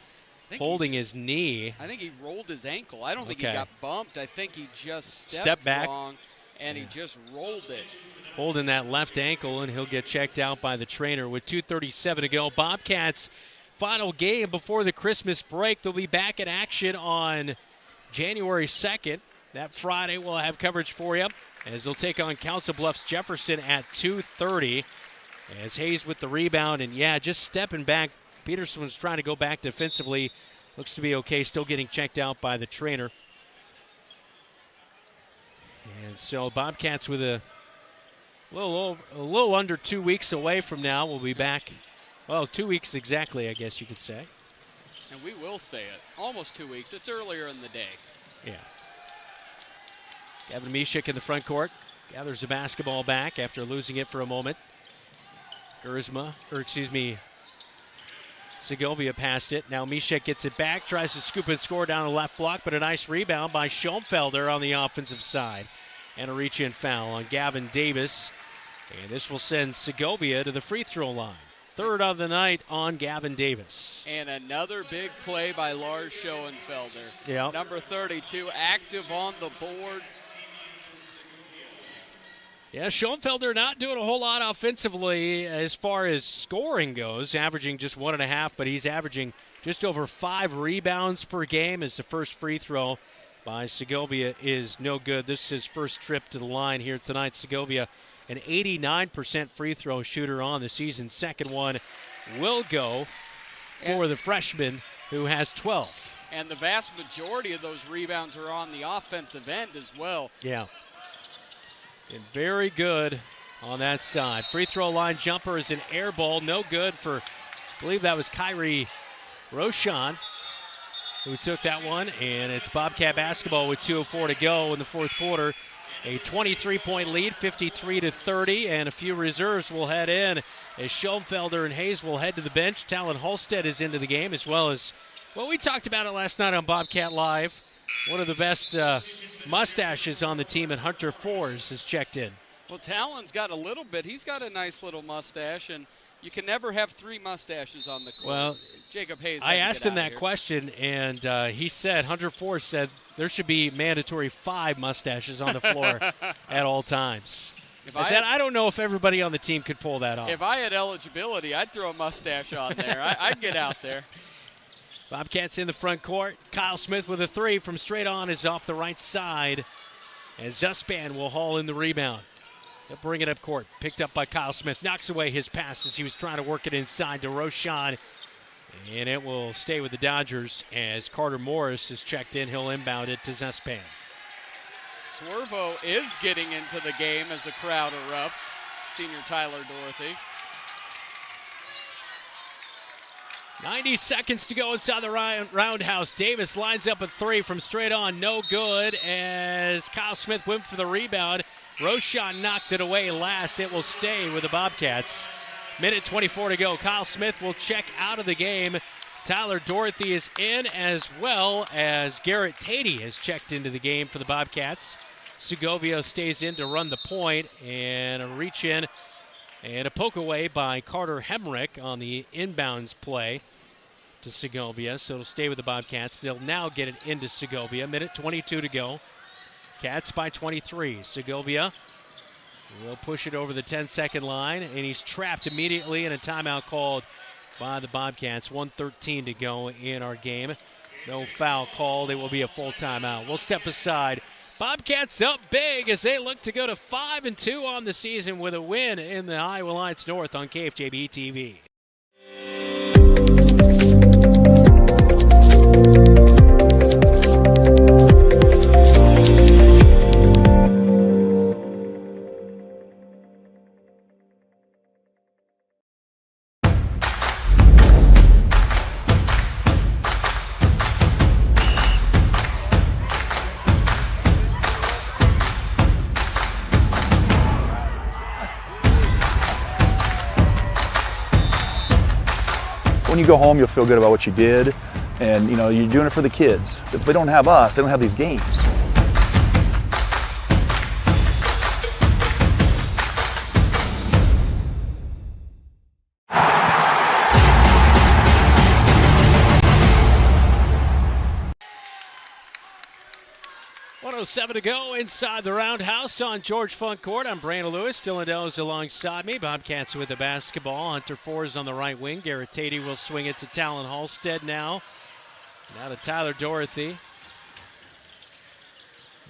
holding his knee. I think he rolled his ankle. I don't think he got bumped. I think he just stepped back wrong, and he just rolled it. Holding that left ankle, and he'll get checked out by the trainer with 2:37 to go. Bobcats' final game before the Christmas break. They'll be back in action on January 2nd. That Friday we'll have coverage for you as they'll take on Council Bluffs Jefferson at 2:30. As Hayes with the rebound, and just stepping back. Peterson was trying to go back defensively. Looks to be okay, still getting checked out by the trainer. And so Bobcats with a little under 2 weeks away from now. We'll be back, 2 weeks exactly, I guess you could say. And we will say it. Almost 2 weeks. It's earlier in the day. Yeah. Gavin Mishek in the front court. Gathers the basketball back after losing it for a moment. Segovia passed it. Now Mishek gets it back, tries to scoop and score down the left block, but a nice rebound by Schoenfelder on the offensive side. And a reach-in foul on Gavin Davis. And this will send Segovia to the free throw line. Third of the night on Gavin Davis. And another big play by Lars Schoenfelder. Yep. Number 32, active on the board. Yeah, Schoenfelder not doing a whole lot offensively as far as scoring goes, averaging just 1.5, but he's averaging just over 5 rebounds per game as the first free throw by Segovia is no good. This is his first trip to the line here tonight. Segovia, an 89% free throw shooter on the season. Second one will go for the freshman who has 12. And the vast majority of those rebounds are on the offensive end as well. Yeah. And very good on that side. Free throw line jumper is an air ball. No good for, I believe that was Kyrie Roshan who took that one. And it's Bobcat basketball with 2:04 to go in the fourth quarter. A 23-point lead, 53-30, and a few reserves will head in as Schoenfelder and Hayes will head to the bench. Talon Holstead is into the game, as well as, we talked about it last night on Bobcat Live. One of the best mustaches on the team, and Hunter Fours has checked in. Well, Talon's got a little bit. He's got a nice little mustache, and you can never have 3 mustaches on the court. Well, Jacob Hayes. I asked him that question, and he said, Hunter Fours said, there should be mandatory 5 mustaches on the floor at all times. I don't know if everybody on the team could pull that off. If I had eligibility, I'd throw a mustache on there. I'd get out there. Bobcats in the front court. Kyle Smith with a 3 from straight on is off the right side, as Zuspan will haul in the rebound. They'll bring it up court. Picked up by Kyle Smith. Knocks away his pass as he was trying to work it inside to Roshan. And it will stay with the Dodgers as Carter Morris is checked in. He'll inbound it to Zuspan. Swervo is getting into the game as the crowd erupts. Senior Tyler Dorothy. 90 seconds to go inside the roundhouse. Davis lines up a 3 from straight on. No good as Kyle Smith went for the rebound. Roshan knocked it away last. It will stay with the Bobcats. Minute 24 to go. Kyle Smith will check out of the game. Tyler Dorothy is in, as well as Garrett Tatey has checked into the game for the Bobcats. Segovia stays in to run the point, and a reach in and a poke away by Carter Hemrick on the inbounds play to Segovia. So it'll stay with the Bobcats. They'll now get it into Segovia. Minute 22 to go. Cats by 23. Segovia will push it over the 10-second line, and he's trapped immediately in a timeout called by the Bobcats. 1:13 to go in our game. No foul called. It will be a full timeout. We'll step aside. Bobcats up big as they look to go to 5-2 on the season with a win in the Iowa Lions North on KFJB-TV. When you go home, you'll feel good about what you did, and you're doing it for the kids. If they don't have us, they don't have these games. .07 to go inside the roundhouse on George Funk Court. I'm Brandon Lewis. Dylan Dell's alongside me. Bobcats with the basketball. Hunter Fours on the right wing. Garrett Tatey will swing it to Talon Halstead now. Now to Tyler Dorothy.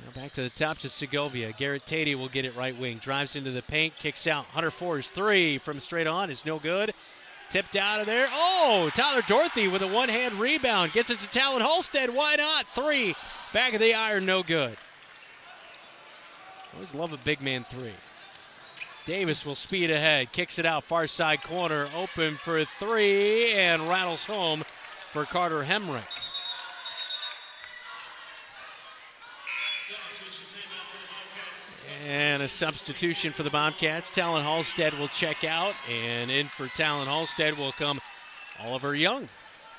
Now back to the top to Segovia. Garrett Tatey will get it right wing. Drives into the paint, kicks out. Hunter Fours 3 from straight on is no good. Tipped out of there. Oh, Tyler Dorothy with a one-hand rebound. Gets it to Talon Halstead. Why not? 3. Back of the iron, no good. Always love a big man 3. Davis will speed ahead. Kicks it out far side corner. Open for 3 and rattles home for Carter Hemrick. And a substitution for the Bobcats. Talon Halstead will check out, and in for Talon Halstead will come Oliver Young.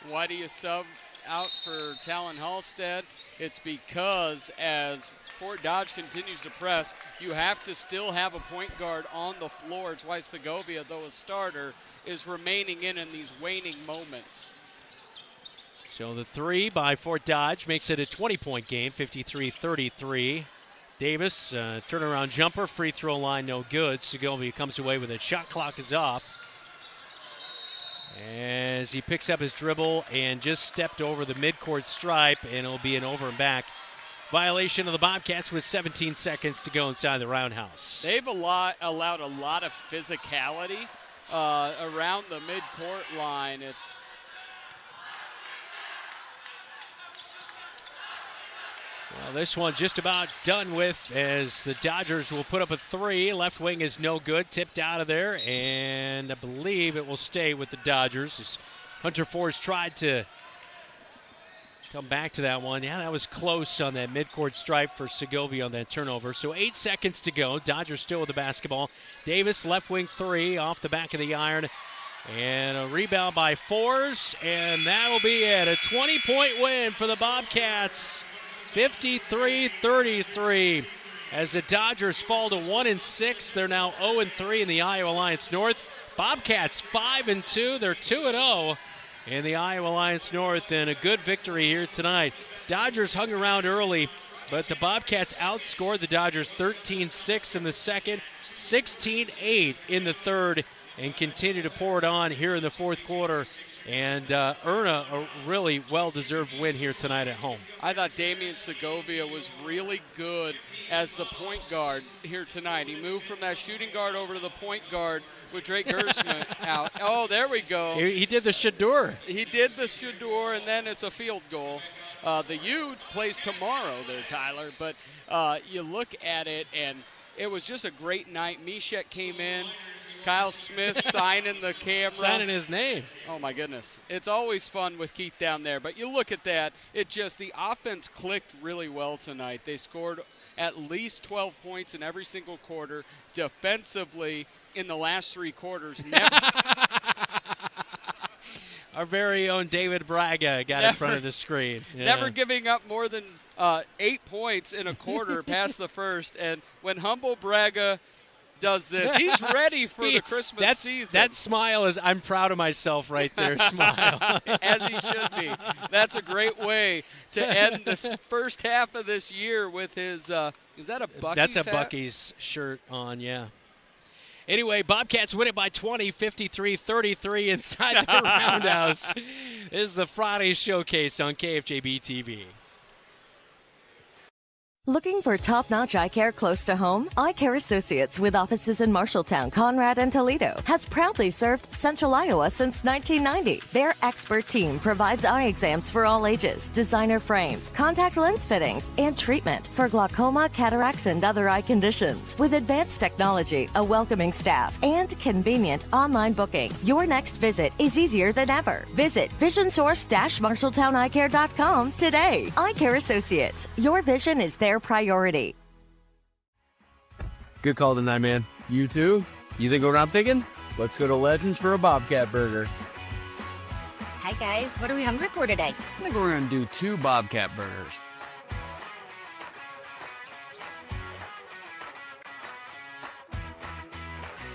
Why do you sub out for Talon Halstead? It's because as Fort Dodge continues to press, you have to still have a point guard on the floor. It's why Segovia, though a starter, is remaining in these waning moments. So the 3 by Fort Dodge makes it a 20-point game, 53-33. Davis, turnaround jumper, free throw line, no good. Segovia comes away with it. Shot clock is off as he picks up his dribble and just stepped over the midcourt stripe, and it'll be an over and back violation of the Bobcats with 17 seconds to go inside the roundhouse. They've allowed a lot of physicality around the midcourt line. Well, this one just about done with as the Dodgers will put up a 3. Left wing is no good. Tipped out of there, and I believe it will stay with the Dodgers. As Hunter Fours tried to come back to that one. Yeah, that was close on that midcourt stripe for Segovia on that turnover. So 8 seconds to go. Dodgers still with the basketball. Davis, left wing 3 off the back of the iron. And a rebound by Fours, and that'll be it. A 20-point win for the Bobcats. 53-33. As the Dodgers fall to 1-6, they're now 0-3 in the Iowa Alliance North. Bobcats 5-2, they're 2-0 in the Iowa Alliance North, and a good victory here tonight. Dodgers hung around early, but the Bobcats outscored the Dodgers 13-6 in the second, 16-8 in the third, and continue to pour it on here in the fourth quarter and earn a really well-deserved win here tonight at home. I thought Damian Segovia was really good as the point guard here tonight. He moved from that shooting guard over to the point guard with Drake Gersman out. Oh, there we go. He did the Shador. He did the Shador, and then it's a field goal. The U plays tomorrow there, Tyler. But you look at it, and it was just a great night. Mishek came in. Kyle Smith signing the camera. Signing his name. Oh, my goodness. It's always fun with Keith down there. But you look at that, the offense clicked really well tonight. They scored at least 12 points in every single quarter. Defensively, in the last three quarters, never. Our very own David Braga got in front of the screen. Yeah. Never giving up more than 8 points in a quarter past the first. And when Humble Braga does this, he's ready for the Christmas season. That smile is, I'm proud of myself right there, smile. As he should be. That's a great way to end the first half of this year with his, is that a Buc-ee's That's a hat? Buc-ee's shirt on, yeah. Anyway, Bobcats win it by 20, 53-33 inside the roundhouse. This is the Friday Showcase on KFJB-TV. Looking for top-notch eye care close to home? Eye Care Associates, with offices in Marshalltown, Conrad, and Toledo, has proudly served Central Iowa since 1990. Their expert team provides eye exams for all ages, designer frames, contact lens fittings, and treatment for glaucoma, cataracts, and other eye conditions. With advanced technology, a welcoming staff, and convenient online booking, your next visit is easier than ever. Visit visionsource-marshalltowneyecare.com today. Eye Care Associates, your vision is their priority. Good call tonight, man. You too? You think what I'm thinking? Let's go to Legends for a Bobcat burger. Hi, guys. What are we hungry for today? I think we're going to do 2 Bobcat burgers.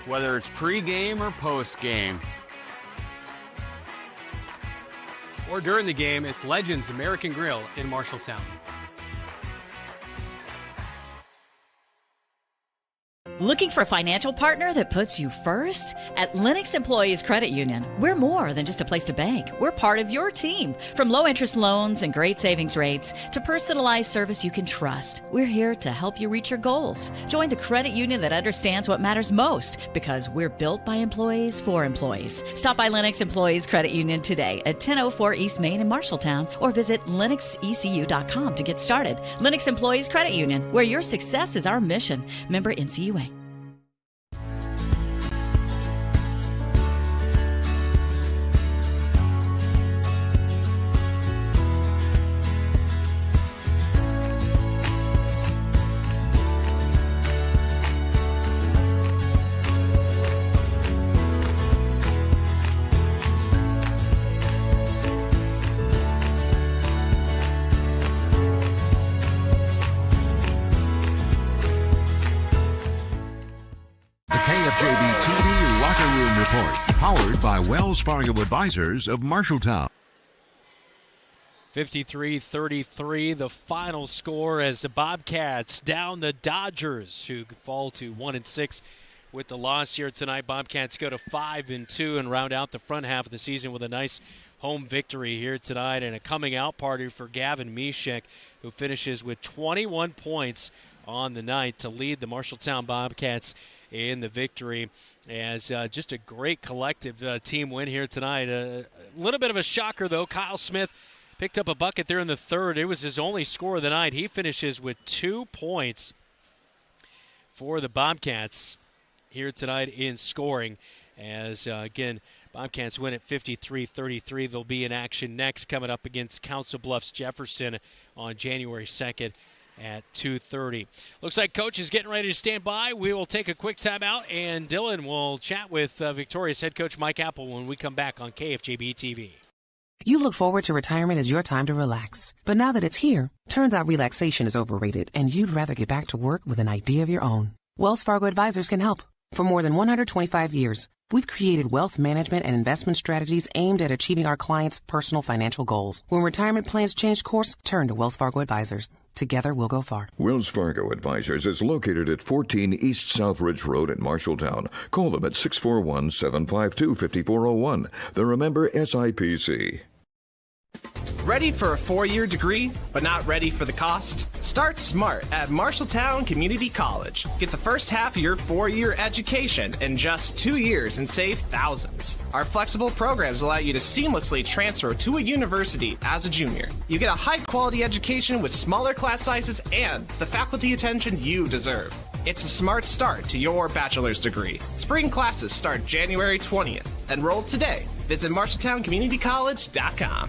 Whether it's pregame or postgame. Or during the game, it's Legends American Grill in Marshalltown. Looking for a financial partner that puts you first? At Lennox Employees Credit Union, we're more than just a place to bank. We're part of your team. From low-interest loans and great savings rates to personalized service you can trust, we're here to help you reach your goals. Join the credit union that understands what matters most, because we're built by employees for employees. Stop by Lennox Employees Credit Union today at 1004 East Main in Marshalltown, or visit lennoxecu.com to get started. Lennox Employees Credit Union, where your success is our mission. Member NCUA. KFJB-TV Locker Room Report, powered by Wells Fargo Advisors of Marshalltown. 53-33, the final score as the Bobcats down the Dodgers, who fall to 1-6 with the loss here tonight. Bobcats go to 5-2 and round out the front half of the season with a nice home victory here tonight, and a coming out party for Gavin Mishek, who finishes with 21 points on the night to lead the Marshalltown Bobcats in the victory. As just a great collective team win here tonight. A little bit of a shocker, though. Kyle Smith picked up a bucket there in the third. It was his only score of the night. He finishes with 2 points for the Bobcats here tonight in scoring. As, again, Bobcats win at 53-33. They'll be in action next, coming up against Council Bluffs Jefferson on January 2nd at 2:30. Looks like Coach is getting ready to stand by. We will take a quick timeout, and Dylan will chat with Victoria's head coach Mike Apple when we come back on KFJB-TV. You look forward to retirement as your time to relax. But now that it's here, turns out relaxation is overrated and you'd rather get back to work with an idea of your own. Wells Fargo Advisors can help. For more than 125 years, we've created wealth management and investment strategies aimed at achieving our clients' personal financial goals. When retirement plans change course, turn to Wells Fargo Advisors. Together, we'll go far. Wells Fargo Advisors is located at 14 East Southridge Road in Marshalltown. Call them at 641-752-5401. They're a member SIPC. Ready for a 4-year degree, but not ready for the cost? Start smart at Marshalltown Community College. Get the first half of your 4-year education in just 2 years and save thousands. Our flexible programs allow you to seamlessly transfer to a university as a junior. You get a high-quality education with smaller class sizes and the faculty attention you deserve. It's a smart start to your bachelor's degree. Spring classes start January 20th. Enroll today. Visit MarshalltownCommunityCollege.com.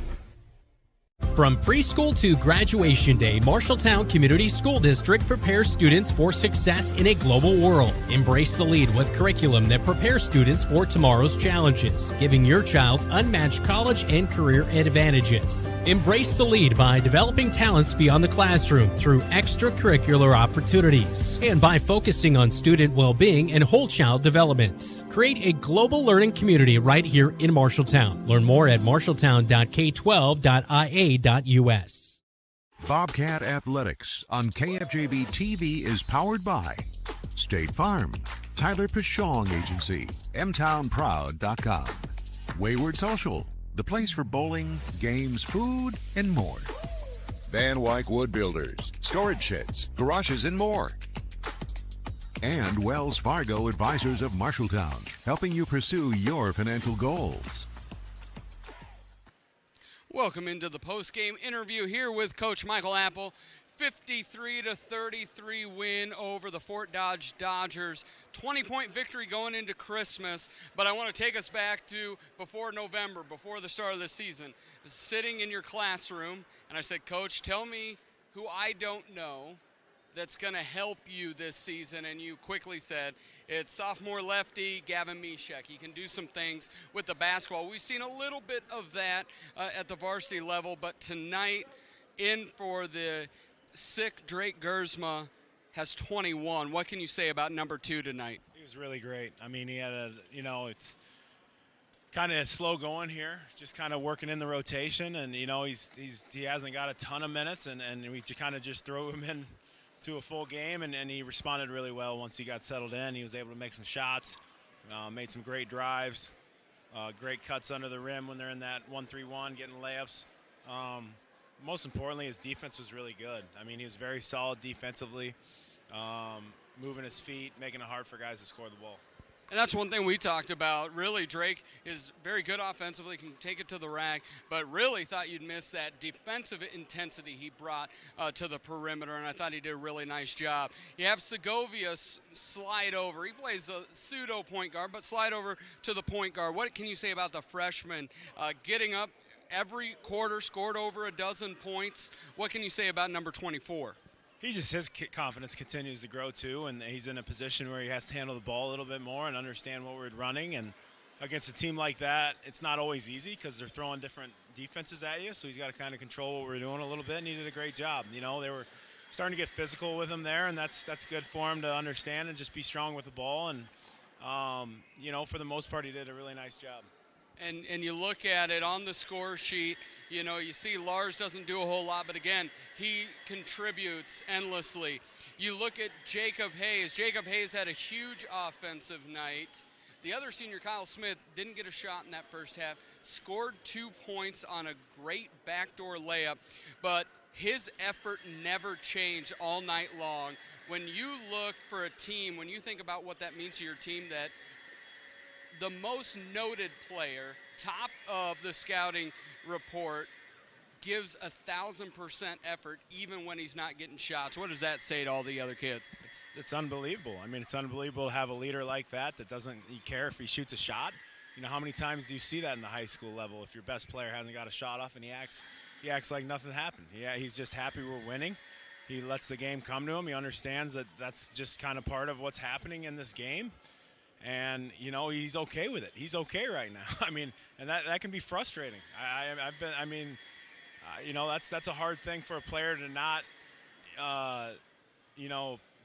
From preschool to graduation day, Marshalltown Community School District prepares students for success in a global world. Embrace the lead with curriculum that prepares students for tomorrow's challenges, giving your child unmatched college and career advantages. Embrace the lead by developing talents beyond the classroom through extracurricular opportunities and by focusing on student well-being and whole child development. Create a global learning community right here in Marshalltown. Learn more at marshalltown.k12.ia.us. Bobcat Athletics on KFJB-TV is powered by State Farm, Tyler Pashong Agency, mtownproud.com, Wayward Social, the place for bowling, games, food, and more. Van Wyck Wood Builders, storage sheds, garages, and more. And Wells Fargo Advisors of Marshalltown, helping you pursue your financial goals. Welcome into the post-game interview here with Coach Michael Apple. 53-33 win over the Fort Dodge Dodgers. 20-point victory going into Christmas. But I want to take us back to before November, before the start of the season. Sitting in your classroom, and I said, Coach, tell me who I don't know that's going to help you this season. And you quickly said, it's sophomore lefty Gavin Mishek. He can do some things with the basketball. We've seen a little bit of that at the varsity level, but tonight in for the sick Drake Gersma has 21. What can you say about number 2 tonight? He was really great. I mean, he had it's kind of slow going here, just kind of working in the rotation, and he hasn't got a ton of minutes, and we kind of just throw him in to a full game, and he responded really well once he got settled in. He was able to make some shots, made some great drives, great cuts under the rim when they're in that 1-3-1, getting layups. Most importantly, his defense was really good. I mean, he was very solid defensively, moving his feet, making it hard for guys to score the ball. And that's one thing we talked about. Really, Drake is very good offensively, can take it to the rack, but really thought you'd miss that defensive intensity he brought to the perimeter, and I thought he did a really nice job. You have Segovia slide over. He plays a pseudo point guard, but slide over to the point guard. What can you say about the freshman getting up every quarter, scored over a dozen points? What can you say about number 24? His confidence continues to grow too, and he's in a position where he has to handle the ball a little bit more and understand what we're running. And against a team like that, it's not always easy because they're throwing different defenses at you, so he's got to kind of control what we're doing a little bit, and he did a great job. They were starting to get physical with him there, and that's good for him to understand and just be strong with the ball. And, for the most part, he did a really nice job. And you look at it on the score sheet, you see Lars doesn't do a whole lot, but again, he contributes endlessly. You look at Jacob Hayes. Jacob Hayes had a huge offensive night. The other senior, Kyle Smith, didn't get a shot in that first half, scored 2 points on a great backdoor layup, but his effort never changed all night long. When you look for a team, when you think about what that means to your team, that the most noted player, top of the scouting report, gives 1,000% effort even when he's not getting shots. What does that say to all the other kids? It's unbelievable. I mean, it's unbelievable to have a leader like that doesn't care if he shoots a shot. How many times do you see that in the high school level? If your best player hasn't got a shot off and he acts like nothing happened. Yeah, he's just happy we're winning. He lets the game come to him. He understands that that's just kind of part of what's happening in this game. And, he's okay with it. He's okay right now. I mean, and that can be frustrating. That's a hard thing for a player to not,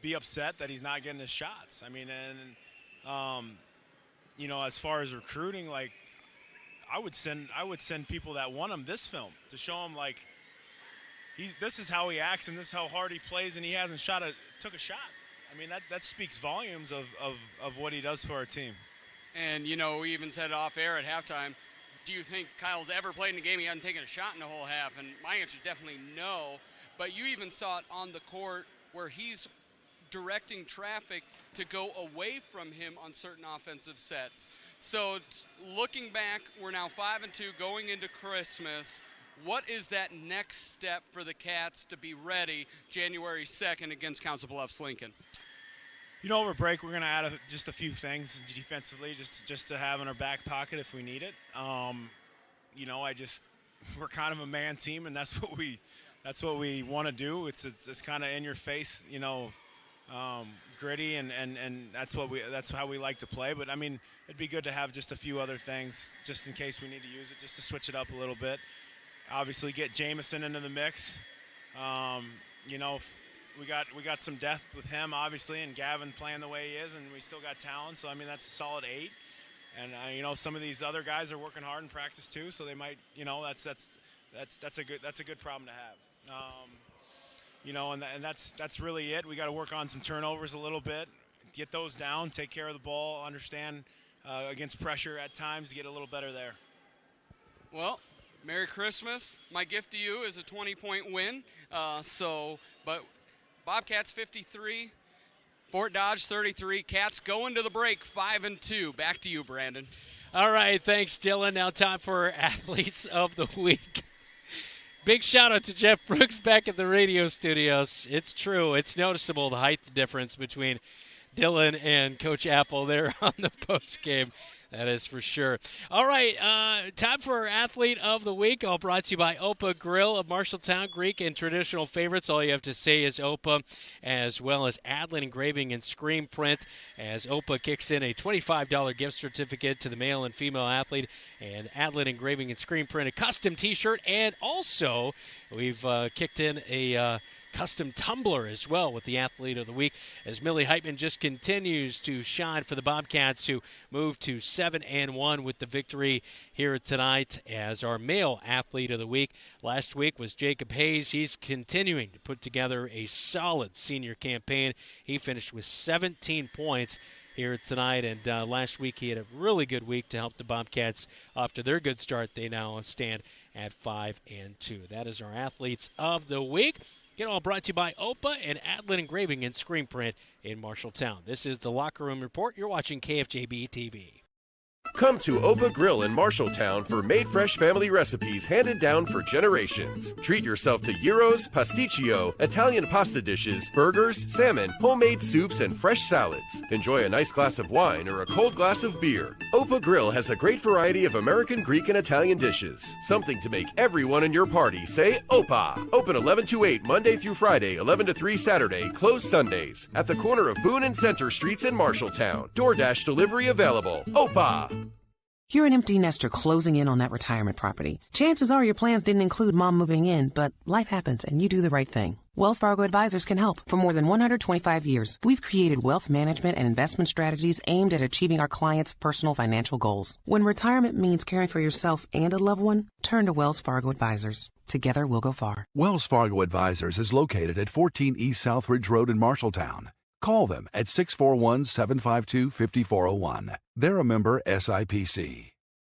be upset that he's not getting his shots. I mean, as far as recruiting, like, I would send people that want him this film to show him, like, this is how he acts and this is how hard he plays, and he hasn't took a shot. I mean, that speaks volumes of what he does for our team. And, we even said off air at halftime, do you think Kyle's ever played in a game he hasn't taken a shot in the whole half? And my answer is definitely no. But you even saw it on the court where he's directing traffic to go away from him on certain offensive sets. So looking back, we're now 5-2 going into Christmas. What is that next step for the Cats to be ready January 2nd against Council Bluffs Lincoln? Over break, we're going to add just a few things defensively just to have in our back pocket if we need it. We're kind of a man team, and that's what we want to do. It's kind of in your face, gritty, and that's how we like to play. But I mean, it'd be good to have just a few other things just in case we need to use it, just to switch it up a little bit. Obviously, get Jamison into the mix. We got some depth with him, obviously, and Gavin playing the way he is, and we still got talent. So I mean, that's a solid 8. And some of these other guys are working hard in practice too, so they might, that's a good problem to have. And that's really it. We got to work on some turnovers a little bit, get those down, take care of the ball, understand against pressure at times, get a little better there. Well, Merry Christmas. My gift to you is a 20-point win. But Bobcats 53, Fort Dodge 33. Cats going to the break 5-2. Back to you, Brandon. All right, thanks, Dylan. Now time for Athletes of the Week. Big shout-out to Jeff Brooks back at the radio studios. It's true. It's noticeable, the height difference between Dylan and Coach Apple there on the postgame. That is for sure. All right, time for our Athlete of the Week, all brought to you by Opa Grill of Marshalltown. Greek and traditional favorites. All you have to say is Opa, as well as Adlin Engraving and Screen Print, as Opa kicks in a $25 gift certificate to the male and female athlete, and Adlin Engraving and Screen Print, a custom T-shirt, and also we've kicked in a custom tumbler as well with the Athlete of the Week, as Millie Heitman just continues to shine for the Bobcats, who move to 7-1 with the victory here tonight as our male Athlete of the Week. Last week was Jacob Hayes. He's continuing to put together a solid senior campaign. He finished with 17 points here tonight, and last week he had a really good week to help the Bobcats after their good start. They now stand at 5-2. That is our Athletes of the Week. Get all brought to you by Opa and Adlin Engraving and Screen Print in Marshalltown. This is the Locker Room Report. You're watching KFJB-TV. Come to Opa Grill in Marshalltown for made fresh family recipes handed down for generations. Treat yourself to gyros, pasticcio, Italian pasta dishes, burgers, salmon, homemade soups, and fresh salads. Enjoy a nice glass of wine or a cold glass of beer. Opa Grill has a great variety of American, Greek, and Italian dishes. Something to make everyone in your party say Opa. Open 11 to 8 Monday through Friday, 11 to 3 Saturday, closed Sundays. At the corner of Boone and Center Streets in Marshalltown. DoorDash delivery available. Opa. You're an empty nester closing in on that retirement property. Chances are your plans didn't include mom moving in, but life happens and you do the right thing. Wells Fargo Advisors can help. For more than 125 years, we've created wealth management and investment strategies aimed at achieving our clients' personal financial goals. When retirement means caring for yourself and a loved one, turn to Wells Fargo Advisors. Together, we'll go far. Wells Fargo Advisors is located at 14 East Southridge Road in Marshalltown. Call them at 641-752-5401. They're a member SIPC.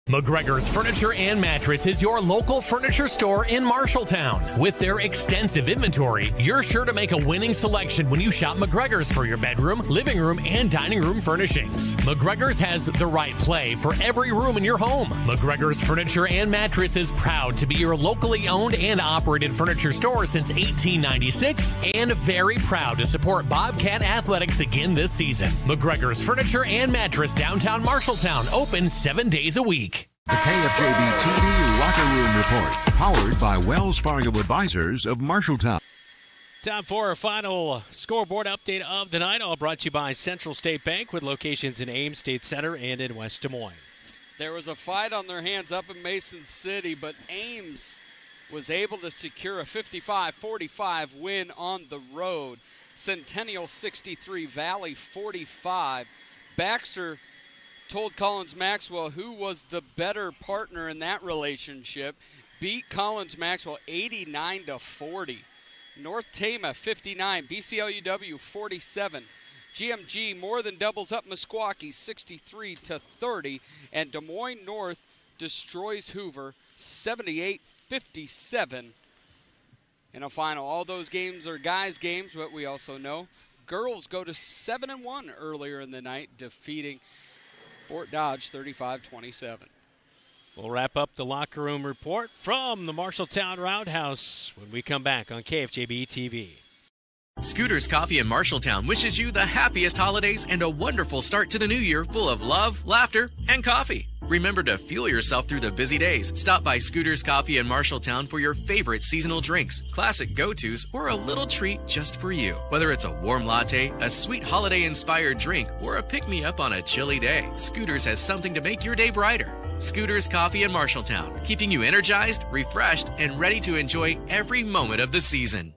McGregor's Furniture and Mattress is your local furniture store in Marshalltown. With their extensive inventory, you're sure to make a winning selection when you shop McGregor's for your bedroom, living room, and dining room furnishings. McGregor's has the right play for every room in your home. McGregor's Furniture and Mattress is proud to be your locally owned and operated furniture store since 1896 and very proud to support Bobcat Athletics again this season. McGregor's Furniture and Mattress, downtown Marshalltown, open 7 days a week. The KFJB-TV Locker Room Report, powered by Wells Fargo Advisors of Marshalltown. Time for our final scoreboard update of the night, all brought to you by Central State Bank with locations in Ames State Center and in West Des Moines. There was a fight on their hands up in Mason City, but Ames was able to secure a 55-45 win on the road. Centennial 63, Valley 45. Baxter told Collins Maxwell who was the better partner in that relationship. Beat Collins Maxwell 89-40. North Tama 59, BCLUW 47. GMG more than doubles up Meskwaki 63-30, and Des Moines North destroys Hoover 78-57 in a final. All those games are guys' games, but we also know girls go to 7-1 earlier in the night, defeating Fort Dodge 35-27. We'll wrap up the locker room report from the Marshalltown Roundhouse when we come back on KFJB-TV. Scooters Coffee in Marshalltown wishes you the happiest holidays and a wonderful start to the new year full of love, laughter, and coffee. Remember to fuel yourself through the busy days. Stop by Scooters Coffee in Marshalltown for your favorite seasonal drinks, classic go-tos, or a little treat just for you. Whether it's a warm latte, a sweet holiday-inspired drink, or a pick-me-up on a chilly day, Scooters has something to make your day brighter. Scooters Coffee in Marshalltown, keeping you energized, refreshed, and ready to enjoy every moment of the season.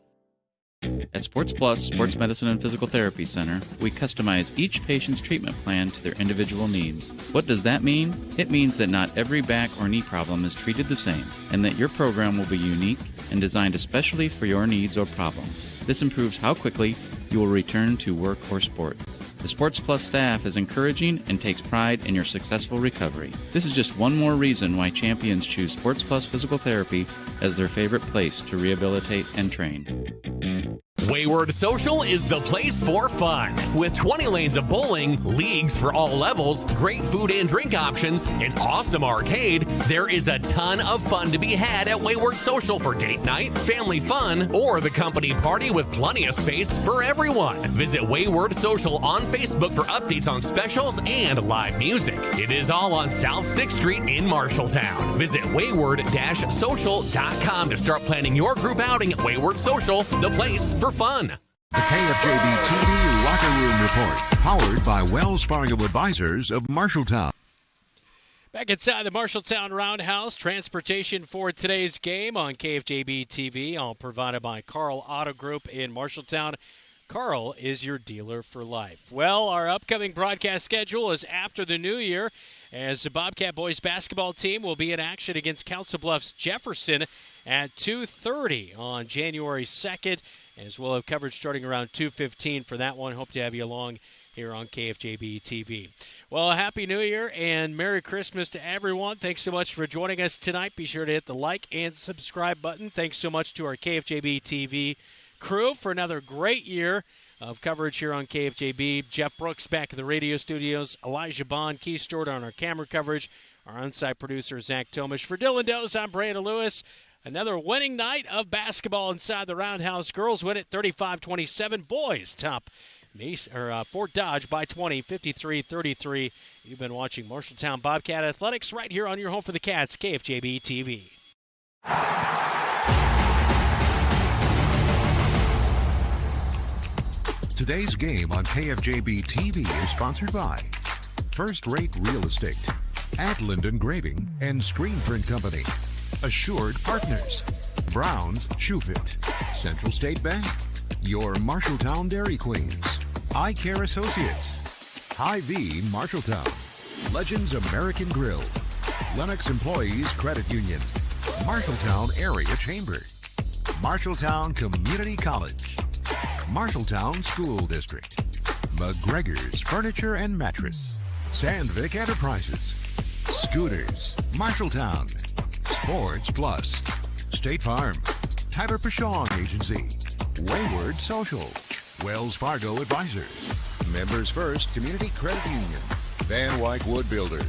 At Sports Plus Sports Medicine and Physical Therapy Center, we customize each patient's treatment plan to their individual needs. What does that mean? It means that not every back or knee problem is treated the same, and that your program will be unique and designed especially for your needs or problem. This improves how quickly you will return to work or sports. The Sports Plus staff is encouraging and takes pride in your successful recovery. This is just one more reason why champions choose Sports Plus Physical Therapy as their favorite place to rehabilitate and train. Wayward Social is the place for fun. With 20 lanes of bowling, leagues for all levels, great food and drink options, an awesome arcade, there is a ton of fun to be had at Wayward Social for date night, family fun, or the company party with plenty of space for everyone. Visit Wayward Social on Facebook for updates on specials and live music. It is all on South 6th Street in Marshalltown. Visit wayward-social.com to start planning your group outing at Wayward Social, the place for fun. The KFJB-TV Locker Room Report, powered by Wells Fargo Advisors of Marshalltown. Back inside the Marshalltown Roundhouse, transportation for today's game on KFJB-TV, all provided by Carl Auto Group in Marshalltown. Carl is your dealer for life. Well, our upcoming broadcast schedule is after the new year, as the Bobcat boys basketball team will be in action against Council Bluffs Jefferson at 2:30 on January 2nd, as we'll have coverage starting around 2:15 for that one. Hope to have you along here on KFJB-TV. Well, a Happy New Year and Merry Christmas to everyone. Thanks so much for joining us tonight. Be sure to hit the like and subscribe button. Thanks so much to our KFJB-TV crew for another great year of coverage here on KFJB. Jeff Brooks back in the radio studios. Elijah Bond, Keith Stewart on our camera coverage. Our on-site producer, Zach Tomish. For Dylan Dose, I'm Brandon Lewis. Another winning night of basketball inside the Roundhouse. Girls win it 35-27. Boys top Fort Dodge by 20, 53-33. You've been watching Marshalltown Bobcat Athletics right here on your home for the Cats, KFJB-TV. Today's game on KFJB-TV is sponsored by First Rate Real Estate, Atland Engraving and Screen Print Company, Assured Partners, Brown's Shoe Fit, Central State Bank, your Marshalltown Dairy Queens, Eye Care Associates, Hy-Vee Marshalltown, Legends American Grill, Lennox Employees Credit Union, Marshalltown Area Chamber, Marshalltown Community College, Marshalltown School District, McGregor's Furniture and Mattress, Sandvik Enterprises, Scooters, Marshalltown, Sports Plus, State Farm, Tyler Pashong Agency, Wayward Social, Wells Fargo Advisors, Members First Community Credit Union, Van Wyck Wood Builders,